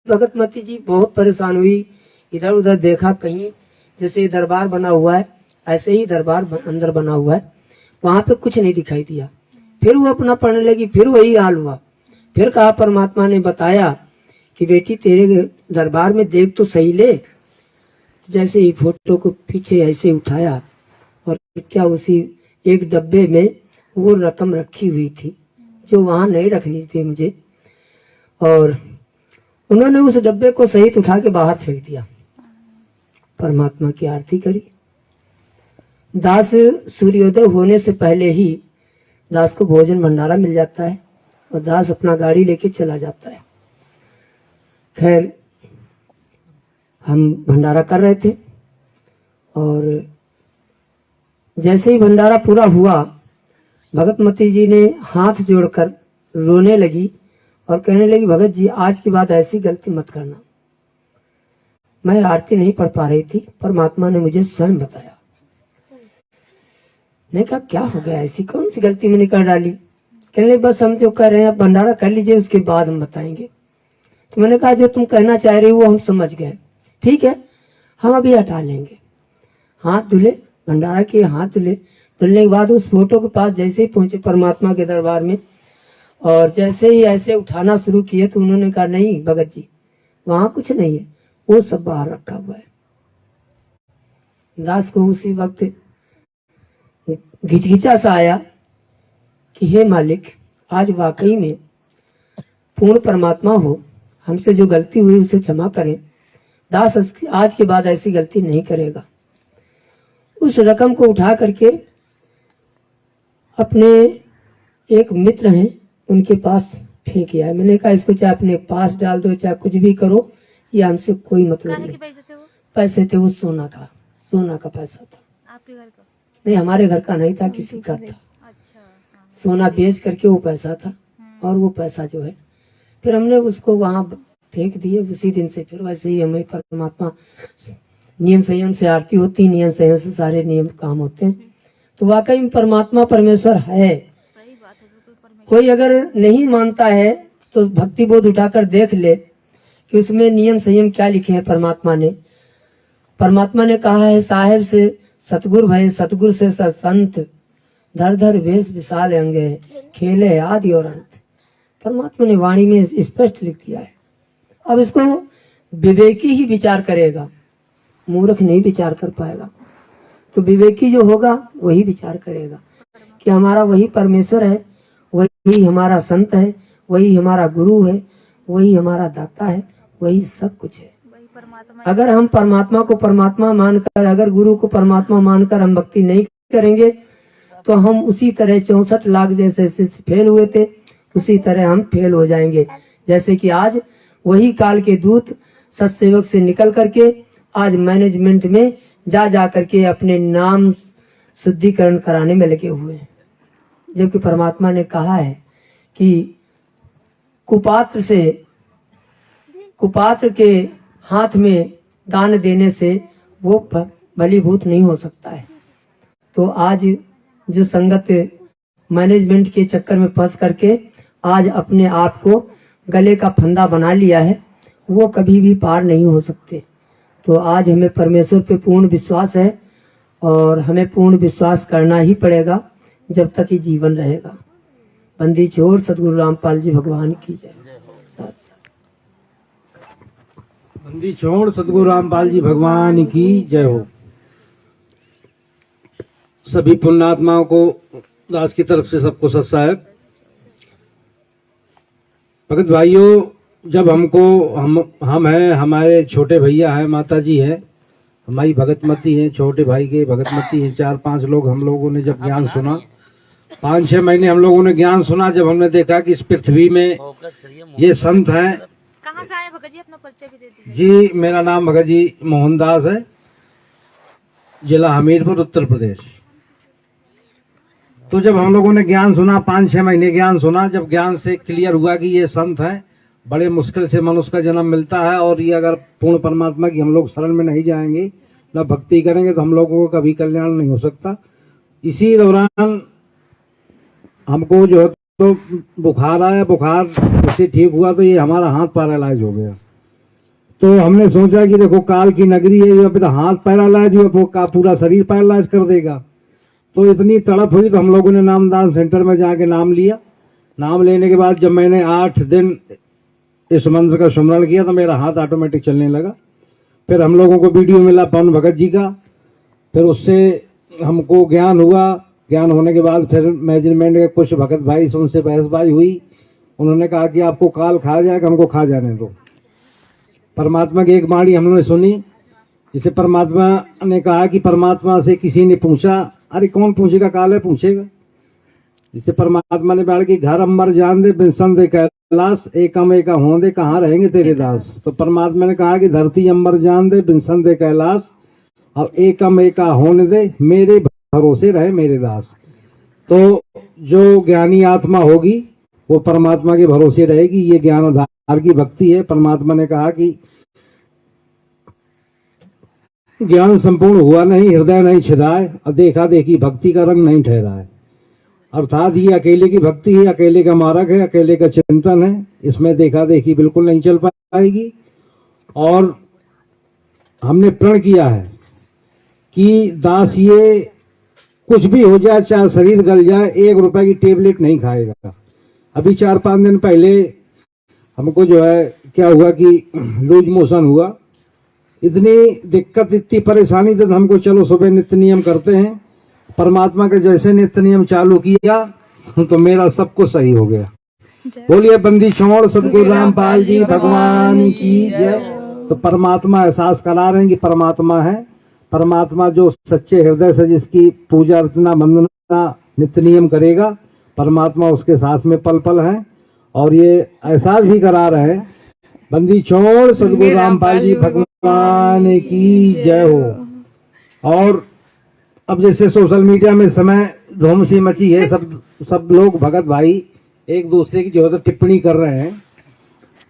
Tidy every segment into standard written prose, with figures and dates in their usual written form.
भगतमती जी बहुत परेशान हुई, इधर उधर देखा, कहीं जैसे दरबार बना हुआ है ऐसे ही दरबार अंदर बना हुआ है, वहां पे कुछ नहीं दिखाई दिया। फिर वो अपना पढ़ने लगी, फिर वही हाल हुआ। फिर कहा, परमात्मा ने बताया कि बेटी तेरे दरबार में देख तो सही ले। जैसे ही फोटो को पीछे ऐसे उठाया और क्या उसी एक डब्बे में वो रकम रखी हुई थी जो वहां नहीं रखनी थी मुझे, और उन्होंने उस डब्बे को सहित उठा के बाहर फेंक दिया। परमात्मा की आरती करी। दास सूर्योदय होने से पहले ही दास को भोजन भंडारा मिल जाता है और दास अपना गाड़ी लेके चला जाता है। खैर हम भंडारा कर रहे थे और जैसे ही भंडारा पूरा हुआ, भगतमती जी ने हाथ जोड़कर रोने लगी और कहने लगी, भगत जी आज के बाद ऐसी गलती मत करना। मैं आरती नहीं पढ़ पा रही थी, परमात्मा ने मुझे स्वयं बताया। मैंने कहा क्या हो गया, ऐसी कौन सी गलती मैंने कर डाली? कहने लगी, बस हम जो कर रहे हैं भंडारा कर लीजिए, उसके बाद हम बताएंगे। तो मैंने कहा जो तुम कहना चाह रही हो वो हम समझ गए, ठीक है हम अभी हटा लेंगे। हाथ धुले, भंडारा किए, हाथ धुले। धुलने के बाद उस फोटो के पास जैसे ही पहुंचे परमात्मा के दरबार में और जैसे ही ऐसे उठाना शुरू किए तो उन्होंने कहा, नहीं भगत जी वहां कुछ नहीं है, वो सब बाहर रखा हुआ है। दास को उसी वक्त घिचघिचा सा आया कि हे मालिक, आज वाकई में पूर्ण परमात्मा हो, हमसे जो गलती हुई उसे क्षमा करें। दास आज के बाद ऐसी गलती नहीं करेगा। उस रकम को उठा करके अपने एक मित्र हैं उनके पास फेंक आया। मैंने कहा इसको चाहे अपने पास डाल दो, चाहे कुछ भी करो, ये हमसे कोई मतलब नहीं। पैसे थे वो सोना था, सोना का पैसा था। आपके घर का? नहीं हमारे घर का नहीं था, किसी का था। अच्छा, हाँ। सोना बेच करके वो पैसा था और वो पैसा जो है फिर हमने उसको वहां फेंक दिए। उसी दिन से फिर वैसे ही हमें परमात्मा नियम संयम से आरती होती, नियम संयम से सारे नियम काम होते हैं। तो वाकई में परमात्मा परमेश्वर है। सही बात है। कोई अगर नहीं मानता है तो भक्ति बोध उठाकर देख ले कि उसमें नियम संयम क्या लिखे हैं। परमात्मा ने कहा है, साहेब से सतगुरु भय, सतगुरु से संत, धर धर वेश विशाल अंगे, खेले आदि और अंत। परमात्मा ने वाणी में स्पष्ट लिख दिया है। अब इसको विवेकी ही विचार करेगा, मूर्ख नहीं विचार कर पाएगा। तो विवेकी जो होगा वही विचार करेगा कि हमारा वही परमेश्वर है, वही हमारा संत है, वही हमारा गुरु है, वही हमारा दाता है, वही सब कुछ है। अगर हम परमात्मा को परमात्मा मानकर, अगर गुरु को परमात्मा मानकर हम भक्ति नहीं करेंगे तो हम उसी तरह 64 लाख जैसे फेल हुए थे उसी तरह हम फेल हो जाएंगे। जैसे कि आज वही काल के दूत सत्सेवक से निकल करके आज मैनेजमेंट में जा करके अपने नाम शुद्धिकरण कराने में लगे हुए हैं। जबकि परमात्मा ने कहा है कि कुपात्र के हाथ में दान देने से वो भलीभूत नहीं हो सकता है। तो आज जो संगत मैनेजमेंट के चक्कर में फंस करके आज अपने आप को गले का फंदा बना लिया है, वो कभी भी पार नहीं हो सकते। तो आज हमें परमेश्वर पे पूर्ण विश्वास है और हमें पूर्ण विश्वास करना ही पड़ेगा जब तक ये जीवन रहेगा। बंदी छोड़ सतगुरु रामपाल जी भगवान की जय। बंदी छोड़ सतगुरु रामपाल जी भगवान की जय हो। सभी पुण्यात्माओं को दास की तरफ से सबको सत साहेब। भगत भाइयों, जब हमको हम हैं, हमारे छोटे भैया हैं, माता जी हैं, हमारी भगतमती हैं, छोटे भाई के भगतमती हैं, 4-5 लोग हम लोगों ने जब ज्ञान सुना, 5-6 महीने हम लोगों ने ज्ञान सुना। जब हमने देखा कि इस पृथ्वी में ये संत हैं। कहाँ से आए भगत जी, अपना परिचय भी दे दीजिए। जी, मेरा नाम भगत जी मोहनदास है, जिला हमीरपुर, उत्तर प्रदेश। तो जब हम लोगों ने ज्ञान सुना, 5-6 महीने ज्ञान सुना, जब ज्ञान से क्लियर हुआ कि ये संत हैं, बड़े मुश्किल से मनुष्य का जन्म मिलता है और ये अगर पूर्ण परमात्मा की हम लोग शरण में नहीं जाएंगे, न भक्ति करेंगे, तो हम लोगों को कभी कल्याण नहीं हो सकता। इसी दौरान हमको जो है तो बुखार आया, बुखार उससे ठीक हुआ तो ये हमारा हाथ पैरालाइज हो गया। तो हमने सोचा कि देखो काल की नगरी है, जो तो हाथ पैरालाइज हुआ वो का पूरा शरीर पैरालाइज कर देगा। तो इतनी तड़प हुई तो हम लोगों ने नामदान सेंटर में जाके नाम लिया। नाम लेने के बाद जब मैंने 8 दिन इस मंत्र का स्मरण किया तो मेरा हाथ ऑटोमेटिक चलने लगा। फिर हम लोगों को वीडियो मिला पवन भगत जी का, फिर उससे हमको ज्ञान हुआ। ज्ञान होने के बाद फिर मैनेजमेंट के कुछ भगत भाई से उनसे बहसबाजी हुई। उन्होंने कहा कि आपको काल खा जाएगा, हमको खा जाने दो। परमात्मा की एक वाणी हमने सुनी, जिसे परमात्मा ने कहा कि परमात्मा से किसी ने पूछा, अरे कौन पूछेगा, काल है पूछेगा। जिससे परमात्मा ने कहा कि घर अम्बर जान दे बिनसन दे कैलाश, एकम एका हों दे कहाँ रहेंगे तेरे दास। तो परमात्मा ने कहा कि धरती अम्बर जान दे बिनसन दे कैलाश, और एकम एका होने दे मेरे भरोसे रहे मेरे दास। तो जो ज्ञानी आत्मा होगी वो परमात्मा के भरोसे रहेगी। ये ज्ञान आधार की भक्ति है। परमात्मा ने कहा कि ज्ञान संपूर्ण हुआ नहीं, हृदय नहीं छिदाए, और देखा देखी भक्ति का रंग नहीं ठहरा है। अर्थात ये अकेले की भक्ति है, अकेले का मार्ग है, अकेले का चिंतन है। इसमें देखा देखी बिल्कुल नहीं चल पाएगी। और हमने प्रण किया है कि दास ये कुछ भी हो जाए, चाहे शरीर गल जाए, 1 रुपए की टेबलेट नहीं खाएगा। अभी 4-5 दिन पहले हमको जो है क्या हुआ कि लूज मोशन हुआ। इतनी दिक्कत, इतनी परेशानी, तो हमको चलो सुबह नित्य नियम करते हैं। परमात्मा के जैसे नित्य नियम चालू किया तो मेरा सब कुछ सही हो गया। बोलिए बंदी छोड़ सतगुरु रामपाल जी भगवान की जय। तो परमात्मा एहसास करा रहे हैं कि परमात्मा है। परमात्मा जो सच्चे हृदय से जिसकी पूजा अर्चना वंदना नित्य नियम करेगा, परमात्मा उसके साथ में पल पल है। और ये एहसास भी करा रहे हैं, बंदी छोड़ सतगुरु रामपाल जी भगवान की जय हो। और अब जैसे सोशल मीडिया में समय धूम सी मची है, सब लोग भगत भाई एक दूसरे की जो है टिप्पणी कर रहे हैं।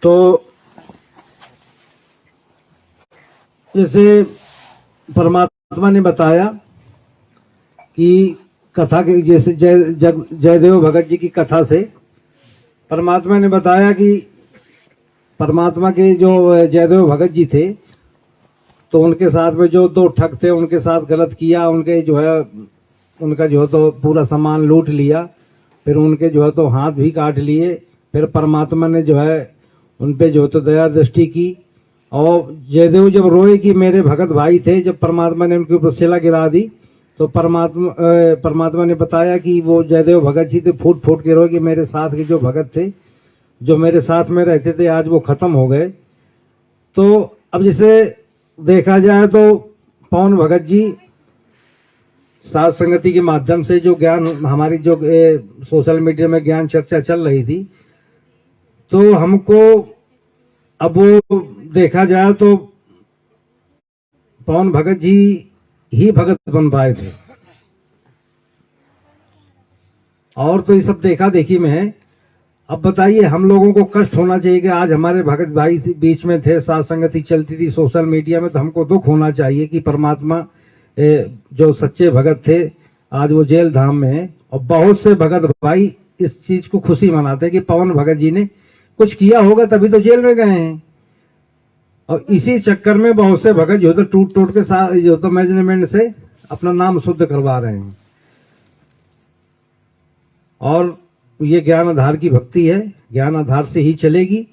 तो जैसे परमात्मा ने बताया कि कथा के जैसे जयदेव भगत जी की कथा से परमात्मा ने बताया कि परमात्मा के जो जयदेव भगत जी थे, तो उनके साथ में जो 2 ठग थे उनके साथ गलत किया। उनके जो है उनका जो है तो पूरा सामान लूट लिया, फिर उनके जो है तो हाथ भी काट लिए। फिर परमात्मा ने जो है उन पे जो है तो दया दृष्टि की। और जयदेव जब रोए कि मेरे भगत भाई थे, जब परमात्मा ने उनके ऊपर शिला गिरा दी, तो परमात्मा ने बताया कि वो जयदेव भगत जी थे फूट फूट के रोए कि मेरे साथ के जो भगत थे, जो मेरे साथ में रहते थे, आज वो खत्म हो गए। तो अब जैसे देखा जाए तो पवन भगत जी साथ संगति के माध्यम से जो ज्ञान हमारी जो सोशल मीडिया में ज्ञान चर्चा चल रही थी, तो हमको अब वो देखा जाए तो पवन भगत जी ही भगत बन पाए थे। और तो ये सब देखा देखी में है। अब बताइए हम लोगों को कष्ट होना चाहिए कि आज हमारे भगत भाई बीच में थे, साथ संगति चलती थी सोशल मीडिया में, तो हमको दुख होना चाहिए कि परमात्मा जो सच्चे भगत थे आज वो जेल धाम में है। और बहुत से भगत भाई इस चीज को खुशी मनाते हैं कि पवन भगत जी ने कुछ किया होगा तभी तो जेल में गए हैं। और इसी चक्कर में बहुत से भगत जो तो टूट के साथ जो तो मैनेजमेंट से अपना नाम शुद्ध करवा रहे हैं। और ये ज्ञान आधार की भक्ति है, ज्ञान आधार से ही चलेगी।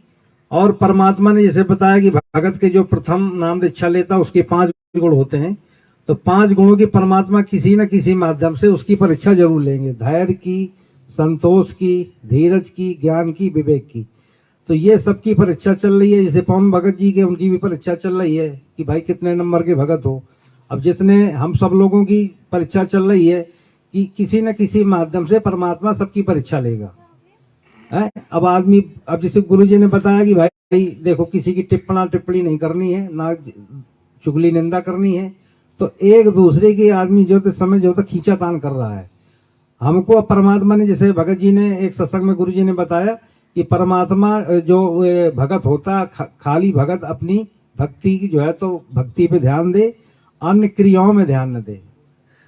और परमात्मा ने जैसे बताया कि भगत के जो प्रथम नाम दीक्षा लेता उसके 5 गुण होते हैं, तो 5 गुणों की परमात्मा किसी न किसी माध्यम से उसकी परीक्षा जरूर लेंगे। धैर्य की, संतोष की, धीरज की, ज्ञान की, विवेक की। तो ये सबकी परीक्षा चल रही है। जैसे पवन भगत जी के उनकी भी परीक्षा चल रही है कि भाई कितने नंबर के भगत हो। अब जितने हम सब लोगों की परीक्षा चल रही है कि किसी न किसी माध्यम से परमात्मा सबकी परीक्षा लेगा। है अब आदमी, अब जैसे गुरु जी ने बताया कि भाई देखो किसी की टिप्पणी नहीं करनी है, ना चुगली निंदा करनी है। तो एक दूसरे के आदमी जो समय जो खींचा तान कर रहा है। हमको परमात्मा ने, जैसे भगत जी ने एक सत्संग में गुरु जी ने बताया कि परमात्मा जो भगत होता खाली भगत अपनी भक्ति की जो है तो भक्ति पे ध्यान दे, अन्य क्रियाओं में ध्यान न दे।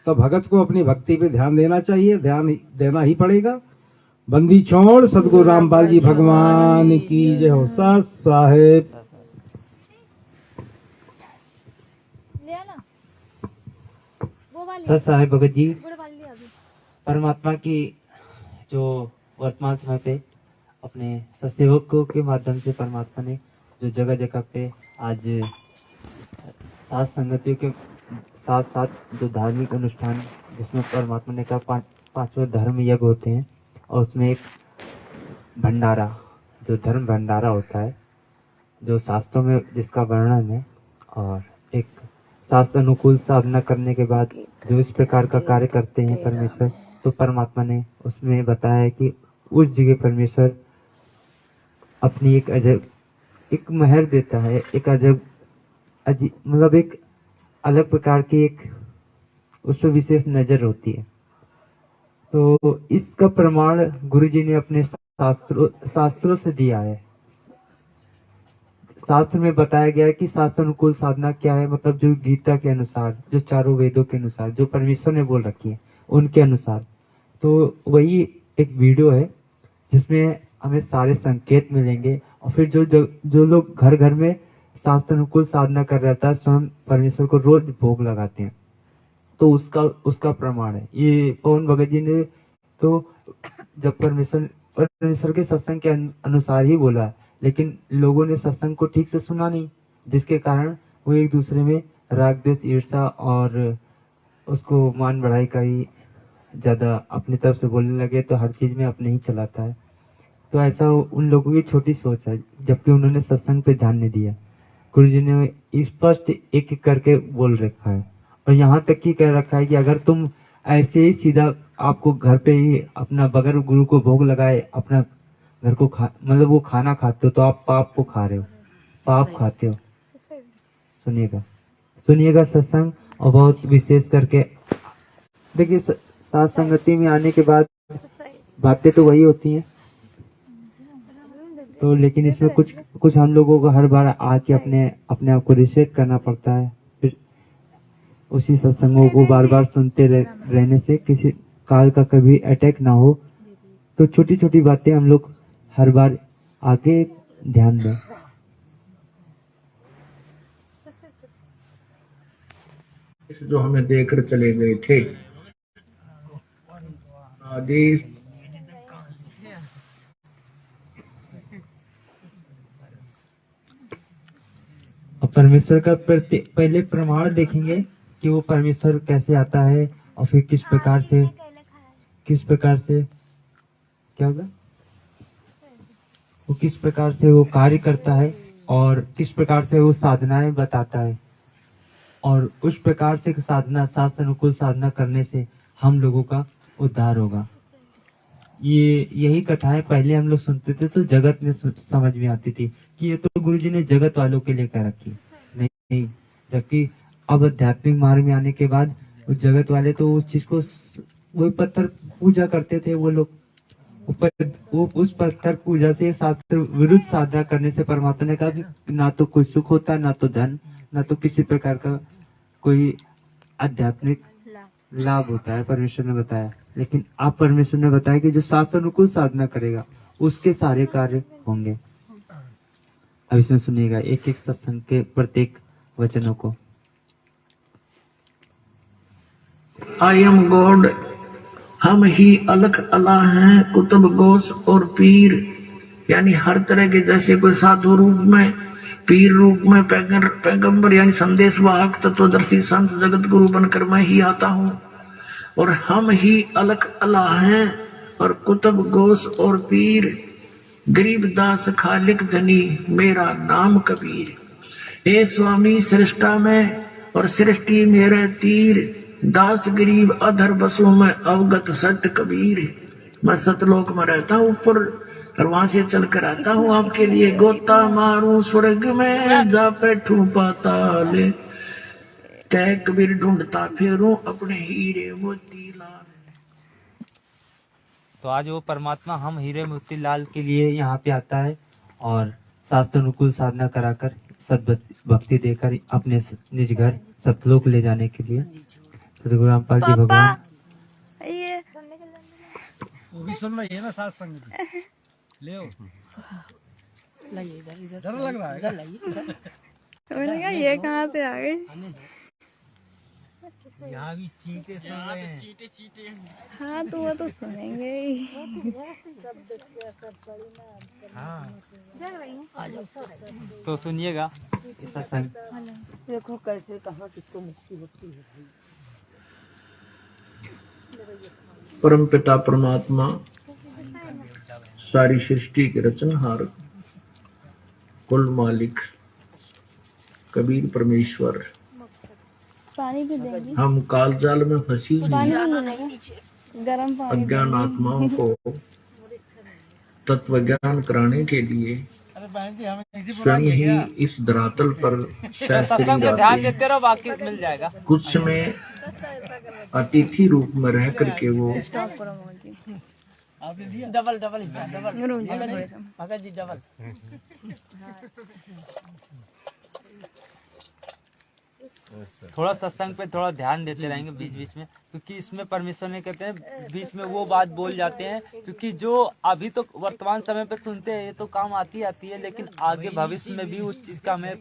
तो भगत को अपनी भक्ति पे ध्यान देना चाहिए, ध्यान देना ही पड़ेगा। बंदी छोड़ सतगुरु रामपाल जी भगवान की जय हो। साहब सत साहिब भगत जी बड़े वाले लिया अभी। परमात्मा की जो वर्तमान समय पे अपने सत्सेवकों के माध्यम से परमात्मा ने जो जगह जगह पे आज सात संगतियों के साथ साथ जो धार्मिक अनुष्ठान जिसमें परमात्मा ने कहा पांचवें धर्म यज्ञ होते हैं और उसमें एक भंडारा जो धर्म भंडारा होता है जो शास्त्रों में जिसका वर्णन है और एक शास्त्र अनुकूल साधना करने के बाद जो इस प्रकार का कार्य करते हैं परमेश्वर, तो परमात्मा ने उसमें बताया है कि उस जगह परमेश्वर अपनी एक अजब एक महर देता है, एक अजब मतलब एक अलग प्रकार की एक उस पर विशेष नजर होती है। तो इसका प्रमाण गुरु जी ने अपने शास्त्रों से दिया है। शास्त्र में बताया गया है कि शास्त्र अनुकूल साधना क्या है, मतलब जो गीता के अनुसार, जो चारों वेदों के अनुसार, जो परमेश्वर ने बोल रखी है उनके अनुसार। तो वही एक वीडियो है जिसमें हमें सारे संकेत मिलेंगे और फिर जो लोग घर घर में शास्त्र अनुकूल साधना कर रहता है स्वयं परमेश्वर को रोज भोग लगाते हैं, तो उसका प्रमाण है। ये पवन भगत जी ने तो जब परमेश्वर के सत्संग के अनुसार ही बोला है, लेकिन लोगों ने सत्संग को ठीक से सुना नहीं, जिसके कारण वो एक दूसरे में राग द्वेष ईर्ष्या और उसको मान बढ़ाई का ही ज्यादा अपनी तरफ से बोलने लगे, तो हर चीज में अपने ही चलाता है। तो ऐसा उन लोगों की छोटी सोच है, जबकि उन्होंने सत्संग पे ध्यान नहीं दिया। गुरु जी ने स्पष्ट एक एक करके बोल रखा है और यहाँ तक की कह रखा है कि अगर तुम ऐसे ही सीधा आपको घर पे ही अपना बगैर गुरु को भोग लगाए अपना घर को मतलब वो खाना खाते हो तो आप पाप को खा रहे हो, पाप खाते हो। सुनिएगा सत्संग, और बहुत विशेष करके देखिए साथ संगति में आने के बाद बातें तो वही होती हैं, तो लेकिन इसमें कुछ हम लोगों को हर बार आके अपने आप को रिसेट करना पड़ता है। फिर उसी सत्संगों को बार बार सुनते रहने से किसी काल का कभी अटैक ना हो, तो छोटी छोटी बातें हम लोग हर बार आके ध्यान दें। जो हमें देकर चले गए थे आदेश परमेश्वर का पहले प्रमाण देखेंगे कि वो परमेश्वर कैसे आता है और फिर किस प्रकार से क्या होगा, वो किस प्रकार से वो कार्य करता है और किस प्रकार से वो साधनाएं बताता है, और उस प्रकार से साधना शास्त्र अनुकूल साधना करने से हम लोगों का उद्धार होगा। यही कथाएं पहले हम लोग सुनते थे तो जगत में समझ में आती थी कि ये तो गुरुजी ने जगत वालों के लिए कह रखी, नहीं, जबकि अब आध्यात्मिक मार्ग में आने के बाद वो जगत वाले तो उस चीज को वही पत्थर पूजा करते थे। वो लोग वो उस पत्थर पूजा से शास्त्र विरुद्ध साधना करने से परमात्मा ने कहा कि ना तो कोई सुख होता, ना तो धन, ना तो किसी प्रकार का कोई आध्यात्मिक लाभ होता है, परमेश्वर ने बताया। लेकिन आप परमेश्वर ने बताया कि जो शास्त्र अनुकूल साधना करेगा उसके सारे कार्य होंगे। अब इसमें सुनिएगा एक एक सत्संग के प्रत्येक वचनों को। आई एम गॉड, हम ही अलग अल्लाह हैं, कुतुब गौस और पीर, यानी हर तरह के, जैसे कोई साधु रूप में, पीर रूप में, पैगंबर यानी संदेश वाहक, तत्वदर्शी संत जगत गुरु बनकर मैं ही आता हूँ। और हम ही अलग अल्लाह हैं और कुतुब गौस और पीर, गरीबदास खालिक धनी, मेरा नाम कबीर। हे स्वामी सृष्टा में और सृष्टि मेरे तीर, दास गरीब अधर बसों में अवगत सत्य कबीर। मैं सतलोक में रहता हूँ ऊपर और वहां से चल कर आता हूँ आपके लिए, गोता मारूं स्वर्ग में जा बैठूं पाताल, कह कबीर ढूंढता फेरूं अपने हीरे मोती लाल। तो आज वो परमात्मा हम हीरे मोती लाल के लिए यहाँ पे आता है और शास्त्र अनुकूल साधना कराकर सद्भक्ति देकर अपने निज घर सतलोक ले जाने के लिए सतगुरु रामपाल जी भगवान। ये वो भी सुन रही है ना साथ संग ले लाइए इधर डर लग रहा है, इधर लाइए इधर। मैंने कहा ये कहाँ से आ गई। हाँ तो वो तो सुनेंगे ही। तो सुनिएगा ये सत्संग। देखो कैसे कहाँ किसको मुक्ति होती है। परम पिता परमात्मा सारी सृष्टि के रचनहार कुल मालिक कबीर परमेश्वर, पानी भी देंगे, हम काल जाल में फंसी हुई पानी भी मिलेगा, गर्म पानी। अज्ञान आत्माओं को तत्व ज्ञान कराने के लिए स्वयं ही इस धरातल पर ध्यान देते रहो, बाकी मिल जाएगा। कुछ समय अतिथि रूप में रह करके वो डबल डबल हिस्सा डबल भगत जी डबल। थोड़ा सत्संग पे थोड़ा ध्यान देते रहेंगे बीच बीच में, क्योंकि इसमें परमेश्वर ने कहते हैं बीच में वो बात बोल जाते हैं, क्योंकि जो अभी तो वर्तमान समय पे सुनते हैं ये तो काम आती है, लेकिन आगे भविष्य में भी उस चीज का हमें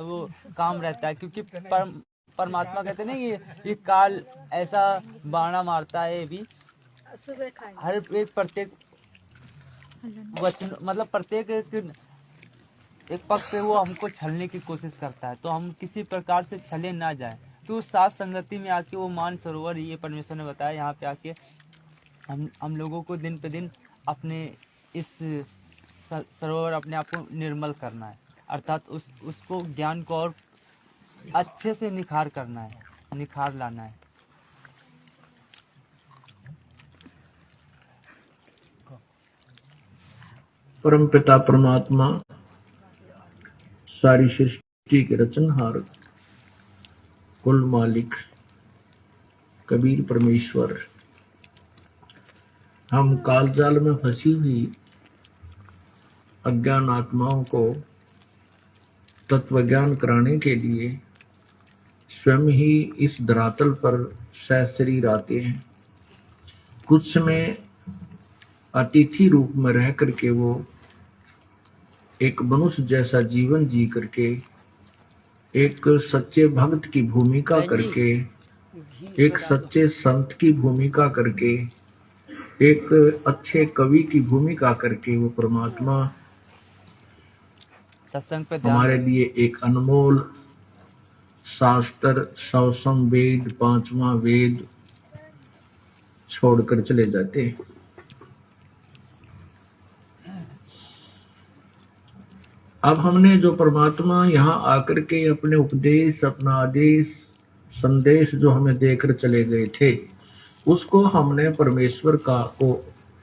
वो काम रहता है, क्योंकि परमात्मा कहते हैं ना ये काल ऐसा बाणा मारता है। ये भी हर एक प्रत्येक वचन मतलब प्रत्येक एक पक्ष पे वो हमको छलने की कोशिश करता है, तो हम किसी प्रकार से छले ना जाए। तो उस साथ संगति में आके वो मान सरोवर, ये परमेश्वर ने बताया, यहाँ पे आके हम लोगों को दिन पे दिन अपने इस सरोवर अपने आप को निर्मल करना है, अर्थात उसको ज्ञान को और अच्छे से निखार करना है, निखार लाना है। परम पिता परमात्मा सारी सृष्टि के रचनहार कुल मालिक कबीर परमेश्वर, हम काल जाल में फंसी हुई अज्ञान आत्माओं को तत्व ज्ञान कराने के लिए स्वयं ही इस धरातल पर सहशरीर आते हैं। कुछ समय अतिथि रूप में रह करके वो एक मनुष्य जैसा जीवन जी करके, एक सच्चे भक्त की भूमिका करके, एक सच्चे संत की भूमिका करके, एक अच्छे कवि की भूमिका करके वो परमात्मा सत्संग पे हमारे लिए एक अनमोल शास्त्र सवसम वेद, पांचवा वेद छोड़कर चले जाते हैं। अब हमने जो परमात्मा यहाँ आकर के अपने उपदेश, अपना आदेश, संदेश जो हमें देकर चले गए थे, उसको हमने परमेश्वर का को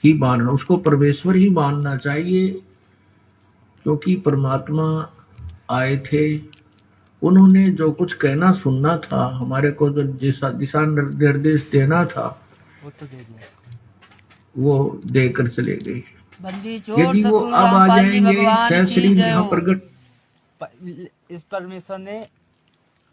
ही मानना, उसको परमेश्वर ही मानना चाहिए, क्योंकि परमात्मा आए थे, उन्होंने जो कुछ कहना सुनना था, हमारे को जो दिशा निर्देश देना था वो तो दे दिया, वो देकर चले गए। बंदी चोर यदि वो सतगुरु अब आ रामपाल जी जाएंगे भगवान की सहस्री जय हो। प्रगट, इस परमेश्वर ने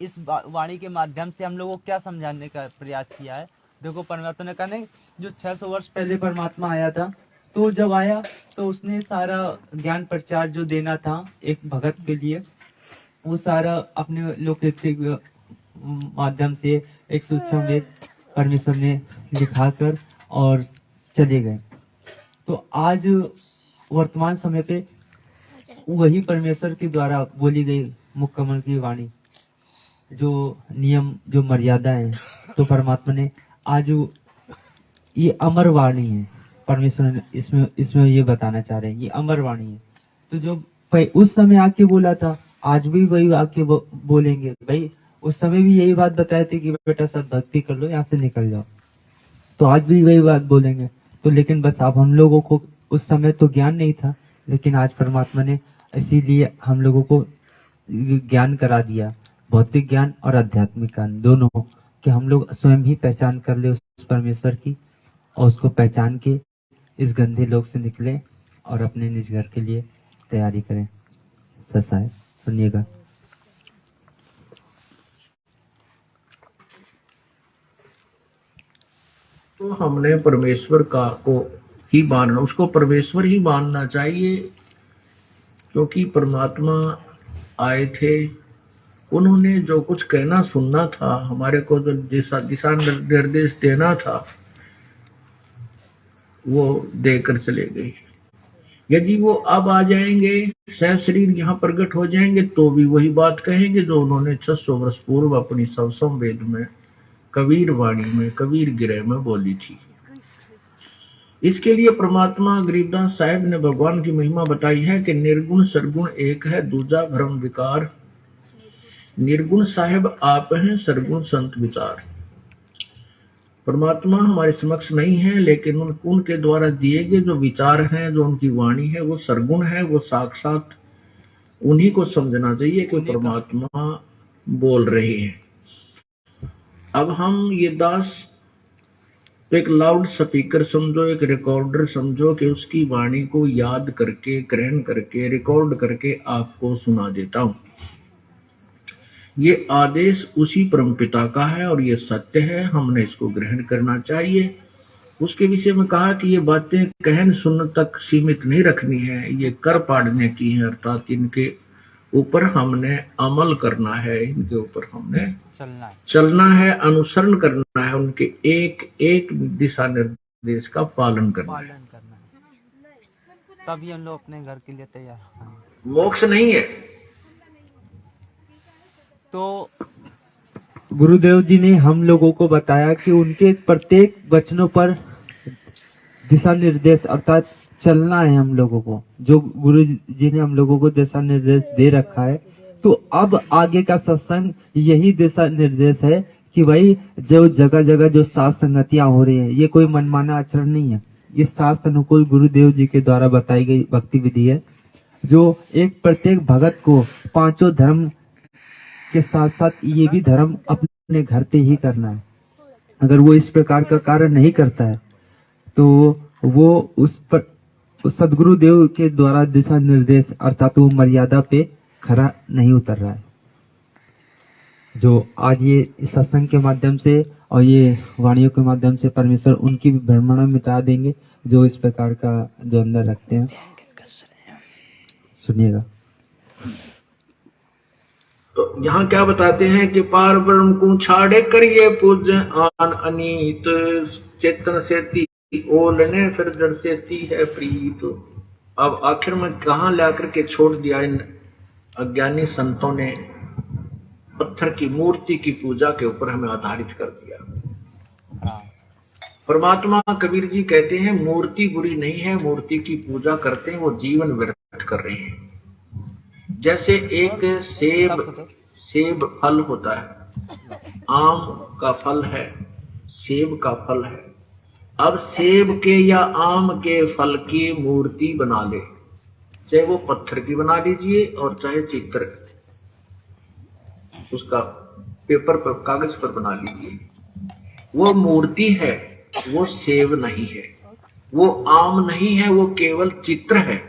इस वाणी के माध्यम से हम लोगों को क्या समझाने का प्रयास किया है। देखो परमात्मा ने कहा नहीं, जो 600 वर्ष पहले परमात्मा आया था, तो जब आया तो उसने सारा ज्ञान प्रचार जो देना था एक भगत के लिए, वो सारा अपने लोकैक्तिक माध्यम से एक सूक्ष्म वेद परमेश्वर ने लिखाकर और चले गए। तो आज वर्तमान समय पे वही परमेश्वर के द्वारा बोली गई मुक्कमल की वाणी, जो नियम, जो मर्यादा है, तो परमात्मा ने आज ये अमर वाणी है। परमेश्वर ने इसमें ये बताना चाह रहे हैं, ये अमर वाणी है। तो जो उस समय आके बोला था, आज भी वही आके बोलेंगे। भाई उस समय भी यही बात बताए थे कि बेटा सब भक्ति कर लो, यहाँ से निकल जाओ, तो आज भी वही बात बोलेंगे। तो लेकिन बस अब हम लोगों को उस समय तो ज्ञान नहीं था, लेकिन आज परमात्मा ने इसीलिए हम लोगों को ज्ञान करा दिया, भौतिक ज्ञान और आध्यात्मिक ज्ञान दोनों, कि हम लोग स्वयं ही पहचान कर ले उस परमेश्वर की, और उसको पहचान के इस गंदे लोक से निकले और अपने निज घर के लिए तैयारी करें। ससा है, सुनिएगा। तो हमने परमेश्वर का को ही मानना, उसको परमेश्वर ही मानना चाहिए, क्योंकि परमात्मा आए थे, उन्होंने जो कुछ कहना सुनना था, हमारे को जो दिशा निर्देश देना था, वो देकर चले गए। यदि वो अब आ जाएंगे, सह शरीर यहाँ प्रकट हो जाएंगे, तो भी वही बात कहेंगे जो उन्होंने 600 वर्ष पूर्व अपनी सवसम वेद में, कबीर वाणी में, कबीर गिरह में बोली थी। इसके लिए परमात्मा गरीबदास साहब ने भगवान की महिमा बताई है कि निर्गुण सरगुण एक है, दूजा भ्रम विकार। निर्गुण साहब आप हैं, सरगुण संत विचार। परमात्मा हमारे समक्ष नहीं है, लेकिन उनके द्वारा दिए गए जो विचार हैं, जो उनकी वाणी है, वो सरगुण है, वो साक्षात उन्हीं को समझना चाहिए कि परमात्मा बोल रहे हैं। अब हम ये दास एक लाउड स्पीकर समझो, एक रिकॉर्डर समझो कि उसकी वाणी को याद करके, ग्रहण करके, रिकॉर्ड करके आपको सुना देता हूं। ये आदेश उसी परमपिता का है और ये सत्य है, हमने इसको ग्रहण करना चाहिए। उसके विषय में कहा कि ये बातें कहन सुन तक सीमित नहीं रखनी है, ये कर पाड़ने की है, अर्थात इनके ऊपर हमने अमल करना है, इनके ऊपर हमने चलना है, अनुसरण करना है, उनके एक एक दिशा निर्देश का पालन करना है। तभी हम लोग अपने घर के लिए तैयार। मोक्ष नहीं है। तो गुरुदेव जी ने हम लोगों को बताया कि उनके प्रत्येक वचनों पर दिशा निर्देश अर्थात चलना है हम लोगों को, जो गुरु जी ने हम लोगों को दिशा निर्देश दे रखा है। तो अब आगे का सत्संग यही दिशा निर्देश है कि भाई जो जगह जगह जो साथ संगतियां हो रही है, ये कोई मनमाना आचरण नहीं है, ये शास्त्र अनुकूल गुरुदेव जी के द्वारा बताई गई भक्ति विधि है, जो एक प्रत्येक भगत को पांचों धर्म के साथ साथ ये भी धर्म अपने घर पे ही करना है। अगर वो इस प्रकार का कार्य नहीं करता है तो वो उस पर सदगुरु देव के द्वारा दिशा निर्देश अर्थात वो मर्यादा पे खरा नहीं उतर रहा है। जो आज ये इस सत्संग के माध्यम से और ये वाणियों के माध्यम से परमेश्वर उनकी भी भ्रमणा मिटा देंगे, जो इस प्रकार का जो अंदर रखते हैं। सुनिएगा। तो यहाँ क्या बताते हैं कि पार ब्रह्म को छाड़े करिए पूज्य आन अनीत, चेतन सेती ओलने फिर जड़ सेती है प्रीत। अब आखिर में कहाँ लाकर के छोड़ दिया इन अज्ञानी संतों ने, पत्थर की मूर्ति की पूजा के ऊपर हमें आधारित कर दिया। परमात्मा कबीर जी कहते हैं मूर्ति बुरी नहीं है, मूर्ति की पूजा करते हैं वो जीवन व्यर्थ कर रहे हैं। जैसे एक सेब फल होता है, आम का फल है, सेब का फल है। अब सेब के या आम के फल की मूर्ति बना ले, चाहे वो पत्थर की बना लीजिए और चाहे चित्र उसका पेपर पर, कागज पर बना लीजिए, वो मूर्ति है, वो सेब नहीं है, वो आम नहीं है, वो केवल चित्र है।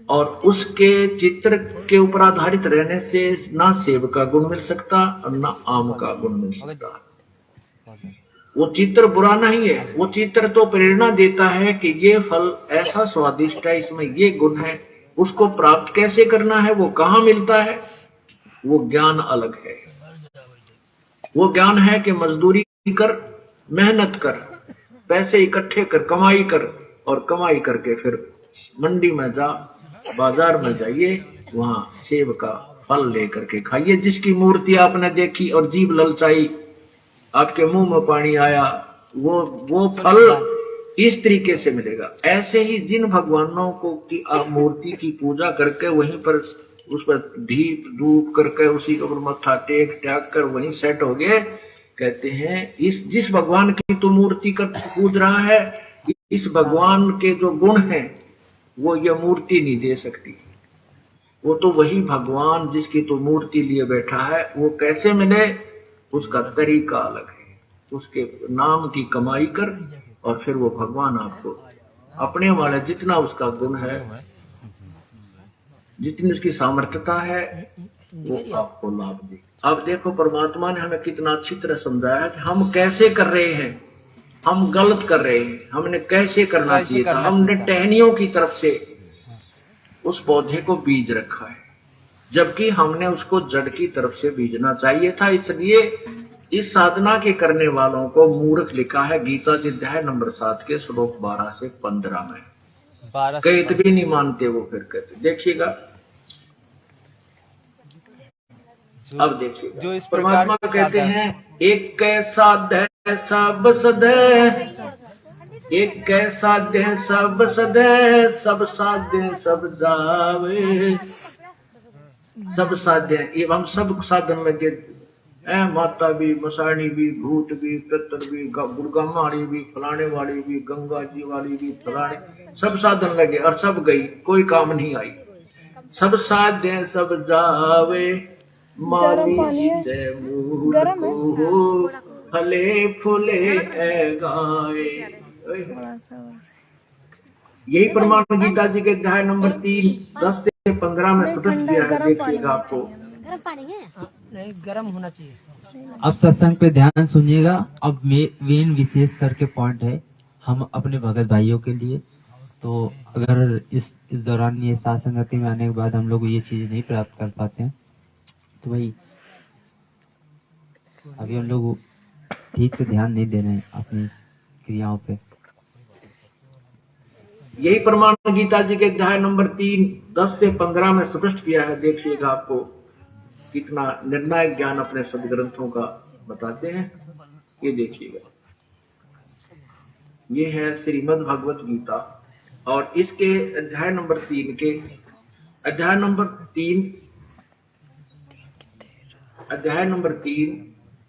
और उसके चित्र के ऊपर आधारित रहने से ना सेब का गुण मिल सकता और ना आम का गुण मिल सकता। वो चित्र बुरा नहीं है, वो चित्र तो प्रेरणा देता है कि ये फल ऐसा स्वादिष्ट है, इसमें ये गुण है। उसको प्राप्त कैसे करना है, वो कहाँ मिलता है, वो ज्ञान अलग है। वो ज्ञान है कि मजदूरी कर, मेहनत कर, पैसे इकट्ठे कर, कमाई कर, और कमाई करके फिर मंडी में जा, बाजार में जाइए, वहां सेब का फल लेकर के खाइए। जिसकी मूर्ति आपने देखी और जीभ ललचाई, आपके मुंह में पानी आया, वो फल इस तरीके से मिलेगा। ऐसे ही जिन भगवानों को की आप मूर्ति की पूजा करके वहीं पर उस पर दीप धूप करके उसी के ऊपर मत्था टेक टाक कर वहीं सेट हो गए, कहते हैं जिस भगवान की तो मूर्ति कर पूज रहा है, इस भगवान के जो गुण हैं वो ये मूर्ति नहीं दे सकती। वो तो वही भगवान जिसकी तो मूर्ति लिए बैठा है, वो कैसे मिले, उसका तरीका अलग है। उसके नाम की कमाई कर और फिर वो भगवान आपको अपने वाले जितना उसका गुण है, जितनी उसकी सामर्थ्यता है, वो आपको लाभ दे। अब देखो परमात्मा ने हमें कितना अच्छी तरह समझाया कि हम कैसे कर रहे हैं, हम गलत कर रहे हैं, हमने कैसे करना चाहिए था। हमने टहनियों की तरफ से उस पौधे को बीज रखा है। जबकि हमने उसको जड़ की तरफ से बीजना चाहिए था। इसलिए इस साधना के करने वालों को मूर्ख लिखा है गीता जी अध्याय नंबर 7 के श्लोक 12 से 15 में। 12 कहते भी नहीं मानते वो, फिर कहते देखिएगा। अब देखिए जो इस परमात्मा प्रकार कहते हैं एक कैसा दे सब सदे, एक कैसा दे सब सदे, सब साधे सब जावे, सब साध्य ये हम सब साधन में माता भी, मसाणी भी, भूत भी, पितर भी, गुरगामाड़ी भी, फलाने वाली भी, गंगा जी वाली भी, फलाने सब साधन लगे और सब गई, कोई काम नहीं आई। सब साध्य सब जावे, माली से मूल को फले फूले गाए। यही प्रमाण गीता जी के अध्याय नंबर 3 10 से 15 में स्पष्ट किया है। देखिएगा आपको नहीं, गर्म होना चाहिए। अब सत्संग पे ध्यान सुनिएगा। अब मेन विशेष करके पॉइंट है हम अपने भगत भाइयों के लिए। तो अगर इस दौरान ये साथ संगति में आने के बाद हम लोग ये चीज नहीं प्राप्त कर पाते हैं तो भाई अभी हम लोग ठीक से ध्यान नहीं दे रहे हैं अपनी क्रियाओं पे। यही प्रमाण गीता जी के अध्याय नंबर 3 10 से 15 में स्पष्ट किया है। देखिएगा आपको कितना निर्णायक ज्ञान अपने सब ग्रंथों का बताते हैं। ये देखिएगा, ये है श्रीमद् भगवत गीता और इसके अध्याय नंबर 3 के अध्याय नंबर 3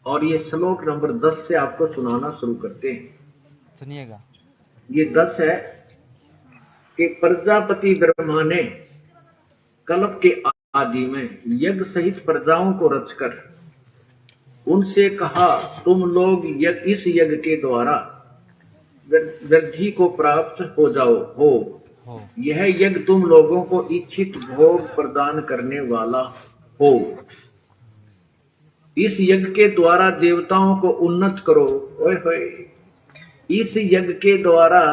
और ये श्लोक नंबर 10 से आपको सुनाना शुरू करते हैं। सुनिएगा। ये 10 है कि प्रजापति ब्रह्मा ने कल्प के आदि में यज्ञ सहित प्रजाओं को रचकर उनसे कहा, तुम लोग इस यज्ञ के द्वारा वृद्धि को प्राप्त हो जाओ हो। यह यज्ञ तुम लोगों को इच्छित भोग प्रदान करने वाला हो। इस यज्ञ के द्वारा देवताओं को उन्नत करो। ओए होए, इस यज्ञ के द्वारा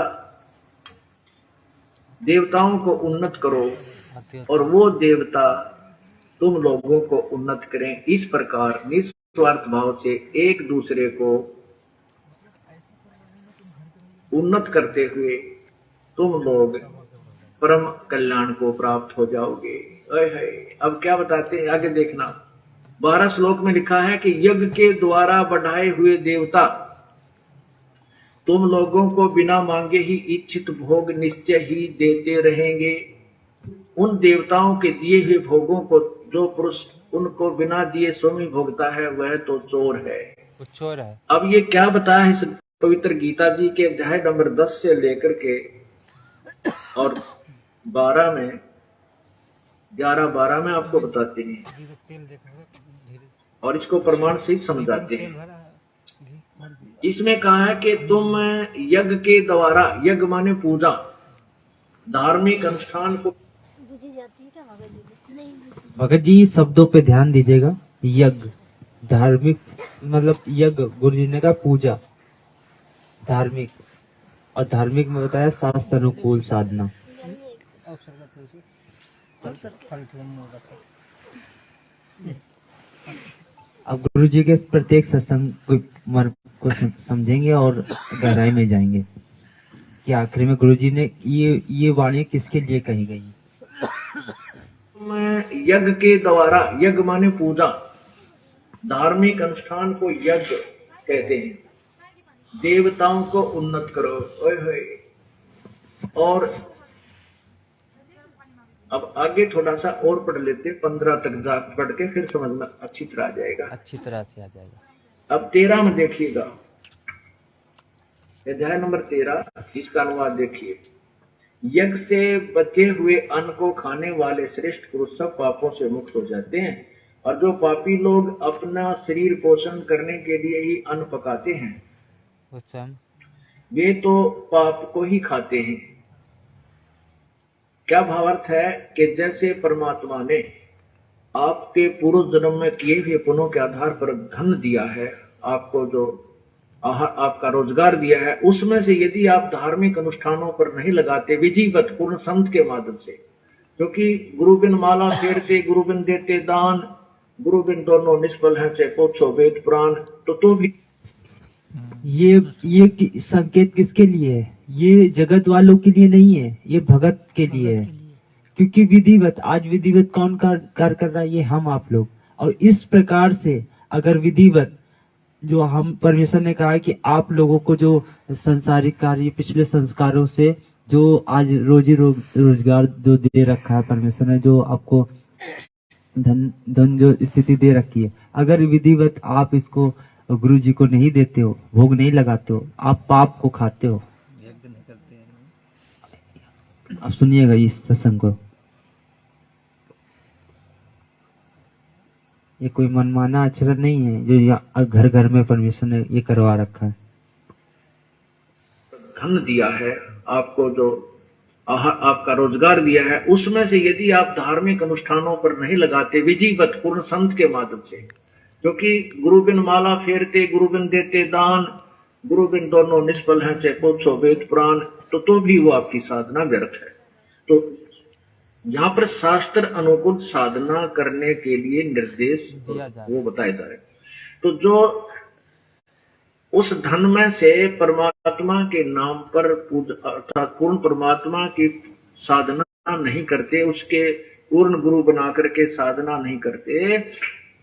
देवताओं को उन्नत करो और वो देवता तुम लोगों को उन्नत करें। इस प्रकार निस्वार्थ भाव से एक दूसरे को उन्नत करते हुए तुम लोग परम कल्याण को प्राप्त हो जाओगे। अब क्या बताते हैं आगे देखना। 12 श्लोक में लिखा है कि यज्ञ के द्वारा बढ़ाए हुए देवता तुम लोगों को बिना मांगे ही इच्छित भोग निश्चय ही देते रहेंगे। उन देवताओं के दिए हुए भोगों को जो पुरुष उनको बिना दिए स्वयं भोगता है वह तो चोर है। चोर है। अब ये क्या बताया है इस पवित्र गीता जी के अध्याय नंबर 10 से लेकर के और 12 में 11-12 में आपको बताते हैं और इसको प्रमाण से समझाते हैं। इसमें कहा है कि तुम यज्ञ के द्वारा, यज्ञ माने पूजा, धार्मिक अनुष्ठान को। भगत जी शब्दों पे ध्यान दीजिएगा। यज्ञ धार्मिक मतलब यज्ञ गुरु जी ने कहा पूजा धार्मिक, और धार्मिक में बताया शास्त्र अनुकूल साधना। अब गुरु जी के प्रत्येक सत्संग को समझेंगे और गहराई में जाएंगे कि आखिर में गुरु जी ने ये वाणी किसके लिए कही गई। यज्ञ के द्वारा, यज्ञ माने पूजा, धार्मिक अनुष्ठान को यज्ञ कहते हैं। देवताओं को उन्नत करो। ओए होए। और अब आगे थोड़ा सा और पढ़ लेते, 15 तक जा पढ़ के फिर समझ में अच्छी तरह आ जाएगा। अच्छी तरह से आ जाएगा। अब 13 में देखिएगा, अध्याय नंबर 13, इसका अनुवाद देखिए। यज्ञ से बचे हुए अन्न को खाने वाले श्रेष्ठ पुरुष सब पापों से मुक्त हो जाते हैं, और जो पापी लोग अपना शरीर पोषण करने के लिए ही अन्न पकाते हैं वे तो पाप को ही खाते हैं। क्या भावार्थ है कि जैसे परमात्मा ने आपके पूर्व जन्म में किए हुए पुण्यों के आधार पर धन दिया है, आपको जो आपका रोजगार दिया है, उसमें से यदि आप धार्मिक अनुष्ठानों पर नहीं लगाते विधिवत पूर्ण संत के माध्यम से, क्योंकि गुरु बिन माला फेरते, गुरु बिन देते दान, गुरु बिन दोनों निष्फल हैं, चाहे पूछो वेद पुराण। तो भी ये संकेत किसके लिए है? ये जगत वालों के लिए नहीं है, ये भगत के लिए है। क्योंकि विधिवत, आज विधिवत कौन कार्य कर रहा है? ये हम आप लोग। और इस प्रकार से अगर विधिवत, जो हम परमेश्वर ने कहा है कि आप लोगों को जो संसारिक कार्य, पिछले संस्कारों से जो आज रोजी रोजगार जो दे रखा है परमेश्वर ने, जो आपको धन जो स्थिति दे रखी है, अगर विधिवत आप इसको गुरु जी को नहीं देते हो, भोग नहीं लगाते हो, आप पाप को खाते हो। अब सुनिएगा इस सत्संग को। ये कोई मनमाना आचरण नहीं है जो घर घर में परमेश्वर ने ये करवा रखा है। धन दिया है आपको, जो आपका रोजगार दिया है, उसमें से यदि आप धार्मिक अनुष्ठानों पर नहीं लगाते विधिवत पूर्ण संत के माध्यम से, क्योंकि गुरु बिन माला फेरते, गुरु बिन देते दान, गुरु बिन दोनों निष्फल हैं, चाहे पूछो वेद पुराण। तो भी वो आपकी साधना व्यर्थ है। तो यहाँ पर शास्त्र अनुकूल साधना करने के लिए निर्देश वो बताए जा रहे। तो जो उस धन में से परमात्मा के नाम पर पूजा, अर्थात पूर्ण परमात्मा की साधना नहीं करते, उसके पूर्ण गुरु बना करके साधना नहीं करते,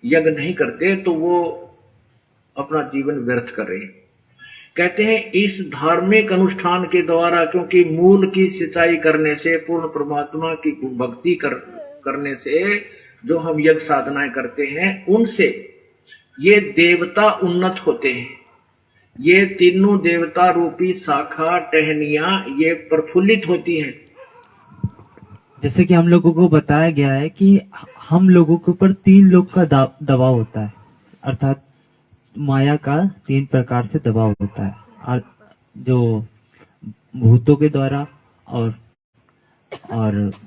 यज्ञ नहीं करते, तो वो अपना जीवन व्यर्थ कर रहे हैं। कहते हैं इस धार्मिक अनुष्ठान के द्वारा, क्योंकि मूल की सिंचाई करने से, पूर्ण परमात्मा की भक्ति करने से जो हम यज्ञ साधनाएं करते हैं, उनसे ये देवता उन्नत होते हैं। ये तीनों देवता रूपी शाखा टहनियां ये प्रफुल्लित होती हैं। जैसे कि हम लोगों को बताया गया है कि हम लोगों के ऊपर 3 लोग का दबाव होता है, अर्थात माया का 3 प्रकार से दबाव होता है, जो भूतों के द्वारा और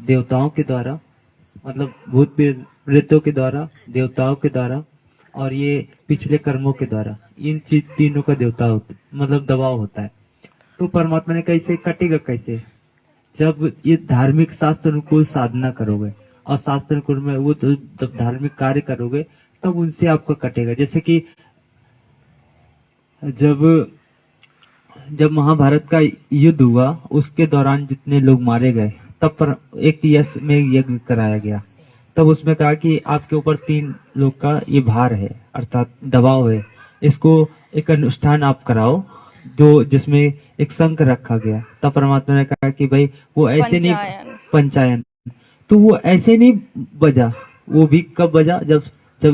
देवताओं के द्वारा, मतलब भूत प्रेतों के द्वारा, देवताओं के द्वारा और ये पिछले कर्मों के द्वारा, इन तीनों का मतलब दबाव होता है। तो परमात्मा ने कैसे कटेगा? कैसे? जब ये धार्मिक शास्त्र अनुकूल साधना करोगे और शास्त्र अनुकूल में वो जब धार्मिक कार्य करोगे, तब उनसे आपको कटेगा। जैसे कि जब महाभारत का युद्ध हुआ, उसके दौरान जितने लोग मारे गए, तब पर एक यश में यज्ञ कराया गया। तब उसमें कहा कि आपके ऊपर 3 लोग का ये भार है, अर्थात दबाव है, इसको एक अनुष्ठान आप कराओ, जो जिसमें एक शंख रखा गया। तब परमात्मा ने कहा कि भाई वो ऐसे नहीं, पंचायन, तो वो ऐसे नहीं बजा। वो भी कब बजा? जब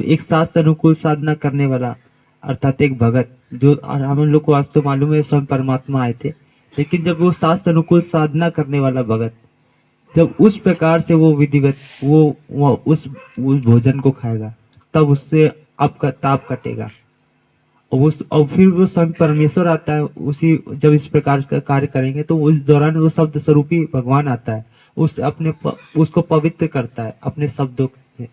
एक शास्त्र अनुकूल साधना करने वाला, अर्थात एक भगत, जो हम लोग को आज तो मालूम है स्वयं परमात्मा आए थे, लेकिन जब वो शास्त्र अनुकूल साधना करने वाला भगत जब उस प्रकार से वो विधिवत वो उस भोजन को खाएगा, तब उससे आपका ताप कटेगा। और फिर वो स्वयं परमेश्वर आता है, उसी जब इस प्रकार का कार्य करेंगे तो उस दौरान वो शब्द स्वरूपी भगवान आता है, उसको पवित्र करता है अपने शब्दों से,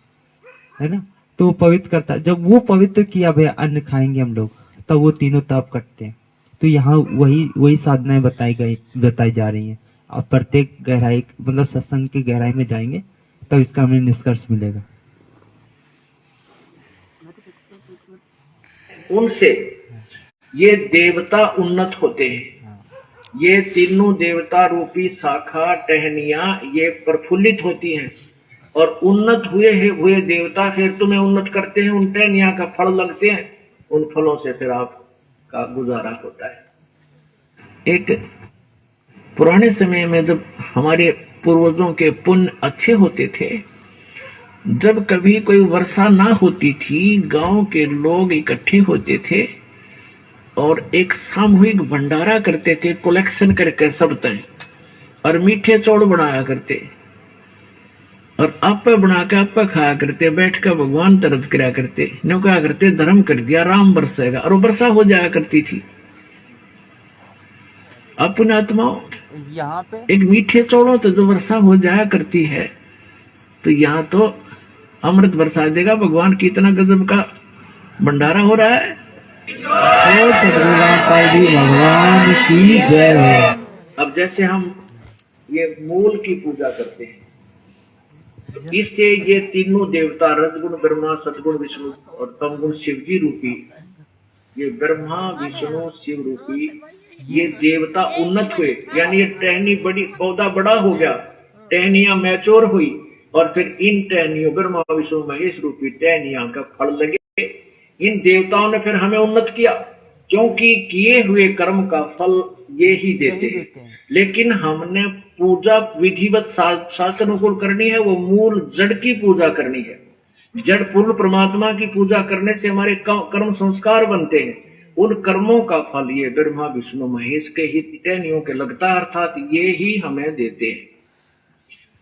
है ना। तो वो पवित्र करता है। जब वो पवित्र किया भैया अन्न खाएंगे हम लोग, तब वो तीनों ताप कटते हैं। तो यहाँ वही साधनाएं बताई जा रही हैं। आप प्रत्येक गहराई, मतलब सत्संग की गहराई में जाएंगे तब इसका हमें निष्कर्ष मिलेगा। उनसे ये देवता उन्नत होते हैं। ये तीनों देवता रूपी शाखा टहनियां ये प्रफुल्लित होती हैं, और उन्नत हुए देवता फिर तुम्हें उन्नत करते हैं। उन टहनियां का फल लगते हैं, उन फलों से फिर आपका गुजारा होता है। एक पुराने समय में जब हमारे पूर्वजों के पुण्य अच्छे होते थे, जब कभी कोई वर्षा ना होती थी, गांव के लोग इकट्ठे होते थे और एक सामूहिक भंडारा करते थे, कलेक्शन करके सब तय, और मीठे चौड़ बनाया करते और आपे बना के आपे खाया करते, बैठ कर भगवान तरफ कराया करते। नो क्या करते, धर्म कर दिया, राम बरसेगा, और वो वर्षा हो जाया करती थी। अपने आत्माओं यहाँ पे एक मीठे चौड़ों तो जो वर्षा हो जाया करती है, तो यहाँ तो अमृत बरसा देगा भगवान। कितना गजब का भंडारा हो रहा है। भगवान की जय हो। अब जैसे हम ये मूल की पूजा करते हैं, तो इससे ये तीनों देवता रजगुण ब्रह्मा, सदगुण विष्णु और तमगुण शिव जी रूपी, ये ब्रह्मा विष्णु शिव रूपी ये देवता उन्नत हुए। यानी ये टहनी बड़ी, पौधा बड़ा हो गया, टहनियां मैच्योर हुई और फिर इन टहनियों ब्रह्मा विष्णु महेश रूपी टहनियां का फल लगे। इन देवताओं ने फिर हमें उन्नत किया, क्योंकि किए हुए कर्म का फल ये ही देते हैं। लेकिन हमने पूजा विधिवत शास्त्र अनुकूल करनी है, वो मूल जड़ की पूजा करनी है। जड़ पूर्ण परमात्मा की पूजा करने से हमारे कर्म संस्कार बनते हैं। उन कर्मों का फल ये ब्रह्मा विष्णु महेश के ही टहनियों के लगता है, अर्थात ये ही हमें देते हैं।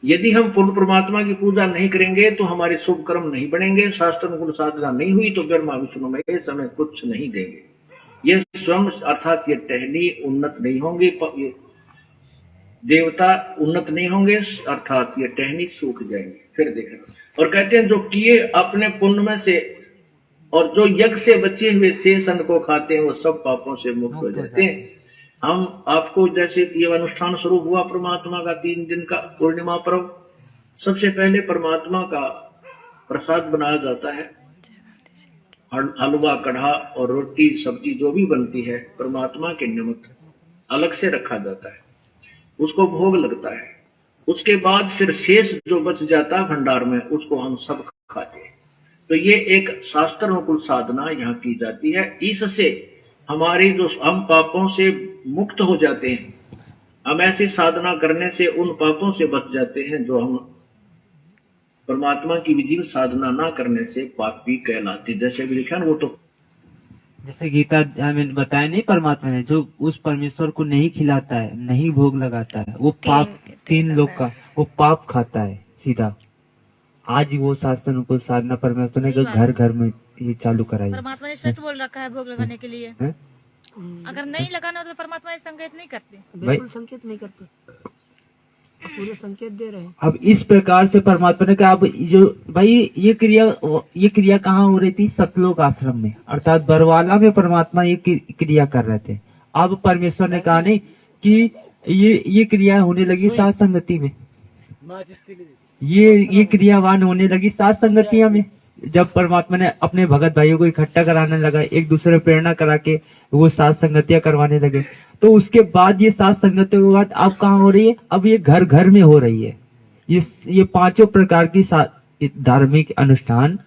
यदि हम पूर्ण परमात्मा की पूजा नहीं करेंगे तो हमारे शुभ कर्म नहीं बनेंगे, शास्त्र अनुकूल साधना नहीं हुई तो ब्रह्मा विष्णु महेश हमें कुछ नहीं देंगे। ये स्वयं अर्थात ये टहनी उन्नत नहीं होंगे, ये देवता उन्नत नहीं होंगे, अर्थात ये टहनी सूख जाएंगे। फिर देखना, और कहते हैं जो किए अपने पुण्य में से और जो यज्ञ से बचे हुए शेष अन्न को खाते हैं वो सब पापों से मुक्त हो जाते हैं। हम आपको जैसे ये अनुष्ठान स्वरूप हुआ परमात्मा का 3 दिन का पूर्णिमा पर्व, सबसे पहले परमात्मा का प्रसाद बनाया जाता है, हलवा कढ़ा और रोटी सब्जी जो भी बनती है परमात्मा के निमित्त अलग से रखा जाता है, उसको भोग लगता है। उसके बाद फिर शेष जो बच जाता है भंडार में उसको हम सब खाते हैं। तो ये एक शास्त्र अनुकूल साधना यहाँ की जाती है। इससे हमारी जो हम पापों से मुक्त हो जाते हैं, हम ऐसी साधना करने से उन पापों से बच जाते हैं जो हम परमात्मा की विधि साधना ना करने से पापी कहलाते। जैसे भी लिखा वो तो जैसे गीता हमें बताया नहीं, परमात्मा ने जो उस परमेश्वर को नहीं खिलाता है, नहीं भोग लगाता है, वो पाप 3 लोग का वो पाप खाता है सीधा। आज वो शास्त्र अनुकूल साधना परमेश्वर ने घर घर में ये चालू कराई। परमात्मा ने सच बोल रखा है भोग लगाने के लिए। अगर नहीं लगाना तो परमात्मा संकेत नहीं करते, बिल्कुल संकेत नहीं करते, पूरे संकेत दे रहे हैं। अब इस प्रकार से परमात्मा ने कहा, अब जो भाई ये क्रिया कहाँ हो रही थी? सतलोक आश्रम में, अर्थात बरवाला में परमात्मा ये क्रिया कर रहे थे। अब परमेश्वर ने कहा नहीं कि ये क्रिया होने लगी सात संगति में, ये क्रियावान होने लगी सात संगतियां में। जब परमात्मा ने अपने भगत भाइयों को इकट्ठा कराने लगा, एक दूसरे प्रेरणा करा के वो सात संगतियां करवाने लगे, तो उसके बाद ये सात संगतियों के बाद अब कहाँ हो रही है? अब ये घर घर में हो रही है। ये 5 प्रकार की धार्मिक अनुष्ठान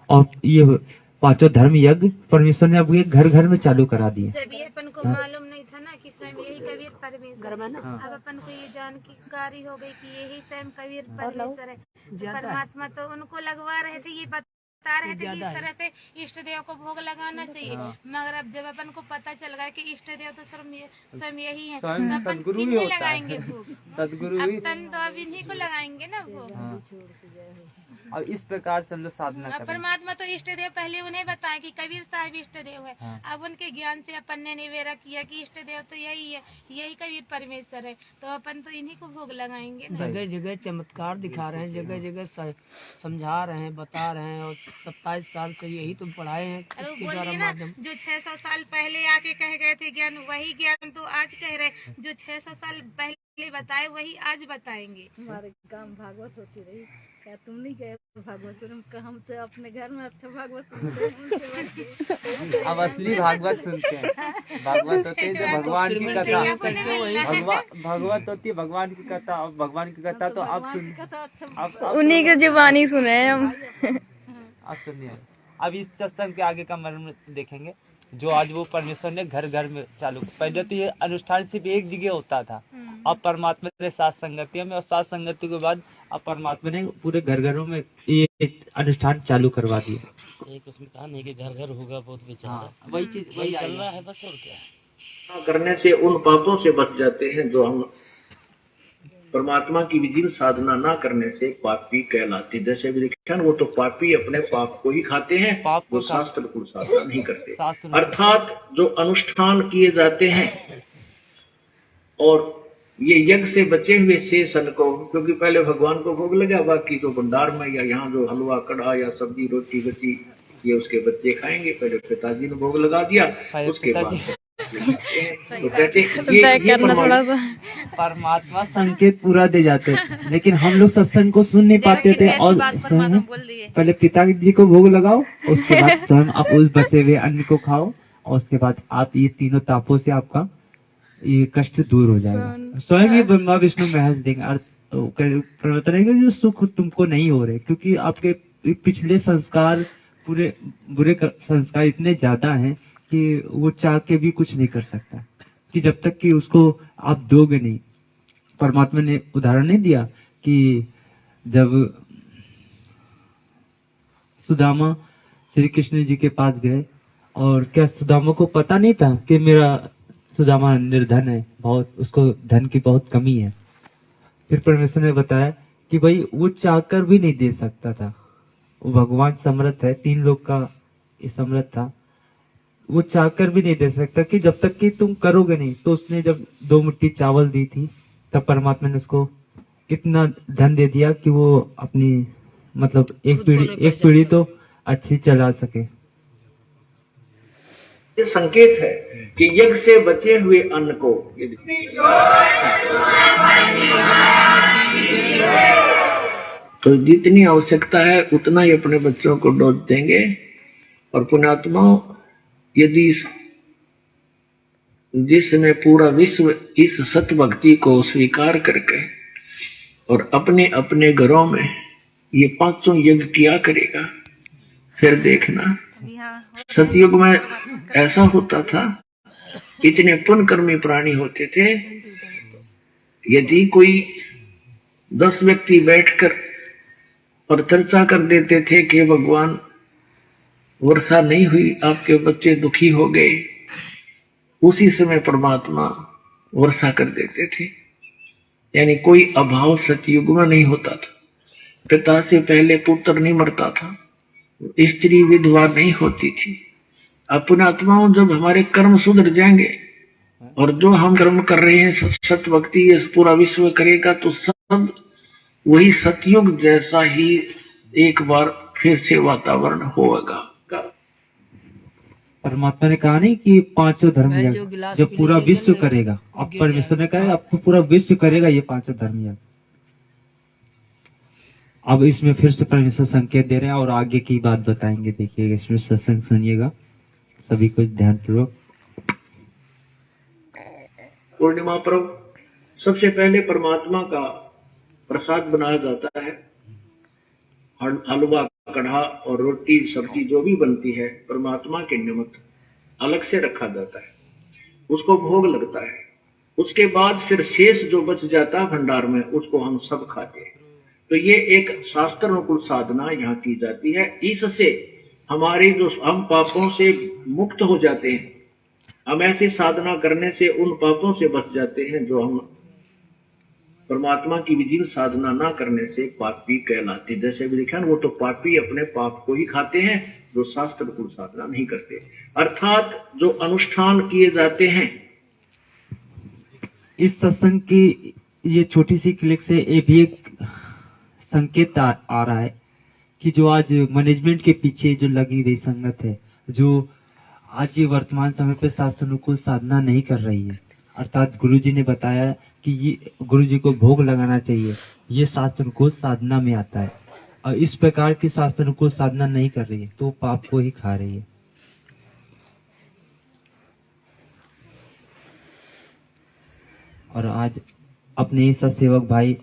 और ये 5 धर्म यज्ञ परमेश्वर ने अब ये घर घर में चालू करा दिए। जब ये अपन को मालूम नहीं था ना कि स्वयं यही कबीर परमेश्वर है, अब अपन को ये जानकारी हो गई कि यही स्वयं कबीर परमेश्वर है। परमात्मा तो उनको लगवा रहे थे, ये बता रहे थे कि इस तरह से इष्ट देव को भोग लगाना चाहिए, मगर अब जब अपन को पता चल गया कि इष्ट देव तो स्वयं यही है, तो अपन इन्हीं लगाएंगे भोग। अब तन तो अब इन्हीं को लगाएंगे ना भोग। अब इस प्रकार से हम लोग साधना करें। परमात्मा तो इष्ट देव पहले उन्हें बताया कि कबीर साहब इष्ट देव है। अब उनके ज्ञान से अपन ने निवेरा किया कि इष्ट देव तो यही है, यही कबीर परमेश्वर है, तो अपन तो इन्हीं को भोग लगाएंगे। जगह जगह चमत्कार दिखा रहे हैं, जगह जगह समझा रहे हैं, बता रहे हैं, और 27 साल से यही तो पढ़ाए हैं। अरे बोलिए ना, जो 600 साल पहले आके कह गए थे ज्ञान, वही ज्ञान तो आज कह रहे, जो 600 साल पहले बताए वही आज बताएंगे। हमारे काम भागवत होती रही, क्या तुम नहीं कहे भागवत? हम तो अपने घर में अच्छा भागवत सुनते हैं। अब असली भागवत सुनते हैं। भागवत होती है जो भगवान की कथा, भागवत होती है भगवान की कथा, और भगवान की कथा तो आप सुन, उन्हीं की जुबानी सुने हम। आप सुनिए, अब इस सत्संग के आगे का मर्म देखेंगे, जो आज वो परमेश्वर ने घर घर में चालू। पहले तो ये अनुष्ठान सिर्फ एक जगह होता था, अब परमात्मा ने 7 संगतियों में, और 7 संगति के बाद अब परमात्मा ने पूरे घर घरों में ये अनुष्ठान चालू करवा दिया। एक उसमें कहा नहीं कि घर घर होगा बहुत बेचारा, वही चीज वही चल रहा है बस, और क्या। करने से उन पापों से बच जाते हैं जो हम परमात्मा की विधि साधना ना करने से पापी कहलाते। जैसे भी लिखा वो तो पापी अपने पाप को ही खाते हैं, पाप को वो शास्त्र को साधना नहीं करते। शास्त्र अर्थात जो अनुष्ठान किए जाते हैं और ये यज्ञ से बचे हुए शेष अन्न को, क्योंकि पहले भगवान को भोग लगा, बाकी जो भंडार में या यहाँ जो हलवा कढ़ा या सब्जी रोटी बची ये उसके बच्चे खाएंगे। पहले पिताजी ने भोग लगा दिया, उसके बाद तो कहते ये परमात्मा संकेत पूरा दे जाते हैं, लेकिन हम लोग सत्संग को सुन नहीं पाते थे। और परमात्मा बोल दिए। पहले पिताजी को भोग लगाओ, उसके बाद स्वयं आप उस बचे हुए अन्न को खाओ, और उसके बाद आप ये तीनों तापों से आपका ये कष्ट दूर हो जाएगा। स्वयं ही ब्रह्मा विष्णु महेश देंगे। अर्थ परिवर्तन है कि जो सुख तुमको नहीं हो रहे, क्योंकि आपके पिछले संस्कार पूरे बुरे संस्कार इतने ज्यादा हैं कि वो चाह के भी कुछ नहीं कर सकता, कि जब तक कि उसको आप दोगे नहीं। परमात्मा ने उदाहरण नहीं दिया कि जब सुदामा श्री कृष्ण जी के पास गए, और क्या सुदामा को पता नहीं था कि मेरा सुदामा निर्धन है, बहुत उसको धन की बहुत कमी है। फिर परमेश्वर ने बताया कि भाई वो चाहकर भी नहीं दे सकता था, वो भगवान समर्थ है, 3 लोग का समर्थ था, वो चाहकर भी नहीं दे सकता कि जब तक कि तुम करोगे नहीं। तो उसने जब 2 मुट्ठी चावल दी थी, तब परमात्मा ने उसको इतना धन दे दिया कि वो अपनी मतलब एक पीढ़ी तो अच्छी चला सके। ये संकेत है कि यज्ञ से बचे हुए अन्न को तो जितनी आवश्यकता है उतना ही अपने बच्चों को डोज देंगे। और पुण्यात्मा, यदि जिसने पूरा विश्व इस सत भक्ति को स्वीकार करके और अपने अपने घरों में ये 500 यज्ञ किया करेगा, फिर देखना सतयुग में ऐसा होता था, इतने पुण्यकर्मी प्राणी होते थे, यदि कोई 10 व्यक्ति बैठकर और चर्चा कर देते थे कि भगवान वर्षा नहीं हुई, आपके बच्चे दुखी हो गए, उसी समय परमात्मा वर्षा कर देते थे। यानी कोई अभाव सतयुग में नहीं होता था। पिता से पहले पुत्र नहीं मरता था, स्त्री विधवा नहीं होती थी। अपने आत्माओं, जब हमारे कर्म सुधर जाएंगे और जो हम कर्म कर रहे हैं सत भक्ति ये पूरा विश्व करेगा, तो सब वही सतयुग जैसा ही एक बार फिर से वातावरण होगा। परमात्मा ने कहा नहीं कि 5 धर्म यज्ञ जो पूरा विश्व करेगा। अब परमेश्वर ने कहा आपको पूरा विश्व करेगा ये 5 धर्म यज्ञ। अब इसमें फिर से परमेश्वर संकेत दे रहे हैं और आगे की बात बताएंगे। देखिएगा, इसमें सत्संग सुनिएगा सभी को ध्यानपूर्वक। पूर्णिमा पर्व सबसे पहले परमात्मा का प्रसाद बनाया जाता है। हलवा, कढ़ा और रोटी सब्जी जो भी बनती है परमात्मा के निमित्त अलग से रखा जाता है, उसको भोग लगता है। उसके बाद फिर शेष जो बच जाता है भंडार में, उसको हम सब खाते हैं। तो ये एक शास्त्र अनुकूल साधना यहाँ की जाती है। इससे हमारे जो हम पापों से मुक्त हो जाते हैं। हम ऐसी साधना करने से उन पापों से बच जाते हैं जो हम परमात्मा की विधि साधना ना करने से पापी कहलाते। जैसे भी लिखा, वो तो पापी अपने पाप को ही खाते हैं जो शास्त्र अनुकूल साधना नहीं करते। अर्थात जो अनुष्ठान किए जाते हैं। इस सत्संग की ये छोटी सी क्लिक से ये भी एक संकेत आ रहा है कि जो आज मैनेजमेंट के पीछे जो लगी रही संगत है, जो आज ये वर्तमान समय पे शास्त्र अनुकूल साधना नहीं कर रही है, अर्थात गुरुजी ने बताया कि ये गुरुजी को भोग लगाना चाहिए, ये शास्त्र अनुकूल साधना में आता है। और इस प्रकार की शास्त्र अनुकूल साधना नहीं कर रही है तो पाप को ही खा रही है। और आज अपने ही सत्सेवक भाई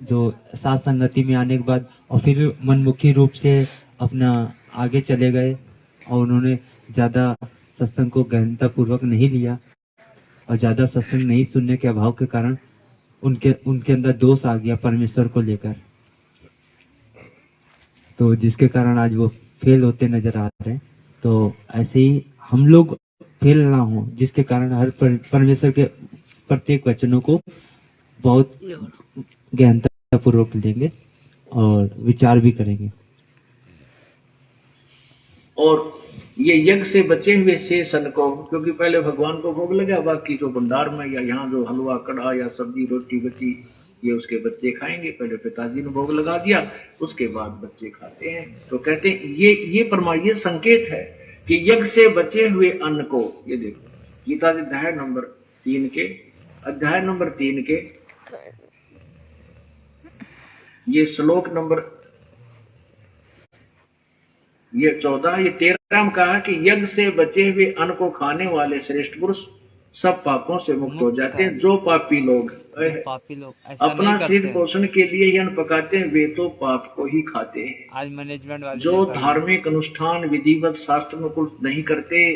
जो साथ संगति में आने के बाद और फिर मनमुखी रूप से अपना आगे चले गए और उन्होंने ज्यादा सत्संग को गहनता पूर्वक नहीं लिया और ज्यादा सत्संग नहीं सुनने के अभाव के कारण उनके अंदर दोष आ गया परमेश्वर को लेकर, तो जिसके कारण आज वो फेल होते नजर आ रहे हैं। तो ऐसे ही हम लोग फेल ना हो, जिसके कारण हर परमेश्वर के प्रत्येक वचनों को बहुत गहनता पूर्वक लेंगे और विचार भी करेंगे। और ये यज्ञ से बचे हुए शेष अन्न को, क्योंकि पहले भगवान को भोग लगा, बाकी जो भंडार में या यहाँ जो हलवा, कढ़ा या सब्जी रोटी बची ये उसके बच्चे खाएंगे। पहले पिताजी ने भोग लगा दिया, उसके बाद बच्चे खाते हैं। तो कहते हैं ये संकेत है कि यज्ञ से बचे हुए अन्न को, ये देखो गीता अध्याय नंबर 3 के, अध्याय नंबर 3 के ये श्लोक नंबर ये 14, ये 13 में कहा कि यज्ञ से बचे हुए अन्न को खाने वाले श्रेष्ठ पुरुष सब पापों से मुक्त हो जाते हैं। जो पापी लोग ऐसा अपना नहीं शरीर करते। पोषण के लिए ही अन्न पकाते हैं वे तो पाप को ही खाते हैं। आज मैनेजमेंट वाले जो धार्मिक अनुष्ठान विधिवत शास्त्र में कुछ नहीं करते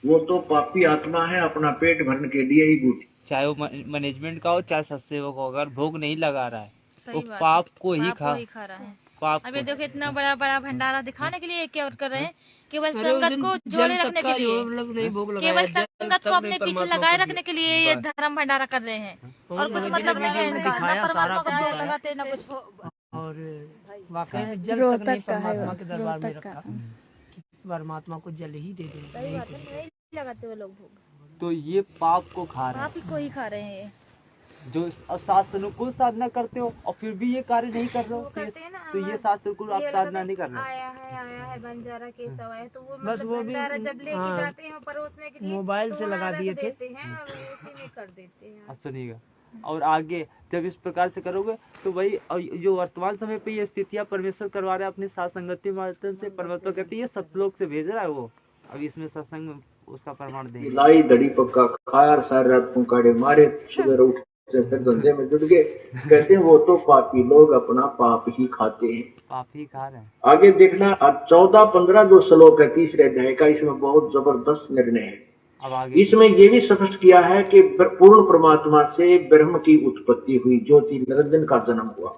वो तो पापी आत्मा है, अपना पेट भरने के लिए ही बूटी। चाहे वो मैनेजमेंट का हो चाहे सत्सेवक हो, अगर भोग नहीं लगा रहा है सही वो बात है। पाप को ही पाप खा ही खा रहा है। पाप अभी को। देखो इतना बड़ा बड़ा भंडारा दिखाने के लिए क्या कर रहे हैं, केवल संगत को जोड़े रखने के लिए, केवल संगत को अपने पीछे लगाए रखने के लिए ये धर्म भंडारा कर रहे हैं और कुछ मतलब नहीं है इनका, ना परमात्मा का भोग लगाते ना कुछ। और वाकई में जल तक नहीं परमात्मा के दरबार में रखा, परमात्मा को जल ही दे दें। सही बात है, नहीं लगाते वो लोग भोग, तो ये पाप को खा रहे पाप ही को ही खा रहे हैं। हैं। जो शास्त्र अनुकूल साधना करते हो और फिर भी ये कार्य नहीं कर रहे हो करते हैं ना, तो ये शास्त्र अनुकूल आप ये साधना नहीं कर रहे हो। आया है बंजारा केसव है तो वो बस वो भी भंडारा जब लेके जाते हैं परोसने के लिए मोबाइल तो से वहाँ लगा रख दिए थे। देते हैं और उसी में कर देते हैं। अब सुनिएगा, और आगे जब इस प्रकार से करोगे तो वही और जो वर्तमान समय पे ये स्थितियाँ परमेश्वर करवा रहा है अपनी साथ संगति के माध्यम से, परमात्मा कहती है सतलोक से भेज रहा है वो। अब इसमें सत्संग उसका प्रमाण देंगे। लाई दड़ी पक्का खाया सारी रात पुकाड़े मारे, सुबह उठ फिर धंधे में जुट गए। कहते हैं वो तो पापी लोग अपना पाप ही खाते हैं, पाप ही खा रहे हैं। आगे देखना 14-15 जो श्लोक है तीसरे अध्याय का, इसमें बहुत जबरदस्त निर्णय है। अब आगे इसमें ये भी स्पष्ट किया है कि पूर्ण परमात्मा से ब्रह्म की उत्पत्ति हुई, ज्योति निरंजन का जन्म हुआ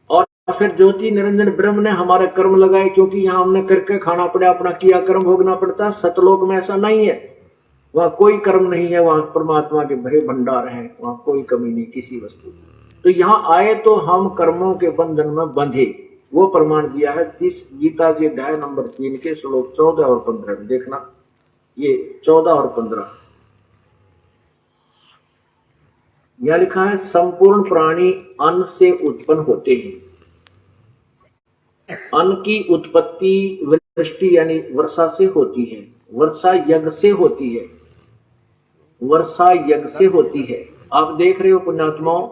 और फिर ज्योति निरंजन ब्रह्म ने हमारे कर्म लगाए, क्योंकि यहाँ हमने करके खाना पड़ा, अपना किया कर्म भोगना पड़ता। सतलोक में ऐसा नहीं है, वहाँ कोई कर्म नहीं है, वहाँ परमात्मा के भरे भंडार हैं, वहाँ कोई कमी नहीं किसी वस्तु की। तो यहाँ आए तो हम कर्मों के बंधन में बंधे, वो प्रमाण दिया है गीता जी अध्याय नंबर 3 के श्लोक 14 और 15 में। देखना ये 14 और 15 यह लिखा है, संपूर्ण प्राणी अन्न से उत्पन्न होते हैं। अन्न की उत्पत्ति वृष्टि यानी वर्षा से होती है, वर्षा यज्ञ से होती है, वर्षा यज्ञ से होती है। आप देख रहे हो पुण्यात्माओं,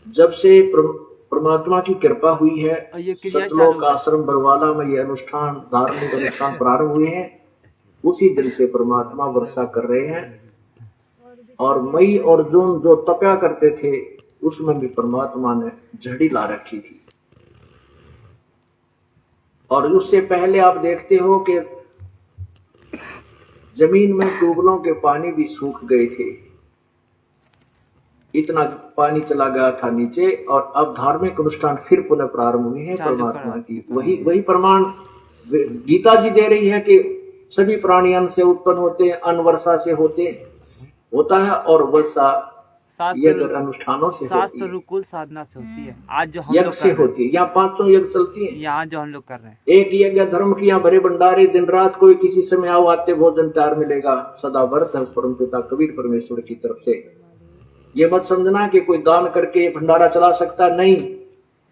जब से परमात्मा की कृपा हुई है, और ये क्रिया सतलोक आश्रम बरवाला में ये अनुष्ठान धार्मिक अनुष्ठान प्रारंभ हुए हैं, उसी दिन से परमात्मा वर्षा कर रहे हैं। और मई और जून जो तपया करते थे उसमें भी परमात्मा ने झड़ी ला रखी थी। और उससे पहले आप देखते हो कि जमीन में ट्यूबवेलों के पानी भी सूख गए थे, इतना पानी चला गया था नीचे। और अब धार्मिक अनुष्ठान फिर पुनः प्रारंभ हुए हैं परमात्मा की। वही प्रमाण गीता जी दे रही है कि सभी प्राणी अन्न से उत्पन्न होते हैं, अन्न वर्षा से होता है और वर्षा यज्ञ अनुष्ठानों से होती शास्त्र है, अनुकूल साधना से होती है। आज जो हम यज्ञ लोग से कर रहे होती है। यहाँ 500 यज्ञ चलती है, हैं, यहाँ जो हम लोग कर रहे हैं, एक यज्ञ धर्म की यहाँ भरे भंडारे, दिन रात कोई किसी समय आओ आते भोजन तैयार मिलेगा, सदा व्रत है परम पिता कबीर परमेश्वर की तरफ से। ये मत समझना कि कोई दान करके भंडारा चला सकता, नहीं।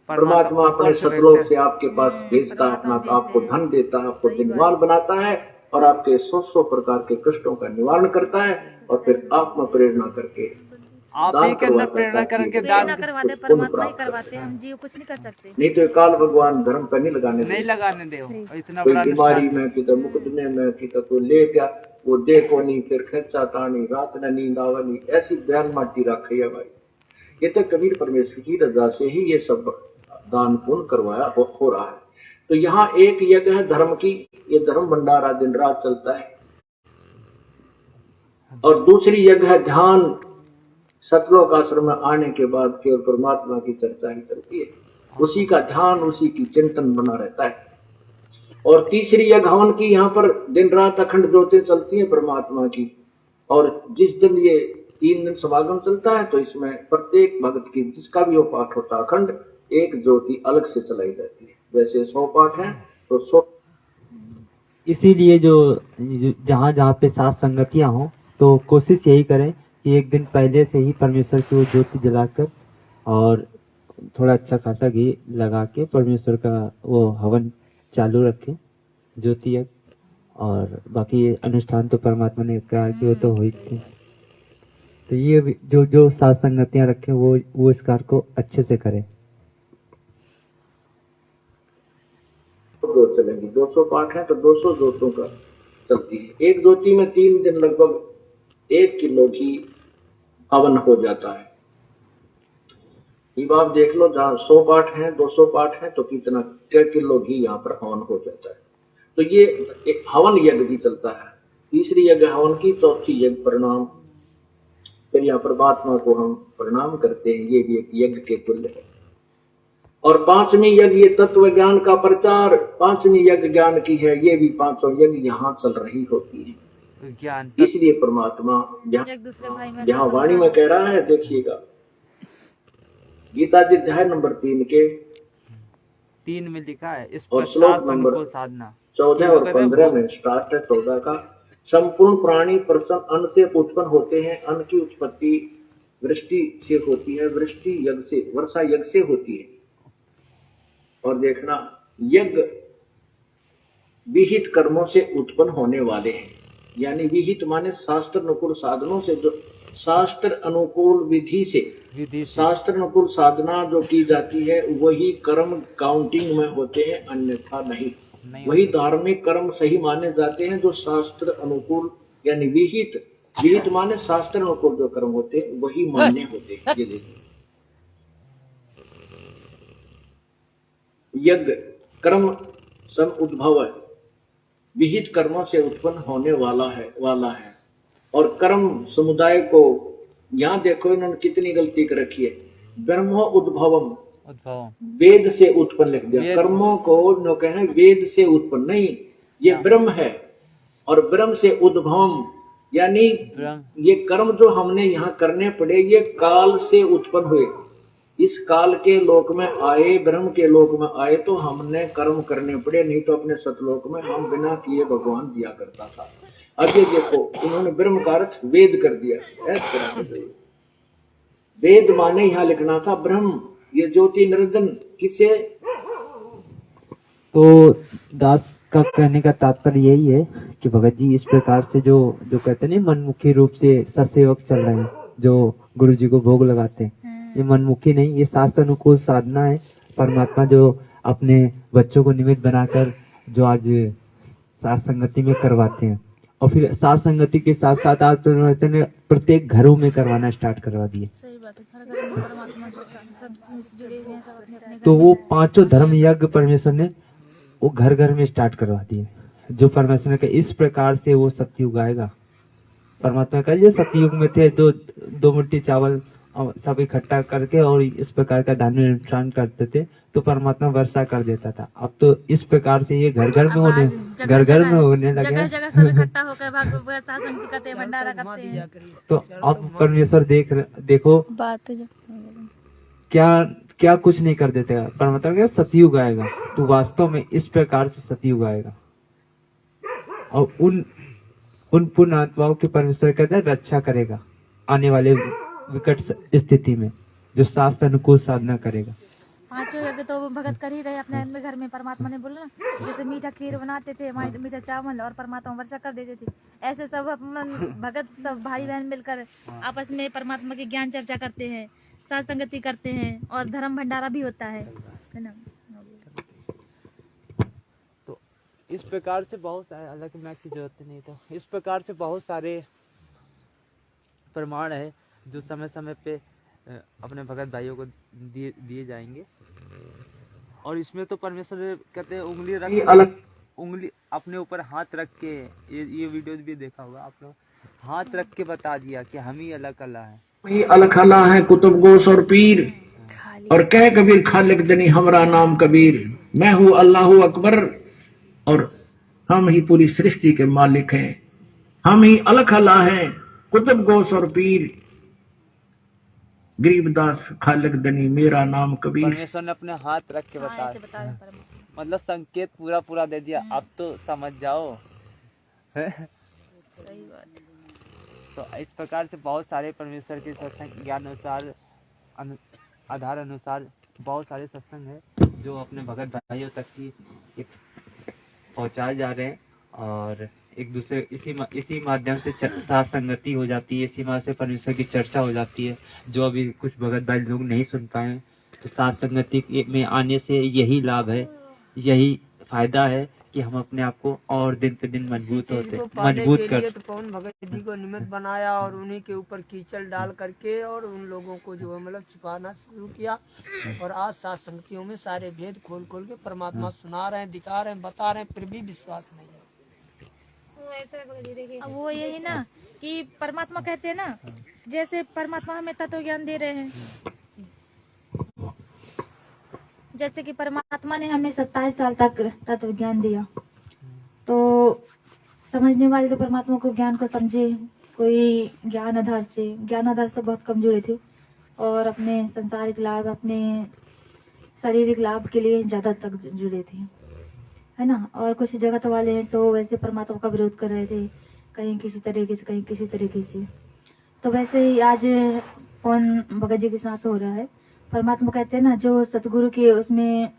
परमात्मा अपने सतलोक से आपके पास भेजता है, अपना आपको धन देता है, आपको धनवान बनाता है और आपके 100 प्रकार के कष्टों का निवारण करता है और फिर आत्म प्रेरणा करके आप ही के अंदर प्रेरणा करके प्रेरणा दान करवाते, परमात्मा ही करवाते हैं, हम जीव कुछ नहीं कर सकते। नहीं तो काल भगवान धर्म पर नहीं लगाने नहीं देते। लगाने दे। इतना कोई बड़ा बीमारी अनुष्ठान। में किता मुकदमे में किता कोई ले गया, वो देखो नहीं, फिर खेचा तानी, रात न नींद आवनी, ऐसी बयान माटी रखी है भाई। ये तो कबीर परमेश्वर की रजा से ही ये सब दान पुण्य करवाया हो रहा है। तो यहाँ एक यज्ञ है धर्म की, ये धर्म भंडारा दिन रात चलता है। और दूसरी यज्ञ है ध्यान, सतलोक आश्रम में आने के बाद केवल परमात्मा की चर्चा ही चलती है, उसी का ध्यान, उसी की चिंतन बना रहता है। और तीसरी यज्ञ हवन की, यहाँ पर दिन रात अखंड ज्योति चलती है परमात्मा की। और जिस दिन ये 3 दिन समागम चलता है तो इसमें प्रत्येक भक्त की जिसका भी वो पाठ होता है अखंड, एक ज्योति अलग से चलाई जाती है। जैसे 100 पाठ है तो 100। इसीलिए जो जहाँ जहाँ पे साथ संगतियाँ हो तो कोशिश यही करें कि एक दिन पहले से ही परमेश्वर की वो ज्योति जलाकर और थोड़ा अच्छा खासा घी लगा के परमेश्वर का वो हवन चालू रखें, ज्योति यज्ञ। और बाकी अनुष्ठान तो परमात्मा ने कहा कि वो तो हो ही थे। तो ये जो जो सात संगतियां रखे वो इस कार्य को अच्छे से करें। जोत चलेंगी, 200 पाठ है तो 200 जोतों का चलती है। एक ज्योति में 3 दिन लगभग 1 किलो घी हवन हो जाता है। अब आप देख लो, जहाँ 100 पाठ है 200 पाठ है तो कितना किलो घी यहाँ पर हवन हो जाता है। तो ये एक हवन यज्ञ भी चलता है। तीसरी यज्ञ हवन की, चौथी यज्ञ प्रणाम। फिर यहाँ परमात्मा को हम प्रणाम करते हैं, ये भी एक यज्ञ के तुल्य है। और 5वीं यज्ञ ये तत्व ज्ञान का प्रचार, 5वीं यज्ञ ज्ञान की है। ये भी 5 यज्ञ यहाँ चल रही होती है ज्ञान। इसलिए परमात्मा जहाँ वाणी में कह रहा है, देखिएगा गीता जी अध्याय नंबर 3 के 3 में लिखा है इस और पर श्लोक नंबर को साधना 14 और 15 में स्टार्ट है 14 का। संपूर्ण प्राणी प्रसन्न अन्न से उत्पन्न होते हैं। अन्न की उत्पत्ति वृष्टि से होती है, वृष्टि यज्ञ से, वर्षा यज्ञ से होती है। और देखना, यज्ञ विहित कर्मों से उत्पन्न होने वाले हैं। यानी विहित माने शास्त्र अनुकूल साधनों से, जो शास्त्र अनुकूल विधि से शास्त्र अनुकूल साधना जो की जाती है वही कर्म काउंटिंग में होते हैं, अन्यथा नहीं। वही धार्मिक कर्म सही माने जाते हैं जो शास्त्र अनुकूल, यानी विहित माने शास्त्र अनुकूल जो कर्म होते हैं वही मान्य होते हैं। ये देखिए, यज्ञ कर्म सम उद्भव विहित कर्मों से उत्पन्न होने वाला है। और कर्म समुदाय को, यहाँ देखो इन्होंने कितनी गलती कर रखी है। ब्रह्म उद्भवम, वेद से उत्पन्न लिख दिया। कर्मों को नो कहें वेद से उत्पन्न, नहीं, ये ब्रह्म है। और ब्रह्म से उद्भवम, यानी ये कर्म जो हमने यहाँ करने पड़े ये काल से उत्पन्न हुए। इस काल के लोक में आए, ब्रह्म के लोक में आए तो हमने कर्म करने पड़े, नहीं तो अपने सतलोक में हम बिना किए भगवान दिया करता था। अब ये देखो, इन्होंने ब्रह्म का अर्थ वेद कर दिया। वेद माने यहाँ लिखना था ब्रह्म, ये ज्योति निरंजन किसे। तो दास का कहने का तात्पर्य यही है कि भगत जी इस प्रकार से जो कहते हैं मनमुखी रूप से सत्सेवक चल रहे हैं, जो गुरु जी को भोग लगाते हैं, ये मनमुखी नहीं, ये शास्त्र अनुकूल साधना है। परमात्मा जो अपने बच्चों को निमित्त बनाकर जो आज साथ संगति में करवाते हैं, और फिर साथ संगति के साथ साथ आज ने प्रत्येक घरों में करवाना स्टार्ट करवा दिए। सही बात है, हर घर में परमात्मा जो सब जुड़े हुए हैं, सब अपने तो वो 5 धर्म यज्ञ परमेश्वर ने वो घर घर में स्टार्ट करवा दिए। जो परमेश्वर ने इस प्रकार से वो सतयुग आएगा। परमात्मा का जो सतयुग में थे, 2 मुट्ठी चावल सब इकट्ठा करके और इस प्रकार का धार्मिक अनुष्ठान करते थे तो परमात्मा वर्षा कर देता था। अब तो इस प्रकार से ये घर घर में होने लगे, जगह जगह सब इकट्ठा होकर भागवत शासन करते हैं, भंडारा करते हैं। तो अब परमेश्वर देखो क्या कुछ नहीं कर देते। परमात्मा का सतयुग आएगा तो वास्तव में इस प्रकार से सतयुग आएगा और उन पुण्य आत्माओं की परमेश्वर कहता है रक्षा करेगा आने वाले विकट स्थिति में, जो शास्त्र अनुकूल साधना करेगा। 5 यज्ञ तो भगत कर ही रहे अपने घर में। परमात्मा ने बोला ना, जैसे मीठा खीर बनाते थे, मीठा चावल, और परमात्मा वर्षा कर देते थे, ऐसे सब भगत सब भाई बहन मिलकर आपस में परमात्मा की ज्ञान चर्चा करते हैं, साथ संगति करते हैं, और धर्म भंडारा भी होता है ना। तो इस प्रकार से बहुत सारे, अलग मैक की जरूरत नहीं, तो इस प्रकार से बहुत सारे प्रमाण है जो समय समय पे अपने भगत भाइयों को दिए जाएंगे। और इसमें तो परमेश्वर कहते हैं उंगली अपने ऊपर हाथ रख के, ये वीडियो भी देखा होगा आप लोग, हाथ रख के बता दिया कि हम ही अलग अल्लाह है। ही अलग अल्लाह है, कुतुब गोस और पीर। और कह कबीर खालिक दनी हमरा नाम कबीर, मैं हूँ अल्लाह अकबर, और हम ही पूरी सृष्टि के मालिक हैं। हम ही अलग अल्लाह हैं, कुतुब गोस और पीर, गरीबदास खालिक दनी मेरा नाम कबीर। परमेश्वर ने अपने हाथ रख के बताया, मतलब संकेत पूरा दे दिया। अब तो समझ जाओ। सही बात। तो इस प्रकार से बहुत सारे परमेश्वर के सत्संग ज्ञान अनुसार आधार अनुसार बहुत सारे सत्संग है जो अपने भगत भाइयों तक की पहुंचाए जा रहे हैं। और एक दूसरे इसी माध्यम से साथ संगति हो जाती है, इसी माध्यम से परमेश्वर की चर्चा हो जाती है, जो अभी कुछ भगत भाई लोग नहीं सुन पाए। तो साथ संगति में आने से यही लाभ है, यही फायदा है कि हम अपने आप को और दिन पे दिन मजबूत कर। तो पवन भगत जी को निमित्त बनाया और उन्हीं के ऊपर कीचड़ डाल करके और उन लोगों को जो है मतलब छुपाना शुरू किया। और आज सात संगतियों में सारे भेद खोल खोल के परमात्मा सुना रहे हैं, दिखा रहे हैं, बता रहे हैं, फिर भी विश्वास नहीं है। अब वो यही ना कि परमात्मा कहते हैं ना, जैसे परमात्मा हमें तत्व ज्ञान दे रहे हैं, जैसे कि परमात्मा ने हमें 27 साल तक तत्व ज्ञान दिया, तो समझने वाले तो परमात्मा को ज्ञान को समझे, कोई ज्ञान आधार से बहुत कम जुड़े थे और अपने संसारिक लाभ, अपने शारीरिक लाभ के लिए ज्यादा तक जुड़े थे, है ना। और कुछ जगत वाले हैं तो वैसे परमात्मा का विरोध कर रहे थे, कहीं किसी तरीके से, कहीं किसी तरीके से। तो वैसे ही आज पवन भगत जी के साथ हो रहा है। परमात्मा कहते हैं ना, जो सतगुरु के उसमें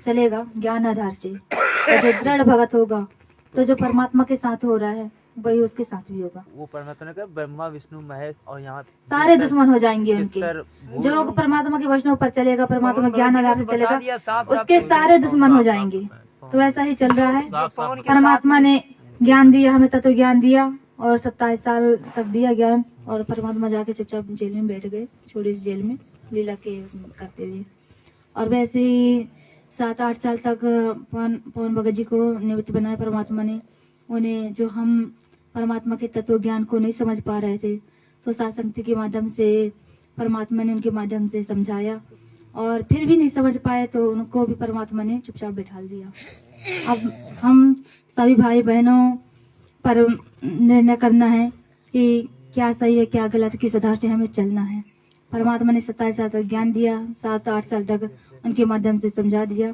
चलेगा ज्ञान आधार से, और जो दृढ़ भगत होगा, तो जो परमात्मा के साथ हो रहा है वही उसके साथ भी होगा। वो परमात्मा ने कहा ब्रह्मा विष्णु महेश और यहाँ सारे दुश्मन हो जाएंगे उनके। जो परमात्मा के वचनों पर चलेगा, परमात्मा ज्ञान आधार से चलेगा, उसके सारे दुश्मन हो जाएंगे। तो ऐसा ही चल रहा है। परमात्मा ने ज्ञान दिया, हमें तत्व ज्ञान दिया और 27 साल तक दिया ज्ञान, और परमात्मा जाके चुपचाप जेल में बैठ गए, छोटी सी जेल में लीला के उसमें करते हुए। और वैसे ही 7-8 साल तक पवन भगत जी को निमित्त बनाया परमात्मा ने। उन्हें जो हम परमात्मा के तत्व ज्ञान को नहीं समझ पा रहे थे, तो सत्संग के माध्यम से परमात्मा ने उनके माध्यम से समझाया, और फिर भी नहीं समझ पाए तो उनको भी परमात्मा ने चुपचाप बैठा दिया। अब हम सभी भाई बहनों पर निर्णय करना है कि क्या सही है, क्या गलत, किस आधार से हमें चलना है। परमात्मा ने 27 साल तक ज्ञान दिया, 7-8 साल तक उनके माध्यम से समझा दिया,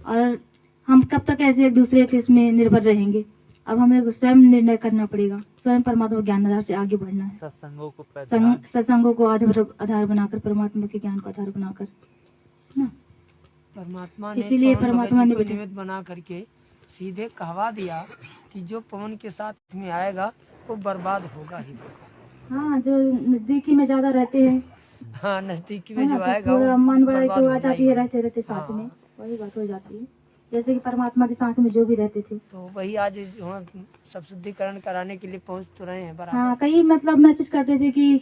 और हम कब तक ऐसे एक दूसरे के इसमें निर्भर रहेंगे। अब हमें स्वयं निर्णय करना पड़ेगा, स्वयं परमात्मा ज्ञान आधार से आगे बढ़ना है। सत्संगों को आधार बनाकर, परमात्मा के ज्ञान को आधार बनाकर ना। परमात्मा ने इसीलिए परमात्मा ने निमित्त बना करके सीधे कहवा दिया कि जो पवन के साथ में आएगा वो बर्बाद होगा ही होगा। हाँ, जो नजदीकी में ज्यादा रहते हैं, हाँ, नजदीकी में जो आएगा थोड़ा मन बड़ा बर्बाद तो आ होगा जाती ही। है, रहते रहते साथ में वही बात हो जाती है। जैसे कि परमात्मा के साथ में जो भी रहते थे, तो वही आज हम सब शुद्धिकरण कराने के लिए पहुंच तो रहे हैं बराबर। हाँ, कई मतलब मैसेज करते थे कि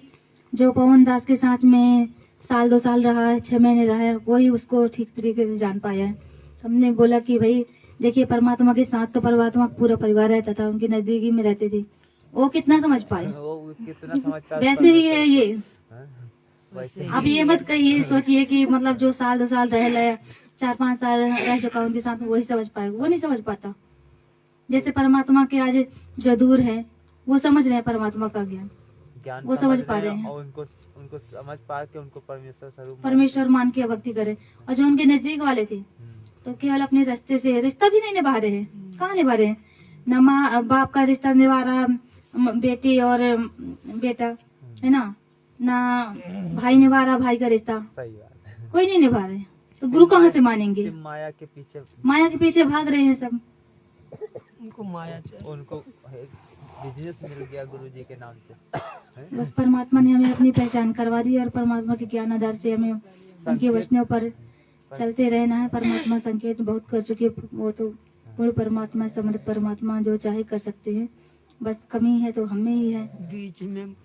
जो पवन दास के साथ में 1-2 साल रहा है, 6 महीने रहा है, वही उसको ठीक तरीके से जान पाया है। हमने बोला कि भाई देखिए, परमात्मा के साथ तो परमात्मा पूरा परिवार रहता था, उनके नजदीकी में रहते थे, वो कितना समझ पाए। वैसे ही है ये। अब ये मत कहिए, सोचिए कि मतलब जो 1-2 साल रह लिया, 4-5 साल रह चुका उनके साथ में, वही समझ पाएगा, वो नहीं समझ पाता। जैसे परमात्मा के आज जो दूर है वो समझ रहे हैं परमात्मा का ज्ञान, वो समझ पा रहे हैं, और उनको समझ पा के उनको परमेश्वर मान के भक्ति करे। और जो उनके नजदीक वाले थे तो केवल अपने रास्ते से रिश्ता भी नहीं निभा रहे हैं। कहाँ निभा रहे हैं? न माँ बाप का रिश्ता निभा रहा, बेटी और बेटा, है ना, ना भाई निभा रहा भाई का रिश्ता, कोई नहीं निभा रहे। तो गुरु कहाँ से मानेंगे? माया के पीछे भाग रहे हैं सब। उनको माया चाहिए, उनको बिजनेस मिल गया गुरु जी के नाम से। बस परमात्मा ने हमें अपनी पहचान करवा दी, और परमात्मा के ज्ञान आधार से हमें उनके वचनों पर चलते रहना है। परमात्मा संकेत बहुत कर चुके, वो तो पूर्ण परमात्मा, समर्थ परमात्मा, जो चाहे कर सकते हैं। बस कमी है तो हमें ही है। बीच में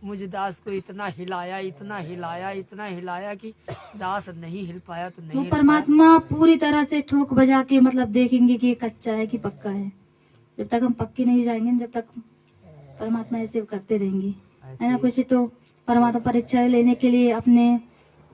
मुझे दास को इतना हिलाया कि दास नहीं हिल पाया तो नहीं तो हिल परमात्मा पूरी तरह से ठोक बजा के मतलब देखेंगे कि ये कच्चा है कि पक्का है। जब तक हम पक्के नहीं जाएंगे, जब तक परमात्मा ऐसे करते रहेंगे, है ना। कुछ तो परमात्मा परीक्षा लेने के लिए अपने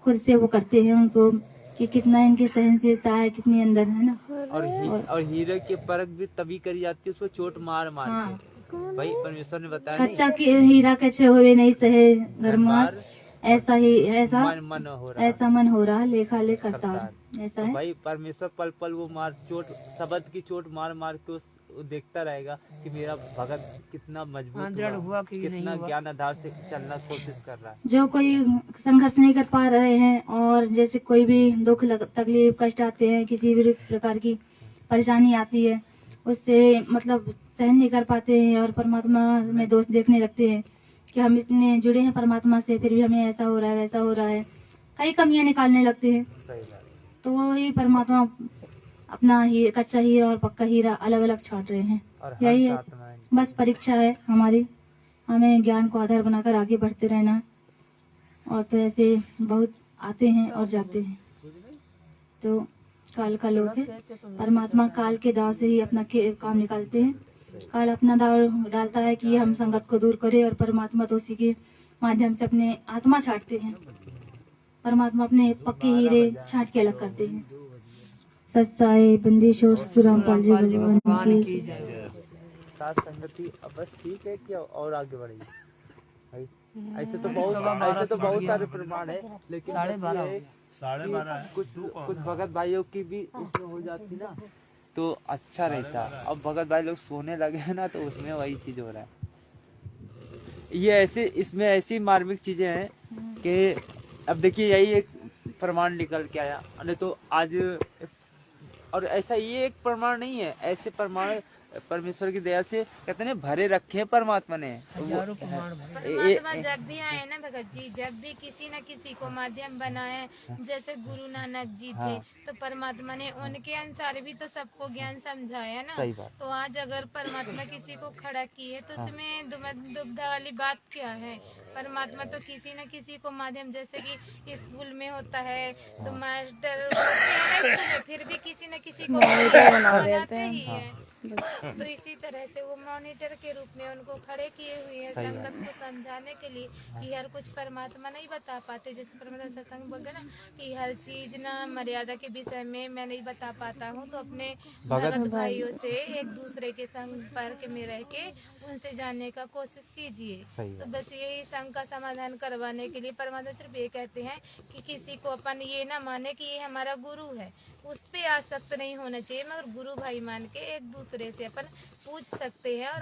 खुद से वो करते हैं उनको कि कितना इनकी सहनशीलता है, कितनी अंदर है ना। और हीरे की परख भी तभी करी जाती है उसको चोट मार हाँ। के। भाई परमेश्वर ने बताया कच्चा की हीरा कच्चे हुए नहीं सहे घर मार, ऐसा मन हो रहा लेखा ले करतार, ऐसा है। भाई परमेश्वर पल पल वो चोट, शब्द की चोट मार के वो देखता रहेगा कि मेरा भगत कितना मजबूत दृढ़ हुआ कि कितना ज्ञान आधार से चलना कोशिश कर रहा है। जो कोई संघर्ष नहीं कर पा रहे हैं, और जैसे कोई भी दुख तकलीफ कष्ट आते हैं, किसी भी प्रकार की परेशानी आती है, उससे मतलब सहन नहीं कर पाते हैं और परमात्मा में दोष देखने लगते हैं कि हम इतने जुड़े हैं परमात्मा से, फिर भी हमें ऐसा हो रहा है वैसा हो रहा है, कई कमियां निकालने लगते हैं। तो वही परमात्मा अपना ही कच्चा हीरा और पक्का हीरा अलग अलग छाट रहे हैं। यही है, बस परीक्षा है हमारी, हमें ज्ञान को आधार बनाकर आगे बढ़ते रहना है। और तो ऐसे बहुत आते हैं और जाते हैं, तो काल का लोग है। परमात्मा काल के दाव से ही अपना काम निकालते हैं। काल अपना दाव डालता है कि हम संगत को दूर करें, और परमात्मा तो उसी के माध्यम से अपने आत्मा छाटते हैं। परमात्मा अपने पक्के हीरे छाट के अलग करते हैं। सत्साई बंदिशो सतरामपाल जी भगवान की साथ संगति अब बस ठीक है कि और आगे बढ़ेगी। ऐसे तो बहुत सारे प्रमाण है, लेकिन 12:30 कुछ भगत भाइयों की भी उसमें हो जाती ना तो अच्छा रहता। अब भगत भाई लोग सोने लगे हैं ना, तो उसमें वही चीज हो रहा है। ये ऐसे इसमें ऐसी मार्मिक चीजें हैं कि अब देखिए यही एक प्रमाण निकल के आया, नहीं तो आज और ऐसा ये एक प्रमाण नहीं है, ऐसे प्रमाण परमेश्वर की दया से कहते हैं भरे रखे हैं परमात्मा ने। परमात्मा जब भी आए ना भगत जी, जब भी किसी न किसी को माध्यम बनाए, जैसे गुरु नानक जी थे, तो परमात्मा ने उनके अनुसार भी तो सबको ज्ञान समझाया ना। तो आज अगर परमात्मा किसी को खड़ा किए तो उसमें दुविधा वाली बात क्या है। परमात्मा तो किसी न किसी को माध्यम, जैसे कि स्कूल में होता है तो मास्टर फिर भी किसी न किसी को बनाते ही है। तो इसी तरह से वो मॉनिटर के रूप में उनको खड़े किए हुए हैं संगत को समझाने के लिए कि हर कुछ परमात्मा नहीं बता पाते। जैसे परमात्मा सत्संग बोलते ना कि हर चीज ना मर्यादा के विषय में मैं नहीं बता पाता हूँ, तो अपने भगत भाइयों से एक दूसरे के संपर्क में रह के उनसे जानने का कोशिश कीजिए। तो बस यही संग का समाधान करवाने के लिए परमात्मा सिर्फ ये कहते हैं कि किसी को अपन ये ना माने कि ये हमारा गुरु है, उस पे आसक्त नहीं होना चाहिए, मगर गुरु भाई मान के एक दूसरे से अपन पूछ सकते हैं। और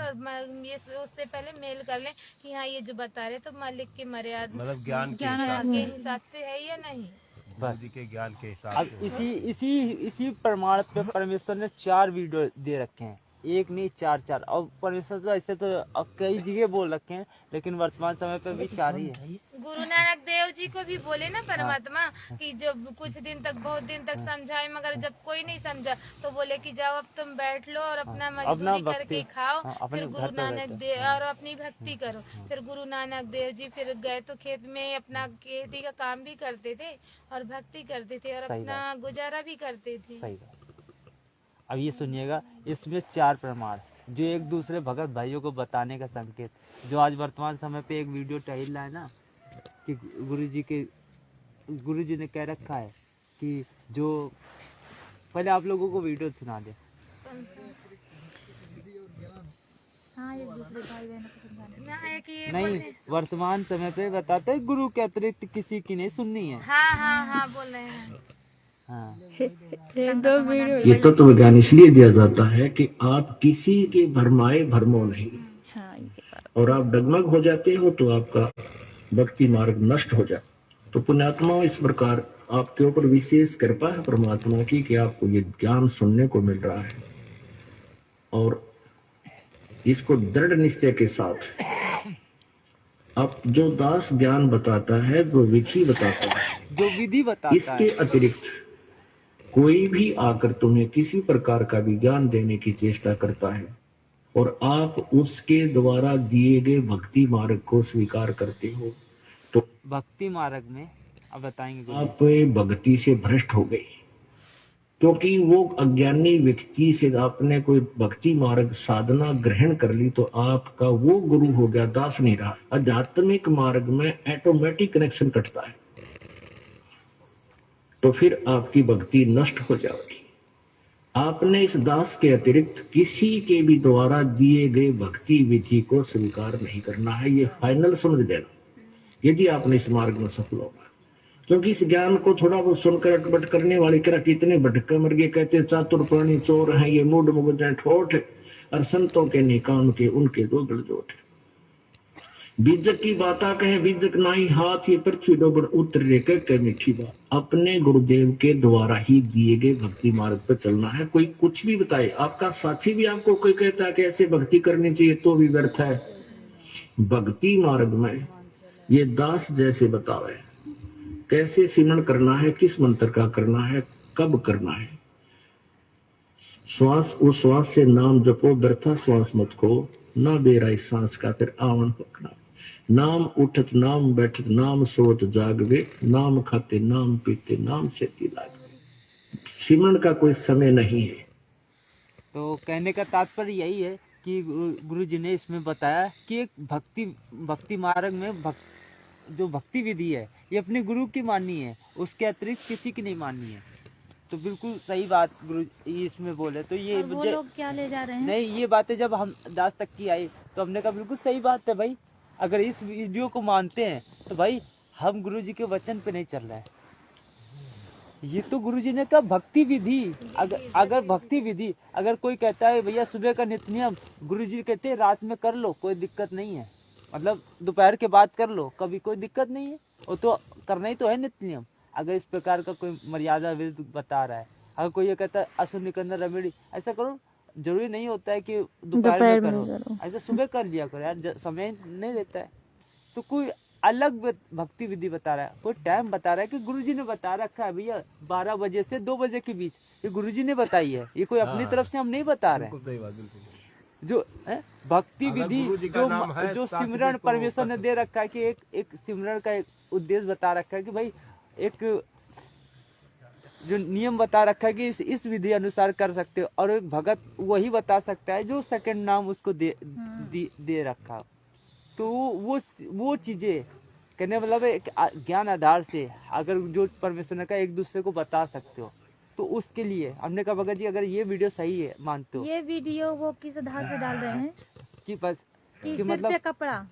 ये उससे पहले मेल कर लें कि हाँ ये जो बता रहे तो मालिक की मर्यादा मतलब ज्ञान के हिसाब से है या नहीं, बस के ज्ञान के हिसाब। अब इसी प्रमाण पे परमेश्वर ने 4 वीडियो दे रखे हैं, एक नहीं 4 और परमेश्वर तो ऐसे तो अब कई जगह बोल रखे हैं, लेकिन वर्तमान समय पे भी 4 ही है। गुरु नानक देव जी को भी बोले ना परमात्मा कि जब कुछ दिन तक बहुत दिन तक समझाए, मगर जब कोई नहीं समझा तो बोले कि जाओ अब तुम बैठ लो और अपना मजदूरी करके खाओ, फिर गुरु नानक देव और अपनी भक्ति करो। फिर गुरु नानक देव जी फिर गए तो खेत में अपना खेती का काम भी करते थे और भक्ति करते थे और अपना गुजारा भी करते थे। अब ये सुनिएगा, इसमें 4 प्रमाण जो एक दूसरे भगत भाइयों को बताने का संकेत, जो आज वर्तमान समय पे एक वीडियो टहल रहा है ना कि गुरुजी ने कह रखा है कि जो पहले आप लोगों को वीडियो सुना दे। नहीं, वर्तमान समय पे बताते हैं गुरु के अतिरिक्त किसी की नहीं सुननी है। हाँ बोल रहे हैं। ये तत्व विज्ञान इसलिए दिया जाता है कि आप किसी के भरमाए भरमो नहीं, और आप डगमग हो जाते हो तो आपका भक्ति मार्ग नष्ट हो जाए। तो पुण्यात्मा इस प्रकार आपके ऊपर विशेष कृपा है परमात्मा की कि आपको ये ज्ञान सुनने को मिल रहा है, और इसको दृढ़ निश्चय के साथ अब जो दास ज्ञान बताता है, जो विधि बताता है, जो विधि बताता इसके अतिरिक्त कोई भी आकर तुम्हें किसी प्रकार का भी ज्ञान देने की चेष्टा करता है और आप उसके द्वारा दिए गए भक्ति मार्ग को स्वीकार करते हो, तो भक्ति मार्ग में अब बताएंगे आप भक्ति से भ्रष्ट हो गए, क्योंकि वो अज्ञानी व्यक्ति से आपने कोई भक्ति मार्ग साधना ग्रहण कर ली तो आपका वो गुरु हो गया, दास नहीं रहा। आध्यात्मिक मार्ग में ऑटोमेटिक कनेक्शन कटता है, तो फिर आपकी भक्ति नष्ट हो जाएगी। आपने इस दास के अतिरिक्त किसी के भी द्वारा दिए गए भक्ति विधि को स्वीकार नहीं करना है, ये फाइनल समझ लेना यदि आपने इस मार्ग में सफल होगा। क्योंकि इस ज्ञान को थोड़ा बहुत सुनकर अटपट करने वाले करा कितने भटके मर गए, कहते चातुर प्राणी चोर हैं, ये मूड मुगज ठोठ, और संतों के निकाम के उनके दो गलजोट। बीजक की बाता कहे बीजक नाई हाथ, ये पृथ्वी डोबड़ उतर रेकर के मीठी बात। अपने गुरुदेव के द्वारा ही दिए गए भक्ति मार्ग पर चलना है। कोई कुछ भी बताए, आपका साथी भी आपको कोई कहता है कि ऐसे भक्ति करनी चाहिए, तो भी व्यर्थ है। भक्ति मार्ग में ये दास जैसे बतावे कैसे सिमरन करना है, किस मंत्र का करना है, कब करना है। श्वास उश्वास से नाम जपो, व्यर्था श्वास मत खो, ना बेराई सांस का फिर आवन पकड़ा। नाम उठत नाम बैठत नाम सोत जागवे, नाम खाते नाम पीते नाम से लागवे। सिमरन का कोई समय नहीं है। तो कहने का तात्पर्य यही है कि गुरु जी ने इसमें बताया कि एक भक्ति मार्ग में जो भक्ति विधि है ये अपने गुरु की माननी है, उसके अतिरिक्त किसी की नहीं माननी है। तो बिल्कुल सही बात गुरु इसमें बोले। तो ये वो लोग क्या ले जा रहे हैं? नहीं, ये बातें जब हम दास तक की आई तो हमने कहा बिल्कुल सही बात है भाई। अगर इस वीडियो को मानते हैं तो भाई हम गुरु जी के वचन पे नहीं चल रहे हैं। ये तो गुरु जी ने कहा भक्ति विधि। अगर भक्ति विधि अगर कोई कहता है भैया सुबह का नित्य नियम, गुरु जी कहते हैं रात में कर लो, कोई दिक्कत नहीं है, मतलब दोपहर के बाद कर लो, कभी कोई दिक्कत नहीं है, वो तो करना ही तो है नित्य नियम। अगर इस प्रकार का कोई मर्यादा विरुद्ध बता रहा है, अगर कोई ये कहता है असुर निकंदन रमेड़ी ऐसा करो, जरूरी नहीं होता है कि दोपहर में करो, ऐसा सुबह कर लिया करो यार, समय नहीं देता है। तो कोई अलग भक्ति विधि बता रहा है, कोई टाइम बता रहा है कि गुरुजी ने बता रखा है भैया 12 बजे से 2 बजे के बीच, ये गुरुजी ने बताई है, ये कोई अपनी तरफ से हम नहीं बता रहे हैं। जो भक्ति विधि जो सिमरन परमेश्वर ने दे रखा है कि एक सिमरन का एक उद्देश्य बता रखा है कि भाई एक जो नियम बता रखा है कि इस विधि अनुसार कर सकते हो, और एक भगत वही बता सकता है जो सेकंड नाम उसको दे रखा। तो वो चीजें कहने मतलब एक ज्ञान आधार से अगर जो परमेश्वर ने कहा एक दूसरे को बता सकते हो, तो उसके लिए हमने कहा भगत जी अगर ये वीडियो सही है मानते हो। ये वीडियो वो किस आधार से डाल रहे हैं कि बस कि सिर मतलब पे कपड़ा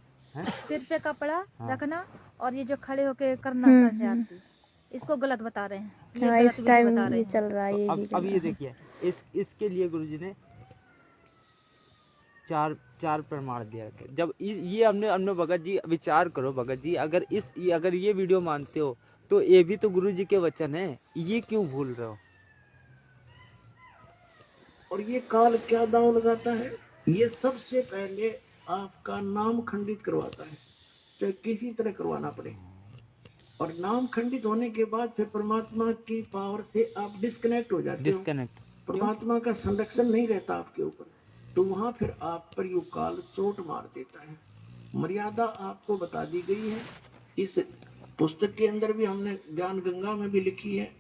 सिर पे कपड़ा रखना और ये जो खड़े होके करना आरती, इसको गलत बता रहे हैं। इस टाइम ये चल रहा है। अब ये देखिए इसके लिए गुरुजी ने चार प्रमाण दिया। जब ये हमने भगत जी विचार करो भगत जी, अगर ये वीडियो मानते हो तो ये भी तो गुरु जी के वचन है, ये क्यों भूल रहे हो? और ये काल क्या दांव लगाता है, ये सबसे पहले आपका नाम खंडित करवाता है, चाहे किसी तरह करवाना पड़े। और नाम खंडित होने के बाद फिर परमात्मा की पावर से आप डिस्कनेक्ट हो जाते हो। परमात्मा का संरक्षण नहीं रहता आपके ऊपर, तो वहां फिर आप पर यू काल चोट मार देता है। मर्यादा आपको बता दी गई है, इस पुस्तक के अंदर भी हमने ज्ञान गंगा में भी लिखी है,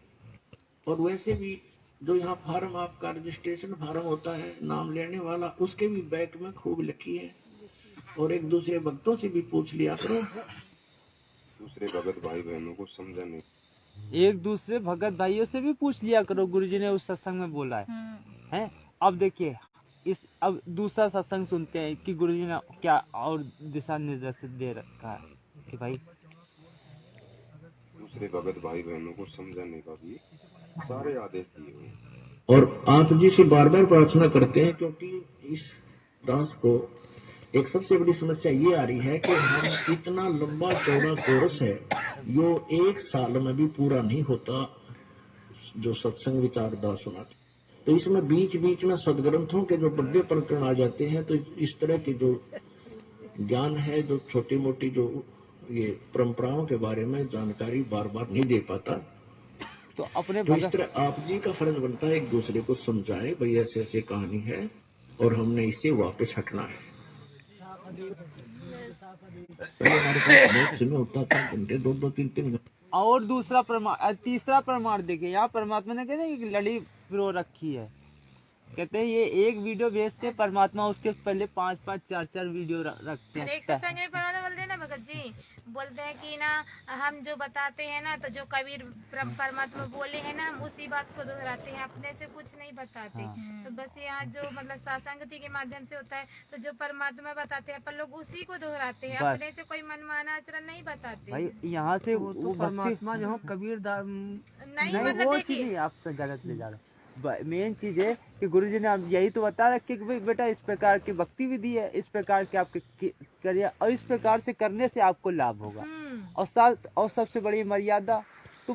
और वैसे भी जो यहाँ फार्म आपका रजिस्ट्रेशन फार्म होता है नाम लेने वाला, उसके भी बैक में खूब लिखी है। और एक दूसरे भक्तों से भी पूछ लिया करो, दूसरे भगत भाई बहनों को समझा नहीं, एक दूसरे भगत भाइयों से भी पूछ लिया करो, गुरुजी ने उस सत्संग में बोला है। अब देखिए अब दूसरा सत्संग सुनते हैं कि गुरुजी ने क्या और दिशा निर्देश दे रखा है कि भाई दूसरे भगत भाई बहनों को समझाने का भी सारे आदेश दिए हुए। और आप जी से बार बार प्रार्थना करते हैं, क्योंकि इस दास को एक सबसे बड़ी समस्या ये आ रही है कि हम इतना लंबा चौड़ा कोर्स है, जो 1 साल में भी पूरा नहीं होता, जो सत्संग विचार दास सुनाते। तो इसमें बीच बीच में सदग्रंथों के जो बड़े प्रकरण आ जाते हैं, तो इस तरह की जो ज्ञान है, जो छोटी मोटी जो ये परंपराओं के बारे में जानकारी बार बार नहीं दे पाता। तो अपने तो इस तरह आप जी का फर्ज बनता है एक दूसरे को समझाए, भाई ऐसे ऐसे कहानी है और हमने इससे वापस हटना है। हमारे पास बहुत समय होता था, घंटे 2-2, 3-3 घंटे। और दूसरा प्रमाण, तीसरा प्रमाण देखिए, यहाँ परमात्मा ने कहते हैं लड़ी पिरो रखी है, कहते हैं ये एक वीडियो भेजते परमात्मा उसके पहले 5-5, 4-4 वीडियो रखते हैं। एक सत्संग में परमात्मा बोलते हैं ना भगत जी, बोलते हैं कि ना हम जो बताते हैं ना, तो जो कबीर परमात्मा बोले हैं ना, हम उसी बात को दोहराते हैं, अपने से कुछ नहीं बताते। तो बस यहाँ जो मतलब सत्संगति के माध्यम से होता है, तो जो परमात्मा बताते हैं अपन लोग उसी को दोहराते हैं, अपने से कोई मनमाना आचरण नहीं बताते भाई। यहाँ से वो तो परमात्मा जो कबीर नहीं मतलब देखिए आप गलत ले जा रहे, मेन चीज है कि गुरुजी ने यही तो बता रखे कि भाई बेटा इस प्रकार की भक्ति विधि है, इस प्रकार के आपके करिए और इस प्रकार से करने से आपको लाभ होगा। और सबसे बड़ी मर्यादा तो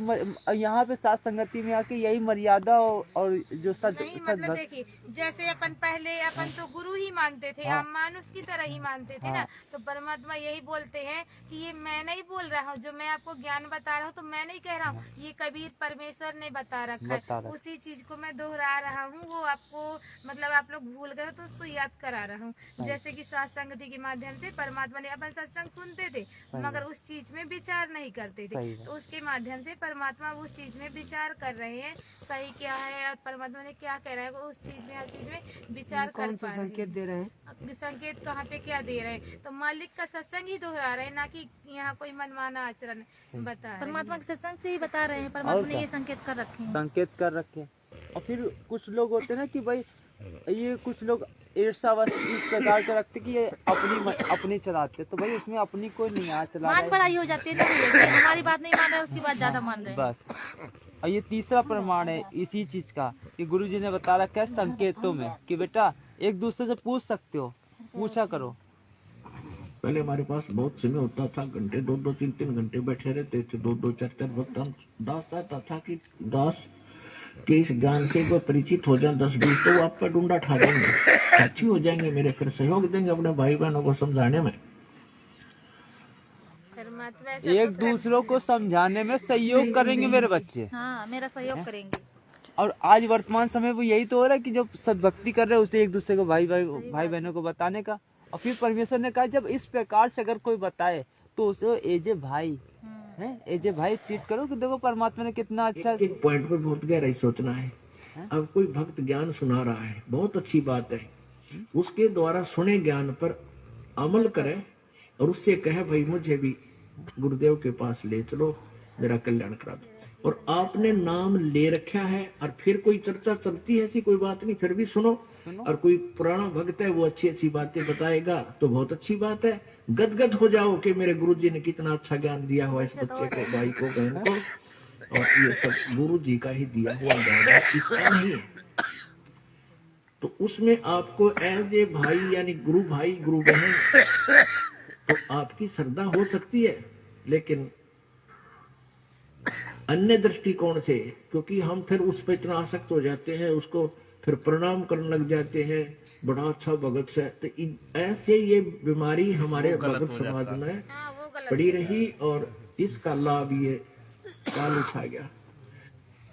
यहाँ पे साथ संगति में आके यही मर्यादा और जो नहीं मतलब देखिए, जैसे अपन पहले अपन तो गुरु ही मानते थे, हम मानुष की तरह ही मानते थे ना, तो परमात्मा यही बोलते हैं कि ये मैं नहीं बोल रहा हूँ, जो मैं आपको ज्ञान बता रहा हूँ तो मैं नहीं कह रहा हूँ, ये कबीर परमेश्वर ने बता रखा है, उसी चीज को मैं दोहरा रहा हूँ। वो आपको मतलब आप लोग भूल गए तो उसको याद करा रहा हूँ। जैसे कि साथ संगति के माध्यम से परमात्मा ने, अपन सत्संग सुनते थे मगर उस चीज में विचार नहीं करते थे, तो उसके माध्यम से परमात्मा उस चीज में विचार कर रहे हैं, सही क्या है और परमात्मा ने क्या कह रहा है, उस चीज में हर चीज में विचार कर पा रहे हैं। संकेत दे रहे हैं, संकेत कहाँ पे क्या दे रहे हैं, तो मालिक का सत्संग ही दोहरा रहे हैं, ना कि यहाँ कोई मनमाना आचरण बता रहे हैं। परमात्मा के सत्संग से ही बता रहे हैं, परमात्मा ने ये संकेत कर रखे हैं। संकेत कर रखे हैं। और फिर कुछ लोग होते हैं ना कि भाई ये कुछ लोग ईर्ष्यावश इस प्रकार के रखते कि ये अपनी चलाते, तो भाई उसमें अपनी कोई नहीं आ चला, मान पढ़ाई हो जाती है ना, हमारी बात नहीं मान रहे उसकी बात ज्यादा मान रहे हैं। बस। और ये तीसरा प्रमाण है इसी चीज का कि गुरुजी ने बता रखा है संकेतों में कि बेटा एक दूसरे से पूछ सकते हो, पूछा करो। पहले हमारे पास बहुत समय होता था, घंटे 2-2 3-3 घंटे बैठे रहते थे, 2-2 4-4 वक्त। हम दास आता था कि दास के इस ज्ञान से वो परिचित हो जाए 10-20, तो वो आपका डूंडा ठा देंगे, साथी हो जाएंगे मेरे, फिर सहयोग देंगे अपने भाई बहनों को समझाने में, एक दूसरों को समझाने में सहयोग करेंगे मेरे बच्चे। हाँ, मेरा सहयोग करेंगे। और आज वर्तमान समय वो यही तो हो रहा है कि जो सद्भक्ति कर रहे हैं उससे एक दूसरे को भाई बहनों को बताने का। और फिर परमेश्वर ने कहा जब इस प्रकार से अगर कोई बताए तो उसे एजे भाई है, एजे भाई ट्रीट करो कि देखो परमात्मा ने कितना अच्छा। एक पॉइंट पे बहुत गहराई सोचना है। अब कोई भक्त ज्ञान सुना रहा है, बहुत अच्छी बात है, उसके द्वारा सुने ज्ञान पर अमल करे और उससे कहे भाई मुझे भी गुरुदेव के पास ले चलो, मेरा कल्याण करा दो। और आपने नाम ले रखा है और फिर कोई चर्चा चलती है, ऐसी कोई बात नहीं, फिर भी सुनो। और कोई पुराना भक्त है वो अच्छी अच्छी बातें बताएगा तो बहुत अच्छी बात है, गदगद हो जाओ कि मेरे गुरुजी ने कितना अच्छा ज्ञान दिया हुआ इस बच्चे को, भाई को, बहन को, और ये सब गुरुजी का ही दिया हुआ ज्ञान है, इसका नहीं है। तो उसमें आपको एज ए भाई यानी गुरु भाई गुरु बहन तो आपकी श्रद्धा हो सकती है, लेकिन अन्य दृष्टिकोण से, क्योंकि हम फिर उस पर इतना आसक्त हो जाते हैं, उसको फिर प्रणाम करने लग जाते हैं, बड़ा अच्छा भगत है। तो ऐसे ये बीमारी हमारे भगत समाज में पड़ी रही और इसका लाभ ये काल उठा गया।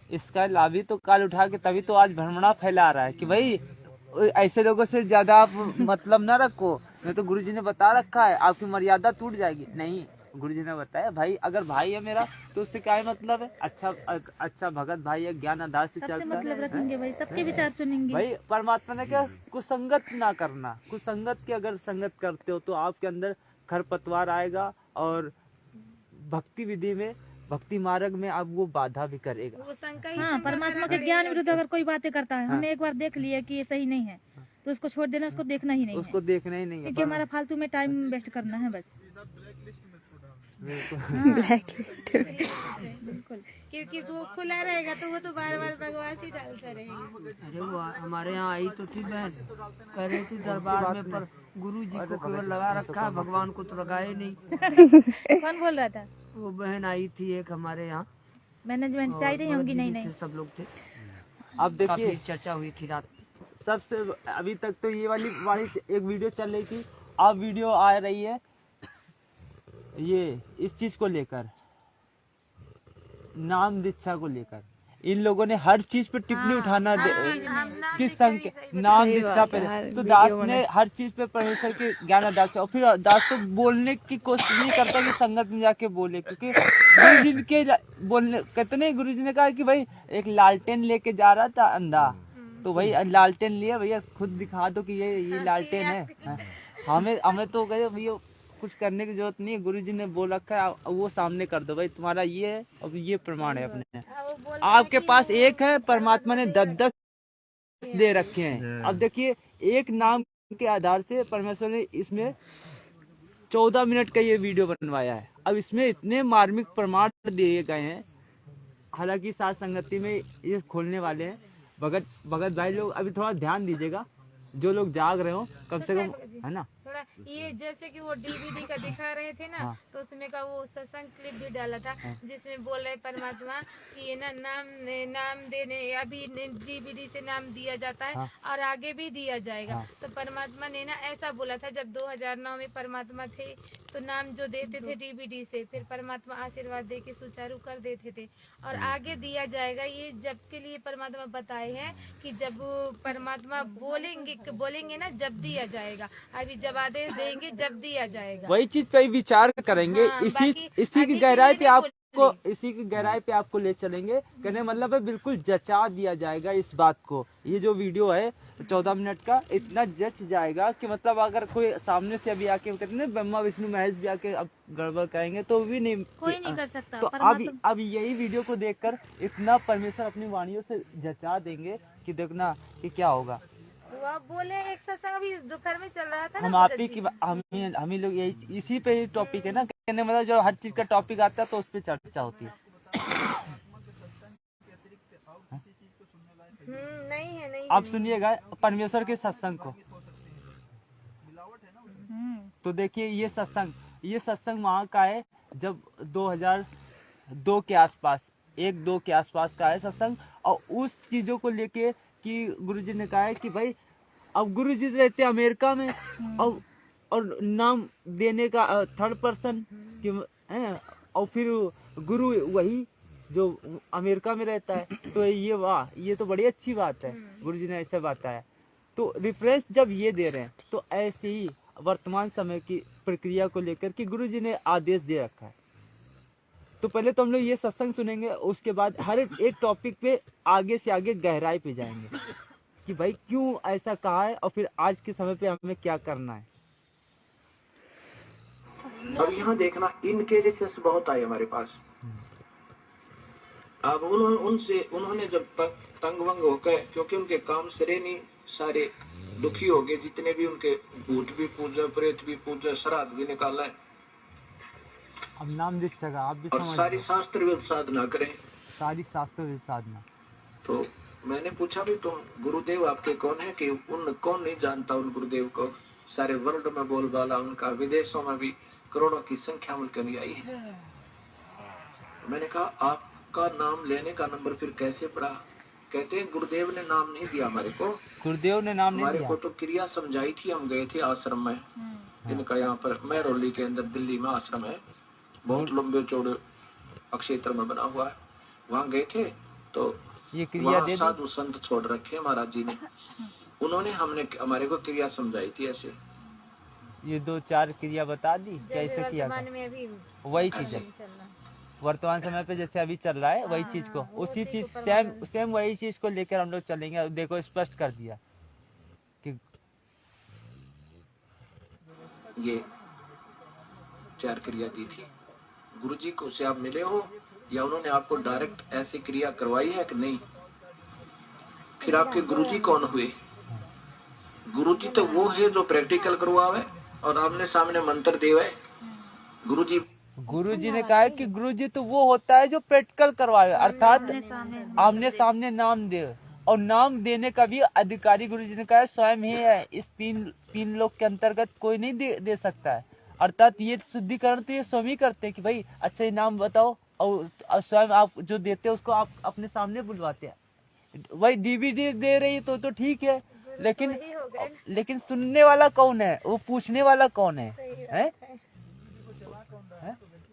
इसका लाभ ही तो काल उठा के तभी तो आज भ्रमणा फैला रहा है कि भाई ऐसे लोगों से ज्यादा आप मतलब न रखो, नहीं तो गुरुजी ने बता रखा है आपकी मर्यादा टूट जाएगी। नहीं, गुरुजी ने बताया भाई अगर भाई है मेरा तो उससे क्या मतलब है, अच्छा भगत भाई है, ज्ञान आधार से चलता मतलब रखेंगे भाई, सबके विचार चुनेंगे भाई। परमात्मा ने क्या कुसंगत ना करना, कुसंगत की अगर संगत करते हो तो आपके अंदर खरपतवार आएगा और भक्ति विधि में, भक्ति मार्ग में आप वो बाधा भी करेगा। हाँ, परमात्मा के ज्ञान विरुद्ध अगर कोई बातें करता है, हमने एक बार देख लिया कि ये सही नहीं है तो उसको छोड़ देना, उसको देखना ही नहीं, उसको देखना ही नहीं है, क्योंकि हमारा फालतू में टाइम वेस्ट करना है बस। बिल्कुल, क्योंकि वो खुला रहेगा तो वो तो बार बार बकवास ही डालता रहेगा। अरे वो हमारे यहाँ आई तो थी बहन, कह रही थी दरबार में पर गुरु जी को केवल लगा रखा है, भगवान को तो लगाए नहीं। कौन बोल रहा था? वो बहन आई थी एक हमारे यहाँ, मैनेजमेंट से आई रही होंगी। नहीं, सब लोग थे। अब देखिए चर्चा हुई थी रात सबसे। अभी तक तो ये वाली एक वीडियो चल रही थी, अब वीडियो आ रही है ये इस चीज को लेकर, नाम दीक्षा को लेकर। इन लोगों ने हर चीज पे टिप्पणी उठाना किस नाम दीक्षा पे, तो दास ने हर चीज पे परमेश्वर के ज्ञान दास, और फिर दास तो बोलने की कोशिश नहीं करता कि संगत में जाके बोले, क्योंकि गुरु जी के बोलने कितने गुरु जी ने कहा कि भाई एक लालटेन लेके जा रहा था अंधा, तो भाई लालटेन लिया, भैया खुद दिखा दो कि ये लालटेन है। हमें तो कहे भैया कुछ करने की जरूरत नहीं है, गुरुजी ने बोल रखा है वो सामने कर दो भाई, तुम्हारा ये है और ये प्रमाण है अपने। आपके पास एक है, परमात्मा ने 10 दे रखे हैं। अब देखिए एक नाम के आधार से परमेश्वर ने इसमें 14 मिनट का ये वीडियो बनवाया है। अब इसमें इतने मार्मिक प्रमाण दिए गए हैं, हालांकि साथ संगति में ये खोलने वाले हैं, भगत भाई लोग अभी थोड़ा ध्यान दीजिएगा, जो लोग जाग रहे हो कम से कम, है ना। थोड़ा ये जैसे कि वो डीवीडी का दिखा रहे थे ना, तो उसमें का वो सत्संग क्लिप भी डाला था, जिसमें बोल रहे परमात्मा कि ये ना नाम देने अभी डीवीडी से नाम दिया जाता है और आगे भी दिया जाएगा। तो परमात्मा ने ना ऐसा बोला था, जब 2009 में परमात्मा थे तो नाम जो देते थे डीवीडी से, फिर परमात्मा आशीर्वाद दे के सुचारू कर देते थे और आगे दिया जाएगा। ये जब के लिए परमात्मा बताए हैं कि जब परमात्मा बोलेंगे ना, जब दिया जाएगा। अभी जब आदेश देंगे जब दिया जाएगा, वही चीज पे विचार करेंगे। इसी की गहराई पे आपको ले चलेंगे। कहने मतलब है बिल्कुल जचा दिया जाएगा इस बात को। ये जो वीडियो है 14 मिनट का, इतना जच जाएगा कि मतलब अगर कोई सामने से अभी आके कहते हैं ब्रह्मा विष्णु महेश भी आके अब गड़बड़ करेंगे तो भी नहीं, कोई नहीं कर सकता। तो अब यही वीडियो को देखकर इतना परमेश्वर अपनी वाणियों से जचा देंगे कि देखना कि क्या होगा। वो आप बोले एक सत्संग अभी दोपहर में चल रहा था ना, हम आप ही की हम ही लोग यही इसी पे ही टॉपिक है ना, कहने मतलब जो हर चीज का टॉपिक आता है तो उस पर चर्चा होती है। नहीं आप सुनिएगा परमेश्वर के सत्संग को, तो देखिए ये सत्संग वहाँ का है जब 2002 के आसपास, 1-2 के आसपास का है सत्संग। और उस चीजों को लेके कि गुरुजी ने कहा है कि भाई अब गुरुजी रहते अमेरिका में और नाम देने का थर्ड पर्सन और फिर गुरु वही जो अमेरिका में रहता है, तो ये तो बड़ी अच्छी बात है। गुरुजी ने ऐसा बताया, तो रेफरेंस जब ये दे रहे हैं तो ऐसे ही वर्तमान समय की प्रक्रिया को लेकर कि गुरुजी ने आदेश दे रखा है। तो पहले तो हम लोग ये सत्संग सुनेंगे, उसके बाद हर एक टॉपिक पे आगे से आगे गहराई पे जाएंगे कि भाई क्यों ऐसा कहा है और फिर आज के समय पे हमें क्या करना है। अब यहाँ देखना, इन केसेस बहुत आए हमारे पास। अब उन्होंने जब तंग वंग होकर, क्योंकि उनके काम सिरे नहीं, सारे दुखी हो गए, जितने भी उनके भूत भी पूजा, प्रेत भी पूजा, श्राद्ध भी निकाला है। अब नाम दिख सका आप भी समझ, सारी शास्त्र साधना करें, सारी शास्त्र साधना। तो मैंने पूछा भी तुम गुरुदेव आपके कौन है, कि कौन नहीं जानता उन गुरुदेव को, सारे वर्ल्ड में बोलबाला उनका, विदेशों में भी करोड़ों की संख्या में कमी आई है। मैंने कहा आपका नाम लेने का नंबर फिर कैसे पड़ा? कहते हैं गुरुदेव ने नाम नहीं दिया हमारे को, गुरुदेव ने नाम नहीं दिया, हमारे को तो क्रिया समझाई थी। हम गए थे आश्रम में, इनका यहाँ पर महरौली के अंदर दिल्ली में आश्रम है, बहुत लंबे चौड़े क्षेत्र में बना हुआ है। वहाँ गए थे तो ये क्रिया दे साधु संत छोड़ रखे महाराज जी ने, उन्होंने हमारे को क्रिया समझाई थी। ऐसे ये 2-4 क्रिया बता दी कैसे किया, वही चीज है वर्तमान समय पे जैसे अभी चल रहा है, वही चीज को, उसी चीज सेम वही चीज को लेकर हम लोग चलेंगे। देखो स्पष्ट कर दिया कि ये 4 क्रिया दी थी। गुरुजी को से आप मिले हो या उन्होंने आपको डायरेक्ट ऐसी क्रिया करवाई है कि नहीं? फिर आपके गुरुजी कौन हुए? गुरुजी तो वो है जो प्रैक्टिकल करवावे और आमने सामने मंत्र देवे। गुरुजी ने कहा है कि गुरुजी तो वो होता है जो प्रैक्टिकल करवावे, अर्थात आमने सामने नाम दे, और नाम देने का भी अधिकारी गुरुजी ने कहा है स्वयं ही है। इस तीन लोग के अंतर्गत कोई नहीं दे सकता है। अर्थात ये शुद्धिकरण तो ये स्वयं ही करते हैं कि भाई अच्छा ये नाम बताओ, और स्वयं आप जो देते हैं उसको आप अपने सामने बुलवाते हैं। वही डीवीडी दे रही है तो ठीक है, लेकिन सुनने वाला कौन है, वो पूछने वाला कौन है?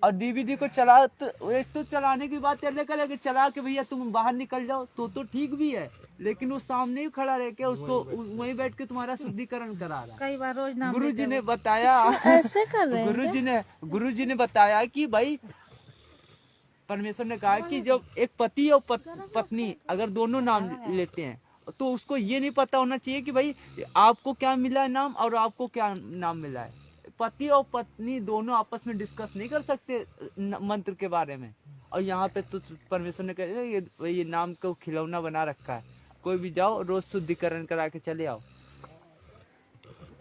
और डीवीडी को चला तो एक तो चलाने की बात अलग है, चला के भैया तुम बाहर निकल जाओ तो ठीक भी है, लेकिन वो सामने ही खड़ा रह के उसको वहीं बैठ के तुम्हारा शुद्धिकरण करा रहा है। कई बार रोज नाम गुरुजी ने बताया, ऐसे कर रहे हैं गुरुजी ने बताया कि भाई परमेश्वर ने कहा कि जब एक पति और पत्नी अगर दोनों नाम लेते हैं तो उसको ये नहीं पता होना चाहिए कि भाई आपको क्या मिला है नाम और आपको क्या नाम मिला है। पति और पत्नी दोनों आपस में डिस्कस नहीं कर सकते मंत्र के बारे में। और यहाँ पे तो परमेश्वर ने कहा ये नाम को खिलौना बना रखा है, कोई भी जाओ रोज शुद्धिकरण करा के चले आओ।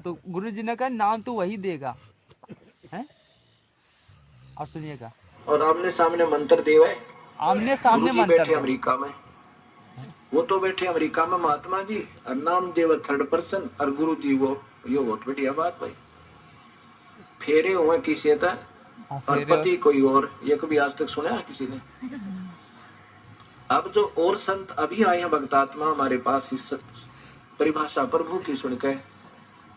तो गुरु जी ने कहा नाम तो वही देगा है। और सुनिएगा, और आमने सामने मंत्र देवा है, आमने सामने मंत्र अमेरिका में वो तो बैठे अमेरिका में महात्मा जी, और नामदेव 3rd पर्सन, और गुरु जी वो, ये बहुत बढ़िया बात भाई। फेरे हुए किसी था और पति कोई और, ये कभी आज तक सुना है किसी ने? अब जो और संत अभी आए हैं भक्तात्मा हमारे पास, इस परिभाषा प्रभु की सुनकर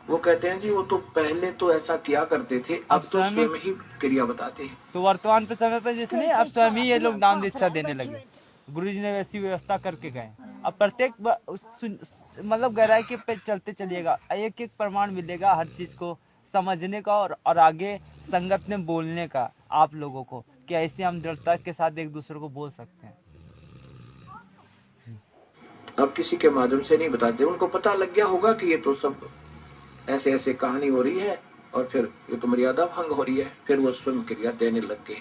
वो कहते हैं जी वो तो पहले तो ऐसा किया करते थे, अब तो स्वयं ही क्रिया बताते हैं। तो वर्तमान पे समय पे जिसने अब स्वयं ही ये लोग नाम दीक्षा देने लगे। गुरु जी ने वैसी व्यवस्था करके गए। अब प्रत्येक मतलब गहराई के पे चलते चलिएगा, एक एक प्रमाण मिलेगा हर चीज को समझने का और आगे संगत में बोलने का आप लोगों को, कि ऐसे हम दृढ़ता के साथ एक दूसरे को बोल सकते हैं। अब किसी के माध्यम से नहीं बताते, उनको पता लग गया होगा कि ये तो सब ऐसे ऐसे कहानी हो रही है और फिर ये तो मर्यादा भंग हो रही है, फिर वो स्वयं क्रिया देने लग गए।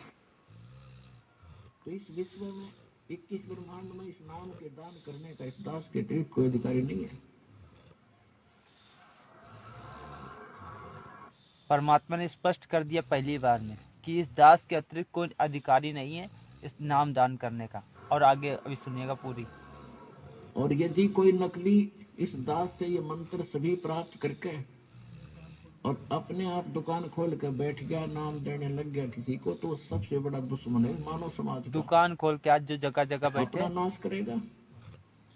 तो इस विश्व में 21 ब्रह्मांड में इस नाम के दान करने का इस दास के अतिरिक्त कोई अधिकारी नहीं है। परमात्मा ने स्पष्ट कर दिया पहली बार में कि इस दास के अतिरिक्त कोई अधिकारी नहीं है इस नाम दान करने का। और आगे अभी सुनिएगा पूरी। और यदि कोई नकली इस दास से ये मंत्र सभी प्राप्त करके और अपने आप दुकान खोल कर बैठ गया, नाम देने लग गया किसी को, तो सबसे बड़ा दुश्मन है मानव समाज। दुकान खोल के आज जो जगह जगह बैठे अपना नाश करेगा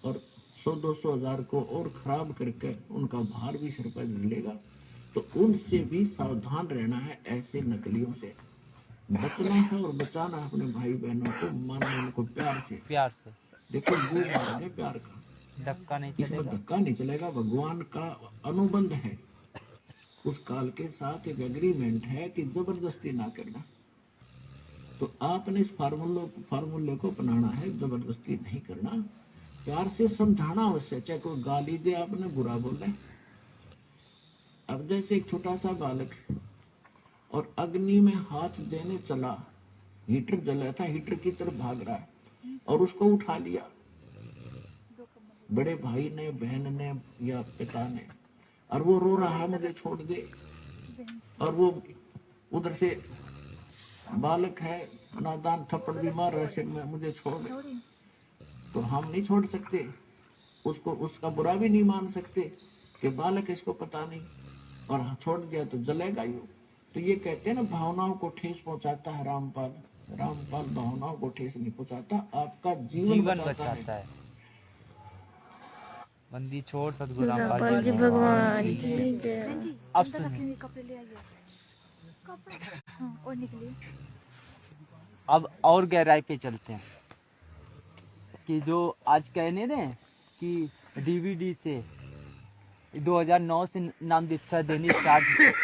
और 100-200 हजार को और खराब करके उनका भार भी सिर पर लेगा। तो उनसे भी सावधान रहना है, ऐसे नकलियों से बचना है और बचाना है अपने भाई बहनों को, मानना उनको प्यार से। देखो वो मार्ग है प्यार का, धक्का नहीं इसमें धक्का नहीं चलेगा। भगवान का अनुबंध है, उस काल के साथ एक एग्रीमेंट है कि जबरदस्ती ना करना। तो आपने इस फार्मूले को अपनाना है, जबरदस्ती नहीं करना, प्यार से समझाना उससे, चाहे कोई गाली दे आपने बुरा बोले। अब जैसे एक छोटा सा बालक और अग्नि में हाथ देने चला, हीटर जला था, हीटर की तरफ भाग रहा है और उसको उठा लिया बड़े भाई ने, बहन ने या पिता ने, और वो रो रहा है मुझे छोड़ दे, और वो उधर से बालक है नादान थप्पड़ भी मार रहा है सिर में, मुझे छोड़ दे। तो हम नहीं छोड़ सकते उसको, उसका बुरा भी नहीं मान सकते कि बालक इसको पता नहीं और छोड़ दिया तो जलेगा ही। तो ये कहते हैं ना, भावनाओं को ठेस पहुंचाता है रामपाल भावनाओं को ठेस नहीं पहुंचाता, आपका जीवन बचाता है। बंदी छोड़ सतगुरु रामपाल जी भगवान की जय। अब सुनिए, कपड़े ले आइए, और निकलिए। अब और गहराई पे चलते हैं कि जो आज कहने रहे कि डीवीडी से 2009 से नाम दीक्षा देनी स्टार्ट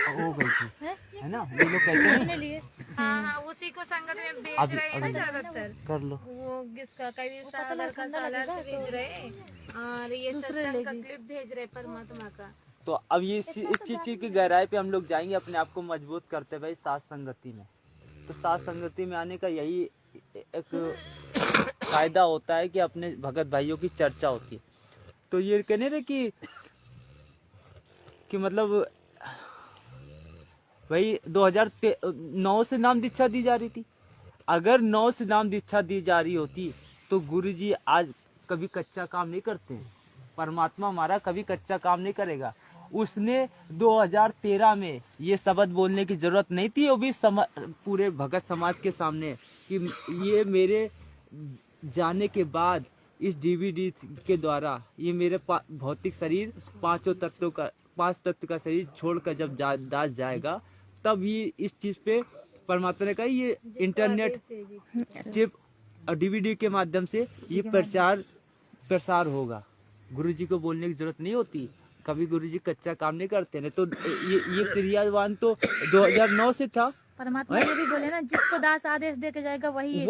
हो गई थी, है ना? ये लोग कहते हैं हाँ, उसी को संगत में बेच रहे हैं ना ज्यादातर। कर लो वो किसका कबीर सागर का सालार भेज रहे हैं और ये सत्संग का क्लिप भेज रहे परमात्मा का। तो अब ये इस चीज की गहराई पे हम लोग जाएंगे, अपने आप को मजबूत करते भाई साथ संगति में। तो साथ संगति में आने का यही एक फायदा होता है कि अपने भगत भाइयों की चर्चा होती है। तो ये कहने रहे कि मतलब भाई 2009 से नाम दीक्षा दी जा रही थी। अगर 9 से नाम दीक्षा दी जा रही होती तो गुरुजी आज कभी कच्चा काम नहीं करते हैं। परमात्मा हमारा कभी कच्चा काम नहीं करेगा। उसने 2013 में ये शब्द बोलने की जरूरत नहीं थी, वो भी पूरे भगत समाज के सामने कि ये मेरे जाने के बाद इस डीवीडी के द्वारा ये मेरे भौतिक शरीर 5 तत्व का शरीर छोड़कर जब दास जाएगा, तब ये इस चीज पे परमात्मा ने कहा ये इंटरनेट चिप और डीवीडी के माध्यम से ये प्रसार होगा। गुरुजी को बोलने की जरूरत नहीं होती, कभी गुरुजी कच्चा काम नहीं करते। नहीं तो ये क्रियावान तो 2009 से था। परमात्मा ये भी बोले ना, जिसको दास आदेश देके जाएगा वही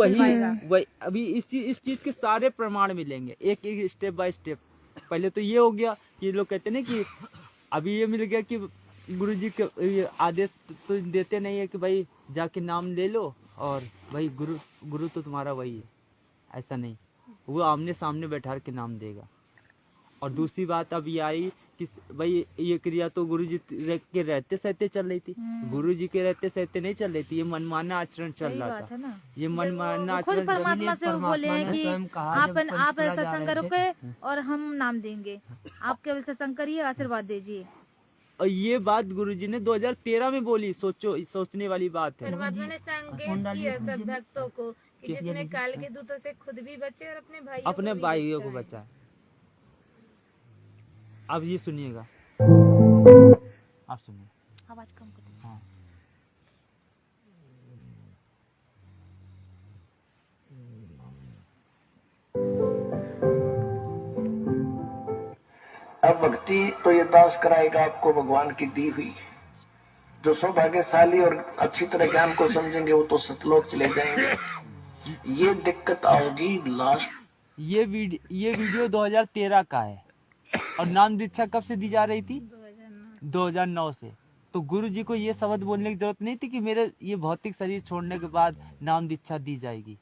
अभी इस चीज के सारे प्रमाण मिलेंगे, एक एक स्टेप बाय स्टेप। पहले तो ये हो गया कि लोग कहते हैं ना कि अभी ये मिल गया कि गुरुजी के आदेश तो देते नहीं है कि भाई जाके नाम ले लो और भाई गुरु तो तुम्हारा वही है, ऐसा नहीं, वो आमने सामने बैठा के नाम देगा। और दूसरी बात अब ये आई कि भाई ये क्रिया तो गुरुजी के रहते सहते चल रही थी, गुरुजी के रहते सहते नहीं चल रही थी, ये मनमाना आचरण चल रहा था। ये मनमाना खुद आचरण परमात्मा से वो बोले हैं कि आप सत्संग करोगे और हम नाम देंगे, आप केवल सत्संग करिए, आशीर्वाद दीजिए। और ये बात गुरुजी ने 2013 में बोली। सोचो, सोचने वाली बात है। परमात्मा ने संकेत किया सब भक्तों को कि जिसमें काल के दूतों से खुद भी बचे और अपने भाइयों को बचाए। अब ये सुनिएगा, आप सुनिए, आवाज कम कर। हाँ। अब भक्ति तो ये दास कराएगा आपको भगवान की दी हुई। जो सौभाग्यशाली और अच्छी तरह ज्ञान को समझेंगे वो तो सतलोक चले जाएंगे। ये दिक्कत आओगी लास्ट। ये वीडियो 2013 का है और नाम दीक्षा कब से दी जा रही थी? 2009 से। तो गुरु जी को ये शब्द बोलने की जरूरत नहीं थी कि मेरे ये भौतिक शरीर छोड़ने के बाद नाम दीक्षा दी जाएगी,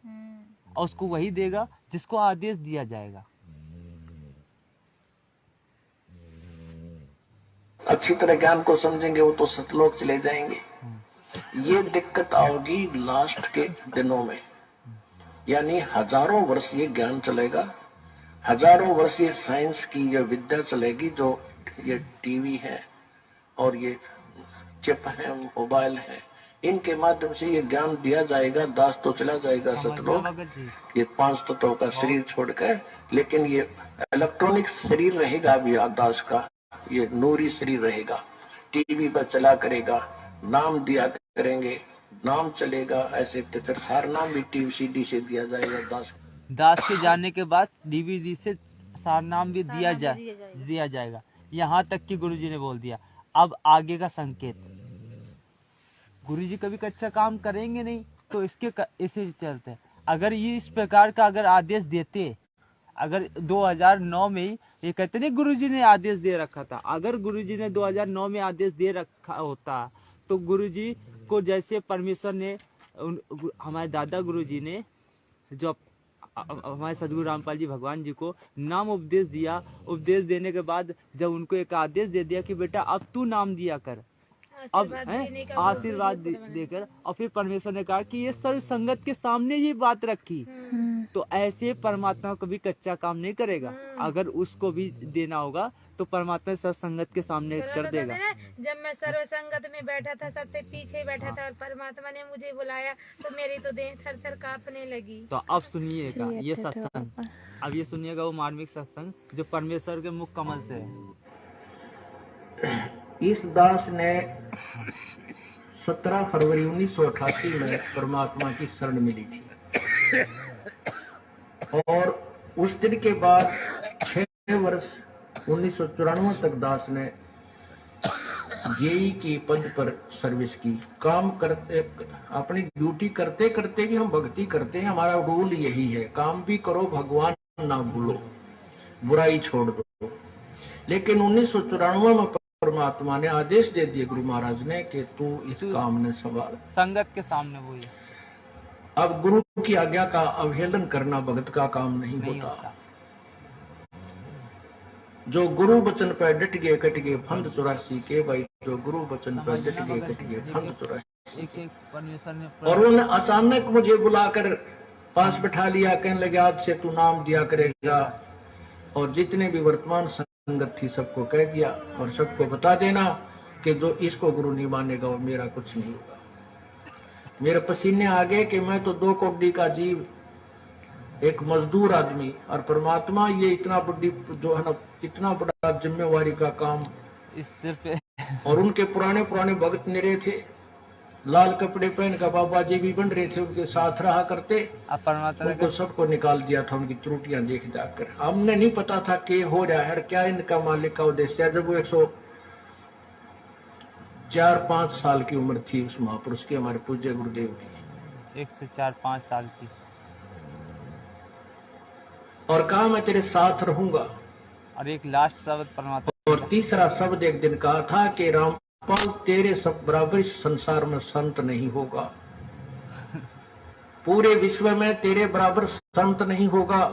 और उसको वही देगा जिसको आदेश दिया जाएगा। अच्छी तरह ज्ञान को समझेंगे वो तो सतलोक चले जाएंगे। ये दिक्कत आओगी लास्ट के दिनों में, यानी हजारों वर्ष ये ज्ञान चलेगा, हजारों वर्ष ये साइंस की ये विद्या चलेगी। जो ये टीवी है और ये चिप है, मोबाइल है, इनके माध्यम से ये ज्ञान दिया जाएगा। दास तो चला जाएगा सतलोक, ये 5 तत्वों का शरीर छोड़कर, लेकिन ये इलेक्ट्रॉनिक शरीर रहेगा अभी दास का, ये नूरी शरीर रहेगा। टीवी पर चला करेगा, नाम दिया करेंगे, नाम चलेगा। ऐसे तो फिर हर नाम भी टीवी सीडी से दिया जाएगा। दास के जाने के बाद डीवीडी से सार नाम भी दिया जाएगा। यहाँ तक कि गुरुजी ने बोल दिया। अब आगे का संकेत, गुरुजी कभी कच्चा काम करेंगे नहीं, तो इसे चलते। अगर ये इस प्रकार का अगर आदेश देते, अगर 2009 में ही ये कहते नहीं गुरुजी ने आदेश दे रखा था, अगर गुरुजी ने 2009 में आदेश दे रखा होता तो गुरुजी को जैसे परमेश्वर ने हमारे दादा गुरुजी ने जो हमारे सदगुरु रामपाल जी भगवान जी को नाम उपदेश दिया, उपदेश देने के बाद जब उनको एक आदेश दे दिया कि बेटा अब तू नाम दिया कर, अब आशीर्वाद देकर, और फिर परमेश्वर ने कहा कि ये सर्व संगत के सामने ये बात रखी, तो ऐसे परमात्मा कभी कच्चा काम नहीं करेगा। अगर उसको भी देना होगा तो परमात्मा सर्व संगत के सामने कर देगा। जब मैं सर्व संगत में बैठा था, सबसे पीछे बैठा था और परमात्मा ने मुझे बुलाया तो मेरी तो देह थर थर कांपने लगी। तो अब सुनिएगा ये सत्संग, अब ये सुनिएगा वो मार्मिक सत्संग जो परमेश्वर के मुख कमल से है। इस दास ने 17 फरवरी 1988 में परमात्मा की शरण मिली थी, और उस दिन के बाद 6 वर्ष 1994 तक दास ने जेई की पद पर सर्विस की। काम करते, अपनी ड्यूटी करते करते भी हम भक्ति करते हैं। हमारा रूल यही है, काम भी करो, भगवान ना भूलो, बुराई छोड़ दो। लेकिन 1994 में परमात्मा ने आदेश दे दिए गुरु महाराज ने कि तू इस काम ने संभाल, संगत के सामने वही। अब गुरु की आज्ञा का अवहेलन करना भगत का काम नहीं होता। जो गुरु वचन पर डट गए कट गए फंद 84 के भाई, जो गुरु वचन पर डट गए कट गए फंद 84। और उन्होंने अचानक मुझे बुलाकर पास बैठा लिया, कहने लगे आज से तू नाम दिया करेगा, और जितने भी वर्तमान संगत थी सबको कह दिया, और सबको बता देना कि जो इसको गुरु नहीं मानेगा वो मेरा कुछ नहीं होगा। मेरे पसीने आ गए कि मैं तो 2 कौड़ी का जीव, एक मजदूर आदमी, और परमात्मा ये इतना बड़ी जो है ना, इतना बड़ा जिम्मेवारी का काम इस सिर पे। और उनके पुराने भक्त निरे थे, लाल कपड़े पहन कर बाबा जी भी बन रहे थे, उनके साथ रहा करते। उनको सबको निकाल दिया था उनकी त्रुटियां देख जाकर। हमने नहीं पता था कि हो रहा है क्या इनका मालिक का उद्देश्य है। जब वो 104-5 साल की उम्र थी उस महापुरुष की, हमारे पूज्य गुरुदेव की, 104-5 साल की, और कहा मैं तेरे साथ रहूंगा। और एक लास्ट शब्द परमात्मा, और तीसरा शब्द एक दिन कहा था कि रामपाल तेरे सब बराबर इस संसार में संत नहीं होगा, पूरे विश्व में तेरे बराबर संत नहीं होगा।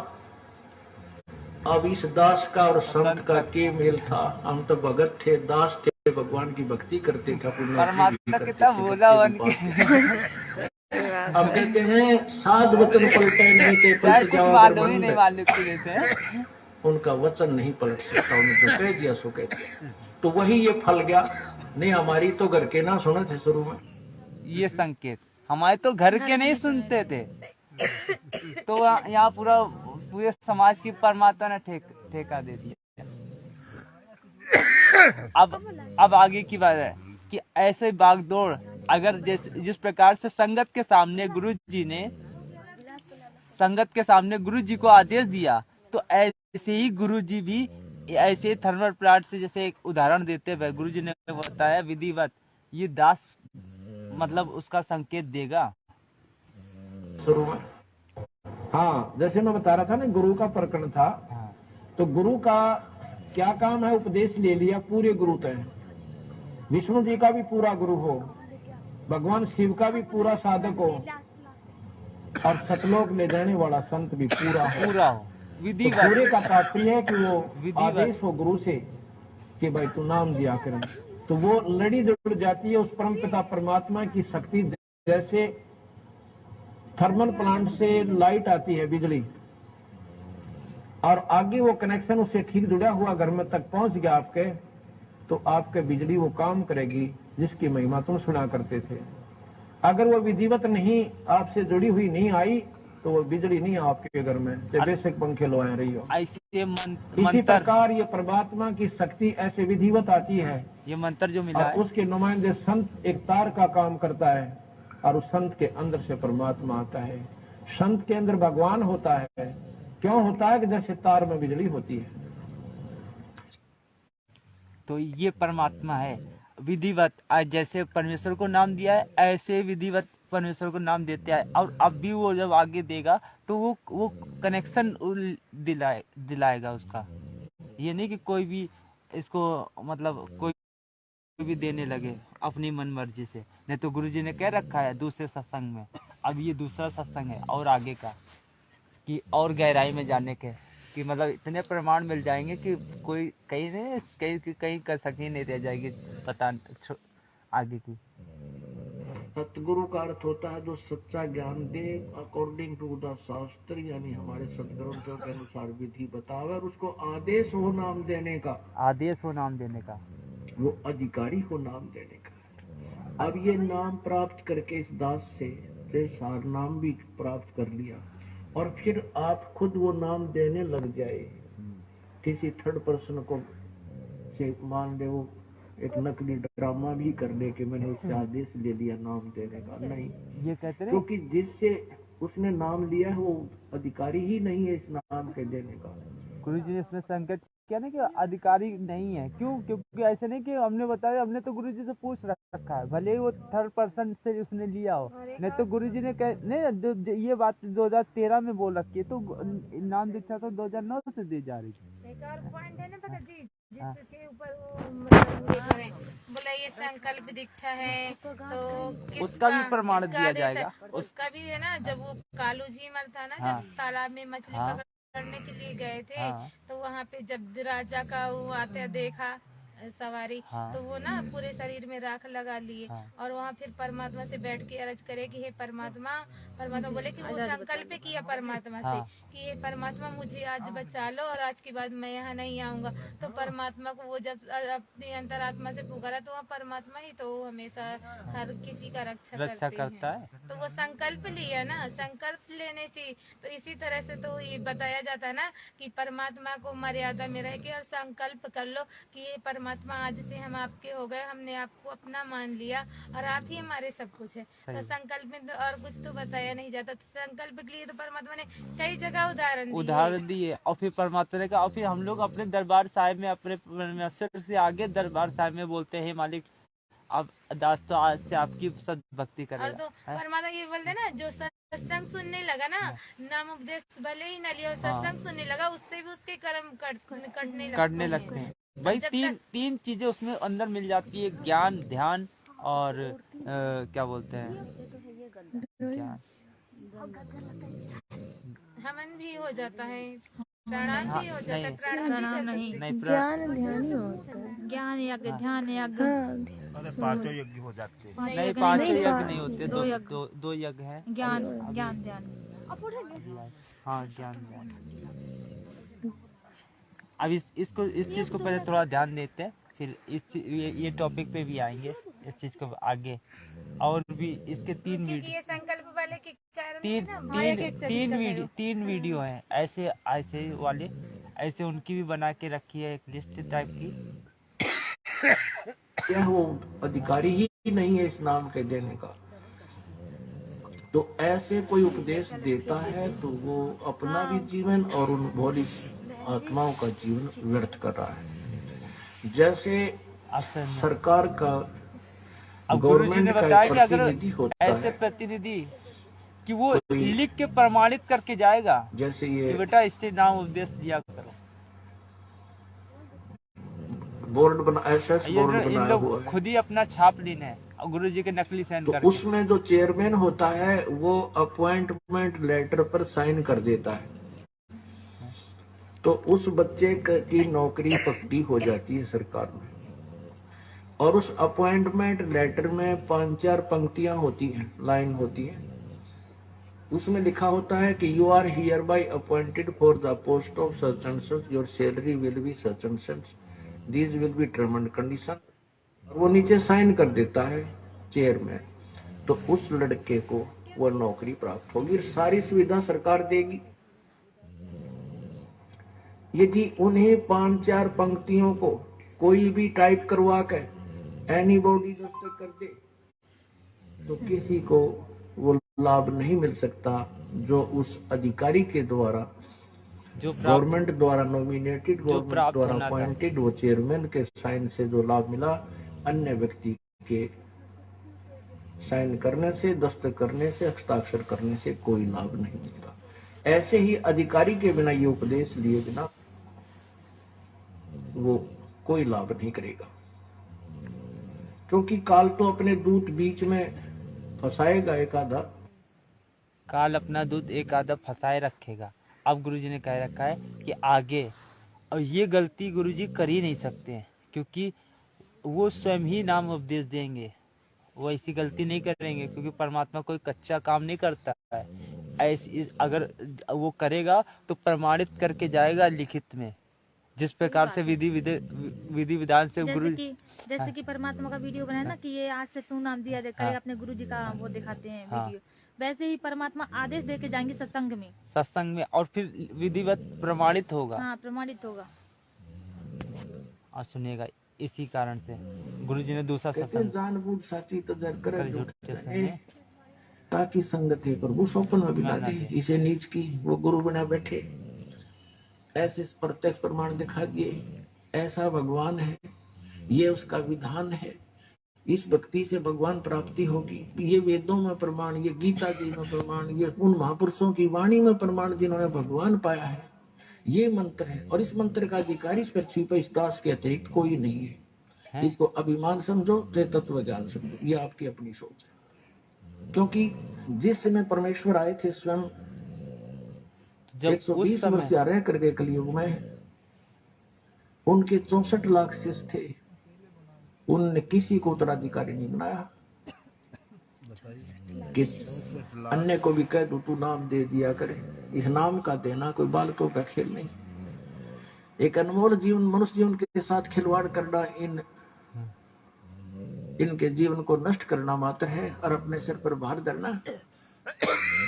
अब इस दास का और संत का के मेल था। हम तो भगत थे, दास थे, भगवान की भक्ति करते थे, परमात्मा कितना बोला बन के। अब कहते हैं साध वचन पलटे नहीं थे, पलट जाओ मालूम ही नहीं मालूम की जैसे उनका वचन नहीं पलट सकता, उन्हें जो कह दिया सो कहते। तो वही ये फल गया। नहीं हमारी तो घर के ना सुने थे शुरू में ये संकेत, हमारे तो घर के नहीं सुनते थे, तो यहाँ पूरे समाज की परमात्मा ने ठेका दे दिया। अब आगे की बात है कि ऐसे बागदौड़, अगर जिस प्रकार से संगत के सामने गुरु जी को आदेश दिया, तो ऐसे ही गुरु जी भी ऐसे थर्मल प्लांट से, जैसे एक उदाहरण देते हुए गुरु जी ने बताया विधिवत, ये दास मतलब उसका संकेत देगा शुरू में। हाँ, जैसे मैं बता रहा था ना, गुरु का प्रकरण था। तो गुरु का क्या काम है? उपदेश ले लिया, पूरे गुरु तय। विष्णु जी का भी पूरा गुरु हो, भगवान शिव का भी पूरा साधक हो, और सतलोक ले जाने वाला संत भी पूरा हो। विधि तो पूरे का तात्पर्य है कि वो आदेश हो गुरु से कि भाई तू नाम दिया कर, तो वो लड़ी जुड़ जाती है उस परम पिता परमात्मा की शक्ति। जैसे थर्मल प्लांट से लाइट आती है, बिजली, और आगे वो कनेक्शन उससे ठीक जुड़ा हुआ घर में तक पहुंच गया आपके, तो आपके बिजली वो काम करेगी जिसकी महिमा तुम सुना करते थे। अगर वो विधिवत नहीं आपसे जुड़ी हुई नहीं आई, तो वो बिजली नहीं आपके घर में, बेशक पंखे लोए रही हो। इसी प्रकार ये परमात्मा की शक्ति ऐसे विधिवत आती है। ये मंत्र जो मिला है, उसके नुमाइंदे संत एक तार का काम करता है, और उस संत के अंदर से परमात्मा आता है। संत के अंदर भगवान होता है। क्यों होता है? कि जैसे तार में बिजली होती है। तो ये परमात्मा है विधिवत। जैसे परमेश्वर को नाम दिया है, ऐसे विधिवत परमेश्वर को नाम देते हैं। और अब भी वो जब आगे देगा तो वो कनेक्शन दिलाएगा उसका। ये नहीं कि कोई भी इसको मतलब कोई भी देने लगे अपनी मन मर्जी से। नहीं तो गुरुजी ने कह रखा है दूसरे सत्संग में, अब ये दूसरा सत्संग है और आगे का, कि और गहराई में जाने के, कि मतलब इतने प्रमाण मिल जाएंगे कि कोई कहीं कर सके नहीं रह जाएगी पता आगे की। सतगुरु का अर्थ होता है जो सच्चा ज्ञान दे अकॉर्डिंग टू द शास्त्र, यानी हमारे सदग्रंथों के अनुसार विधि बतावे, और उसको आदेश हो नाम देने का, वो अधिकारी हो नाम देने का। अब ये नाम प्राप्त करके इस दास से सार नाम भी प्राप्त कर लिया, और फिर आप खुद वो नाम देने लग जाए। किसी थर्ड पर्सन को से मान ले वो एक नकली ड्रामा भी कर ले कि मैंने उससे आदेश ले लिया नाम देने का, नहीं, ये कहते हैं क्योंकि जिससे उसने नाम लिया है वो अधिकारी ही नहीं है इस नाम के देने का। गुरु जी ने इसमें संकेत किया ना कि अधिकारी नहीं है। क्यों? क्योंकि ऐसे नहीं कि हमने बताया, हमने तो गुरु जी से पूछ रखा है, भले ही वो थर्ड पर्सन से उसने लिया हो। नहीं तो गुरु जी ने नहीं, ये बात 2013 में बोल रखी है, तो नाम दीक्षा तो 2009 से दी जा रही है। एक और पॉइंट है ना पता जी, जिसके ऊपर वो मतलब ये करें, बोला ये संकल्प दीक्षा है, तो उसका भी प्रमाण दिया जाएगा। उसका भी है ना, जब वो कालू जी मर था ना, जब तालाब में मछली पकड़ने के लिए गए थे, तो वहाँ पे जब राजा का वो आते देखा सवारी, तो वो ना पूरे शरीर में राख लगा लिए, और वहाँ फिर परमात्मा से बैठ के अर्ज करे कि हे परमात्मा बोले कि वो संकल्प किया परमात्मा से कि हे परमात्मा मुझे आज बचा लो, और आज के बाद मैं यहाँ नहीं आऊंगा। तो परमात्मा को वो जब अपनी अंतरात्मा से पुकारा, तो वहाँ परमात्मा ही तो हमेशा हर किसी का रक्षा करता है। तो वो संकल्प लिया ना, संकल्प लेने से, तो इसी तरह से तो ये बताया जाता है ना कि परमात्मा को मर्यादा में रह के और संकल्प कर लो कि ये परमात्मा आज से हम आपके हो गए, हमने आपको अपना मान लिया, और आप ही हमारे सब कुछ है। तो संकल्प में और कुछ तो बताया नहीं जाता। तो संकल्प के लिए तो परमात्मा ने कई जगह उदाहरण दिए, और फिर परमात्मा ने कहा, और फिर हम लोग अपने दरबार साहिब में अपने परमेश्वर से आगे दरबार साहिब में बोलते हैं, मालिक अब दास तो आज से आपकी सद भक्ति करेगा। और तो परमात्मा ये बोलते ना, जो सत्संग सुनने लगा ना, नाम उपदेश भले ही न लिया, सत्संग सुनने लगा, उससे भी उसके कर्म कटने लगते हैं। भाई तीन चीजें उसमें अंदर मिल जाती है, ज्ञान, ध्यान और क्या बोलते हैं, हमन भी हो जाता है। प्रणाम भी हो जाता है, प्रणाम नहीं, ज्ञान ध्यान ही होता है। ज्ञान यज्ञ, ध्यान यज्ञ, पांचों यज्ञ हो जाते हैं। पांचों नहीं, यज्ञ पांचों नहीं, यज्ञ नहीं होते, दो यज्ञ। दो यज्ञ हैं। ज्ञान ज्ञान ध्यान। हाँ, ज्ञान ध्यान। अब इस चीज को पहले थोड़ा ध्यान देते हैं, फिर ये टॉपिक पे भी आएंगे, इस चीज को आगे। और भी इसके तीन वाले के कारण तीन वीडियो हैं ऐसे वाले, ऐसे उनकी भी बना के रखी है एक लिस्ट टाइप की। क्या वो अधिकारी ही नहीं है इस नाम के देने का? तो ऐसे कोई उपदेश देता है तो वो अपना भी जीवन और उन भोली आत्माओं का जीवन व्यर्थ कर रहा है। जैसे सरकार का, अब गुरुजी ने बताया कि अगर प्रतिनिधि होता ऐसे है, प्रतिनिधि कि वो लिख के प्रमाणित करके जाएगा, जैसे ये बेटा इससे नाम उपदेश दिया करो। बोर्ड बना, एसएस बोर्ड इन बनाया लोग हुआ है, खुद ही अपना छाप लेना है और गुरुजी के नकली साइन तो करके। उसमें जो चेयरमैन होता है वो अपॉइंटमेंट लेटर पर साइन कर देता है, तो उस बच्चे की नौकरी पक्की हो जाती है सरकार में। और उस अपॉइंटमेंट लेटर में 5-4 पंक्तियां होती हैं, लाइन होती है, उसमें लिखा होता है कि you are hereby appointed for the post of such and such, your salary will be such and such, these will be term and condition. वो नीचे साइन कर देता है चेयरमैन, तो उस लड़के को वो नौकरी प्राप्त होगी, सारी सुविधा सरकार देगी। यदि उन्हें 5-4 पंक्तियों को कोई भी टाइप करवा कर एनीबॉडी दस्तखत कर दे तो किसी को वो लाभ नहीं मिल सकता जो उस अधिकारी के द्वारा, जो गवर्नमेंट द्वारा नॉमिनेटेड, गवर्नमेंट द्वारा अपॉइंटेड, वो चेयरमैन के साइन से जो लाभ मिला, अन्य व्यक्ति के साइन करने से, दस्तखत करने से, हस्ताक्षर करने से कोई लाभ नहीं मिलता। ऐसे ही अधिकारी के बिना ये उपदेश लिए बिना वो कोई लाभ नहीं करेगा, क्योंकि काल तो अपने दूत बीच में फंसाएगा एक आधा, काल अपना दूध एक आधा फंसाए रखेगा। अब गुरुजी ने कह रखा है कि आगे, और ये गलती गुरुजी कर ही नहीं सकते हैं, क्योंकि वो स्वयं ही नाम उपदेश देंगे, वो ऐसी गलती नहीं करेंगे, क्योंकि परमात्मा कोई कच्चा काम नहीं करता है। ऐसी अगर वो करेगा तो प्रमाणित करके जाएगा लिखित में, जिस प्रकार से विधि विधान से गुरु, जैसे कि परमात्मा का वीडियो बनाया ना कि ये आज से तू नाम दिया दे, कल अपने गुरुजी का वो दिखाते हैं वीडियो, वैसे ही परमात्मा आदेश दे के जाएंगे सत्संग में, और फिर विधिवत प्रमाणित होगा। हाँ, प्रमाणित होगा। और सुनिएगा, इसी कारण से गुरुजी ने दूसरा सत्संग, जानबूझ साची तो जर करे ताकि संगत है प्रभु स्वप्न में बिता दे, इसे नीच की वो गुरु बना बैठे, ऐसे प्रत्यक्ष प्रमाण दिखा दिए, ऐसा भगवान है, ये उसका विधान है, इस भक्ति से भगवान प्राप्ति होगी, ये वेदों में प्रमाण, ये गीता जी में प्रमाण, ये उन महापुरुषों की वाणी में प्रमाण जिन्होंने भगवान पाया है, ये मंत्र है। और इस मंत्र का अधिकारी इस पृथ्वी पर इस दास के अतिरिक्त कोई नहीं है। इसको अभिमान समझो, तत्व ज्ञान समझो, ये आपकी अपनी सोच है। क्योंकि जिस समय परमेश्वर आए थे स्वयं, जब 120 वर्ष रह करके कलयुग में, उनके 64 लाख शिष्य थे, उनने किसी को उत्तराधिकारी नहीं बनाया। अन्य को भी कह दो तू नाम दे दिया करे, इस नाम का देना कोई बालकों का खेल नहीं। एक अनमोल जीवन, मनुष्य जीवन के साथ खिलवाड़ करना, इनके जीवन को नष्ट करना मात्र है, और अपने सिर पर भार धरना।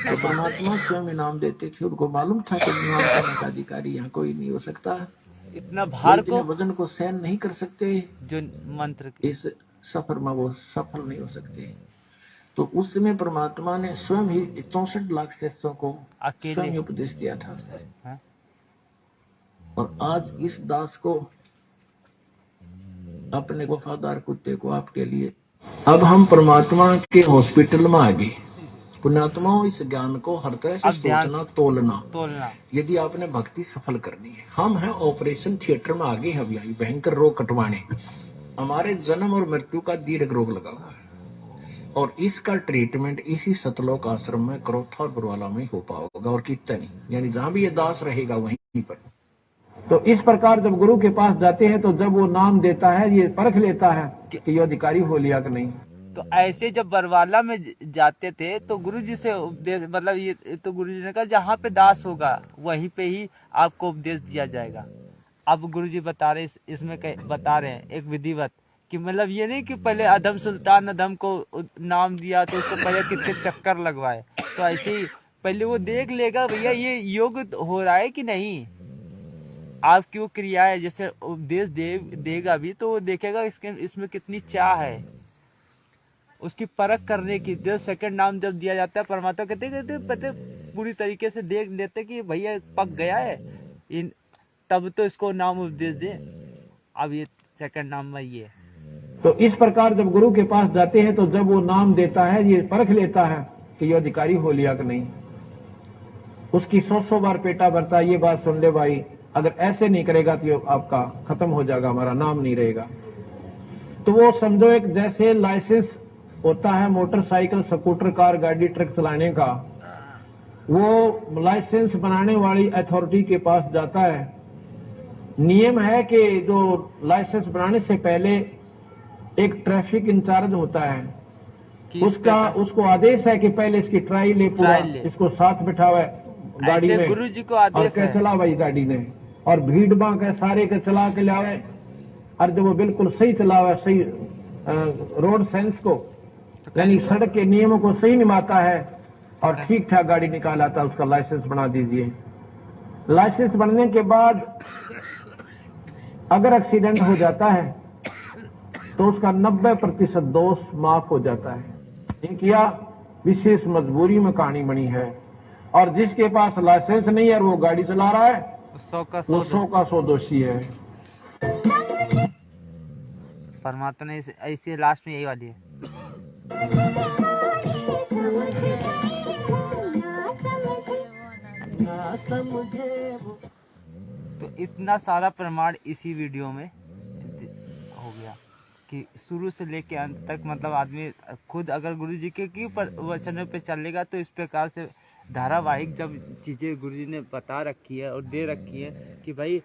तो परमात्मा स्वयं इनाम देते थे, उनको मालूम था कि निवास करने का अधिकारी यहाँ कोई नहीं हो सकता, इतना भार को, वजन को सहन नहीं कर सकते, जो मंत्र इस सफर में वो सफल नहीं हो सकते। तो उस समय परमात्मा ने स्वयं ही 64 लाख शिष्यों को अकेले उपदेश दिया था। और आज इस दास को, अपने वफादार कुत्ते को आपके लिए, अब हम परमात्मा के हॉस्पिटल में आ गए। पुण्यात्माओं, इस ज्ञान को हर तरह से सोचना, तोलना। यदि आपने भक्ति सफल करनी है, हम हैं ऑपरेशन थिएटर में आगे हैं, अभी भयंकर रोग कटवाने। हमारे जन्म और मृत्यु का दीर्घ रोग लगा हुआ है, और इसका ट्रीटमेंट इसी सतलोक आश्रम में, क्रोथा और बुरवाला में हो पाओगा, और कितना नहीं। यानी जहां भी ये दास रहेगा वहीं पर तो इस प्रकार जब गुरु के पास जाते हैं तो जब वो नाम देता है ये परख लेता है कि ये अधिकारी हो लिया कि नहीं। तो ऐसे जब बरवाला में जाते थे तो गुरुजी से उपदेश, मतलब ये तो गुरुजी ने कहा जहाँ पे दास होगा वहीं पे ही आपको उपदेश दिया जाएगा। अब गुरुजी बता रहे इसमें बता रहे हैं एक विधिवत कि मतलब ये नहीं कि पहले अधम सुल्तान अधम को नाम दिया तो उसको पहले कितने चक्कर लगवाए, तो ऐसे ही पहले वो देख लेगा भैया ये योग हो रहा है कि नहीं, आपकी वो क्रिया है जैसे उपदेश देगा भी तो वो देखेगा इसमें कितनी चाह है, उसकी परख करने की। जो सेकंड नाम जब दिया जाता है परमात्मा कहते पूरी तरीके से देख लेते कि भैया पक गया है तब तो इसको नाम उपदेश दे। अब ये सेकंड नाम में ये तो इस प्रकार जब गुरु के पास जाते हैं तो जब वो नाम देता है ये परख लेता है कि ये अधिकारी हो लिया कि नहीं। उसकी 100 बार पेटा भरता है, ये बात सुन ले भाई, अगर ऐसे नहीं करेगा तो आपका खत्म हो जाएगा, हमारा नाम नहीं रहेगा। तो वो समझो एक जैसे लाइसेंस होता है मोटरसाइकिल स्कूटर कार गाड़ी ट्रक चलाने का, वो लाइसेंस बनाने वाली अथॉरिटी के पास जाता है। नियम है कि जो लाइसेंस बनाने से पहले एक ट्रैफिक इंचार्ज होता है, उसको आदेश है कि पहले इसकी ट्राई ले पूरा, इसको साथ बिठावे गाड़ी में, गुरुजी को आदेश है चला भाई गाड़ी ने, और भीड़ बांक है सारे के चला के लावे, और जब वो बिल्कुल सही चलावे, सही रोड सेंस को यानी सड़क के नियमों को सही निभाता है और ठीक ठाक गाड़ी निकाल आता है, उसका लाइसेंस बना दीजिए। लाइसेंस बनने के बाद अगर एक्सीडेंट हो जाता है तो उसका 90% दोष माफ हो जाता है। इनकी विशेष मजबूरी में कहानी बनी है, और जिसके पास लाइसेंस नहीं है और वो गाड़ी चला रहा है वो 100 का 100 दोषी है। परमात्मा ने ऐसे लास्ट में यही वाली है। तो इतना सारा प्रमाण इसी वीडियो में हो गया कि शुरू से लेके अंत तक मतलब आदमी खुद अगर गुरुजी के वचनों पे चलेगा तो इस प्रकार से धारावाहिक जब चीज़ें गुरुजी ने बता रखी है और दे रखी है कि भाई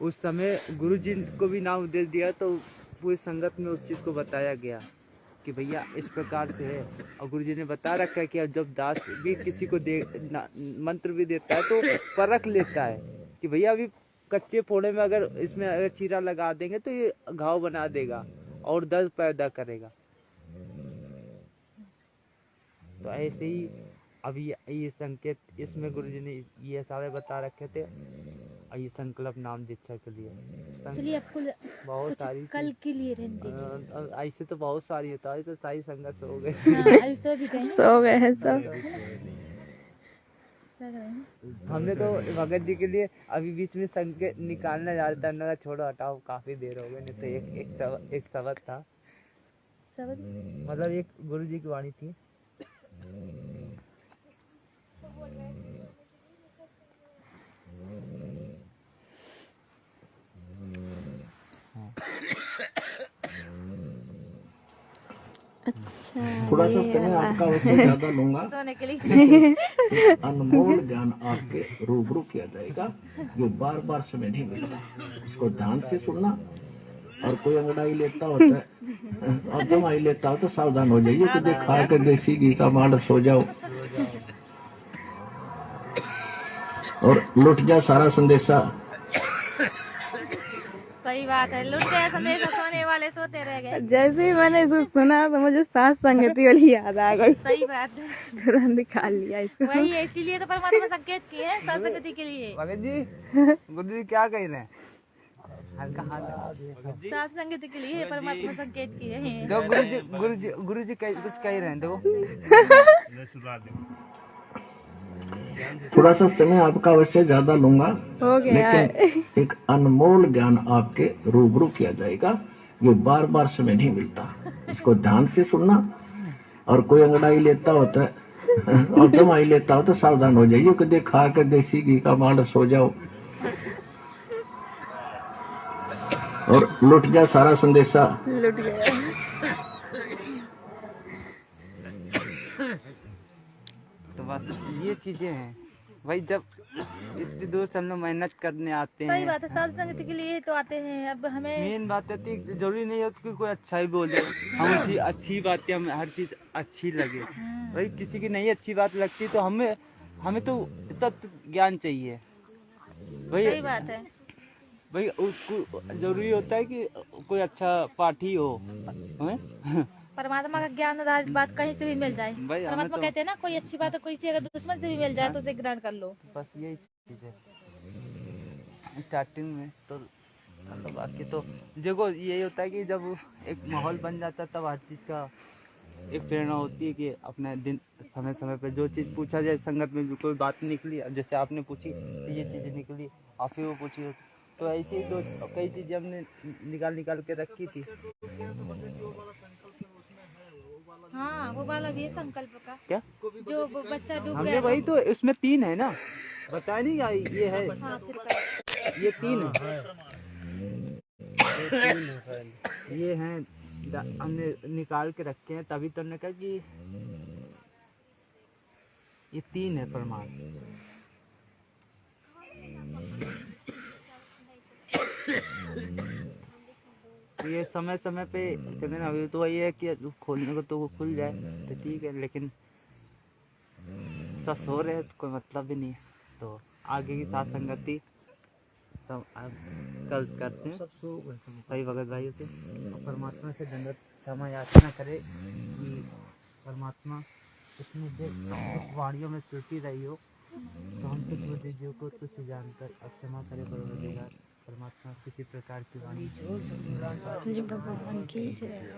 उस समय गुरुजी को भी नाम दे दिया तो पूरी संगत में उस चीज़ को बताया गया कि भैया इस प्रकार से है। और गुरुजी ने बता रखा है कि जब दास भी किसी को मंत्र भी देता है तो परख लेता है कि भैया अभी कच्चे फोड़े में अगर इसमें अगर चीरा लगा देंगे तो ये घाव बना देगा और दर्द पैदा करेगा। तो ऐसे ही अभी ये संकेत इसमें गुरुजी ने ये सारे बता रखे थे। और ये संकल्प नाम दीक्षा के लिए चलिए आपको बहुत सारी कल के लिए रहने दीजिए। ऐसे तो बहुत सारी होता है, तो सारी संगत हो गए। सो गए हैं सब। हमने तो भगत जी के लिए अभी बीच में संकेत निकालना जा रहा था, छोड़ो हटाओ काफी देर हो गई। नहीं तो एक शब्द था, मतलब एक गुरु जी की वाणी थी। अच्छा थोड़ा सा समय आपका उसमें ज्यादा लूंगा। सोने के लिए अनमोल ज्ञान आपके रूबरू किया जाएगा जो बार बार समय नहीं मिलता। इसको ध्यान से सुनना, और कोई अंगड़ाई लेता होता है और दवाई लेता हो तो सावधान हो जाइए कि खा कर देसी घी का मांडस हो जाओ और लुट जा सारा संदेशा। सही बात है, लुट गया संदेशा, सोने वाले सोते रह गए। जैसे ही मैंने इसको सुना तो मुझे साथ संगति वाली याद आ गई। सही बात है, तुरंत निकाल लिया इसको। वही है, इसीलिए तो परमात्मा संकेत किए हैं संगति के लिए। भगत जी गुरु जी क्या कह रहे हैं? हल्का हाथ साथ संगति के लिए परमात्मा संकेत किए हैं। दो गुरु जी कुछ कह रहे हैं, दो थोड़ा सा समय आपका अवश्य ज्यादा लूंगा, हो गया लेकिन एक अनमोल ज्ञान आपके रूबरू किया जाएगा जो बार बार समय नहीं मिलता। इसको ध्यान से सुनना, और कोई अंगड़ाई लेता होता है और दवाई लेता हो तो सावधान हो जाइए कि खा कर देसी घी का मांडस हो जाओ और लुट जा सारा संदेशा। लुट गया। तो बस ये चीजें हैं भाई जब इतनी दूर से हम लोग मेहनत करने आते हैं, सही बात है, साधु संगति के लिए तो आते हैं। अब हमें मेन बात है जरूरी नहीं है कि कोई अच्छा ही बोले, हम उसी अच्छी बातें, हमें हर चीज अच्छी लगे। भाई किसी की नहीं अच्छी बात लगती तो हमें तो तत्व ज्ञान चाहिए भाई। सही बात है भाई उसको जरूरी होता है कि कोई अच्छा पाठी हो हमें परमात्मा का ज्ञान आधारित बात कहीं से भी मिल जाए। भाई हमें परमात्मा तो कहते हैं ना, कोई अच्छी बात है कोई चीज अगर दुश्मन से भी मिल जाए तो उसे ग्रहण कर लो। बस यही चीज है स्टार्टिंग में तो बाकी तो देखो यही होता है कि जब एक माहौल बन जाता है तब हर चीज का एक प्रेरणा होती है कि अपने दिन समय समय पे जो चीज पूछा जाए, संगत में भी कोई बात निकली, जैसे आपने पूछी तो ये चीज निकली, आप ही वो पूछी, तो ऐसे ही तो कई चीजें हमने निकाल के रखी थी। हाँ वो वाला भी है संकल्प का, क्या जो वो बच्चा डूब हमने गया वही तो, इसमें 3 है ना, बताया नहीं या ये है, हाँ, फिर कर। ये 3 है, ये हैं हमने निकाल के रखे हैं, तभी तो हमने कहा कि ये 3 है प्रमाण। तो ये समय समय पे कहते हैं ना, अभी तो वही है कि खोलने को तो वो खुल जाए तो ठीक है, लेकिन सब सो रहे हैं तो कोई मतलब भी नहीं है। तो आगे की साथ संगति सब आप कल करते हैं सही भगत भाइयों से, और परमात्मा से दंडवत क्षमा याचना करे कि परमात्मा इसमें से कुछ वाणियों में त्रुटि रही हो तो हम कुछ बुद्धिजीव को तुच्छ जानकर अब क्षमा करे परवरदिगार। परमात्मा किसी प्रकार की वाणी भगवान की जय।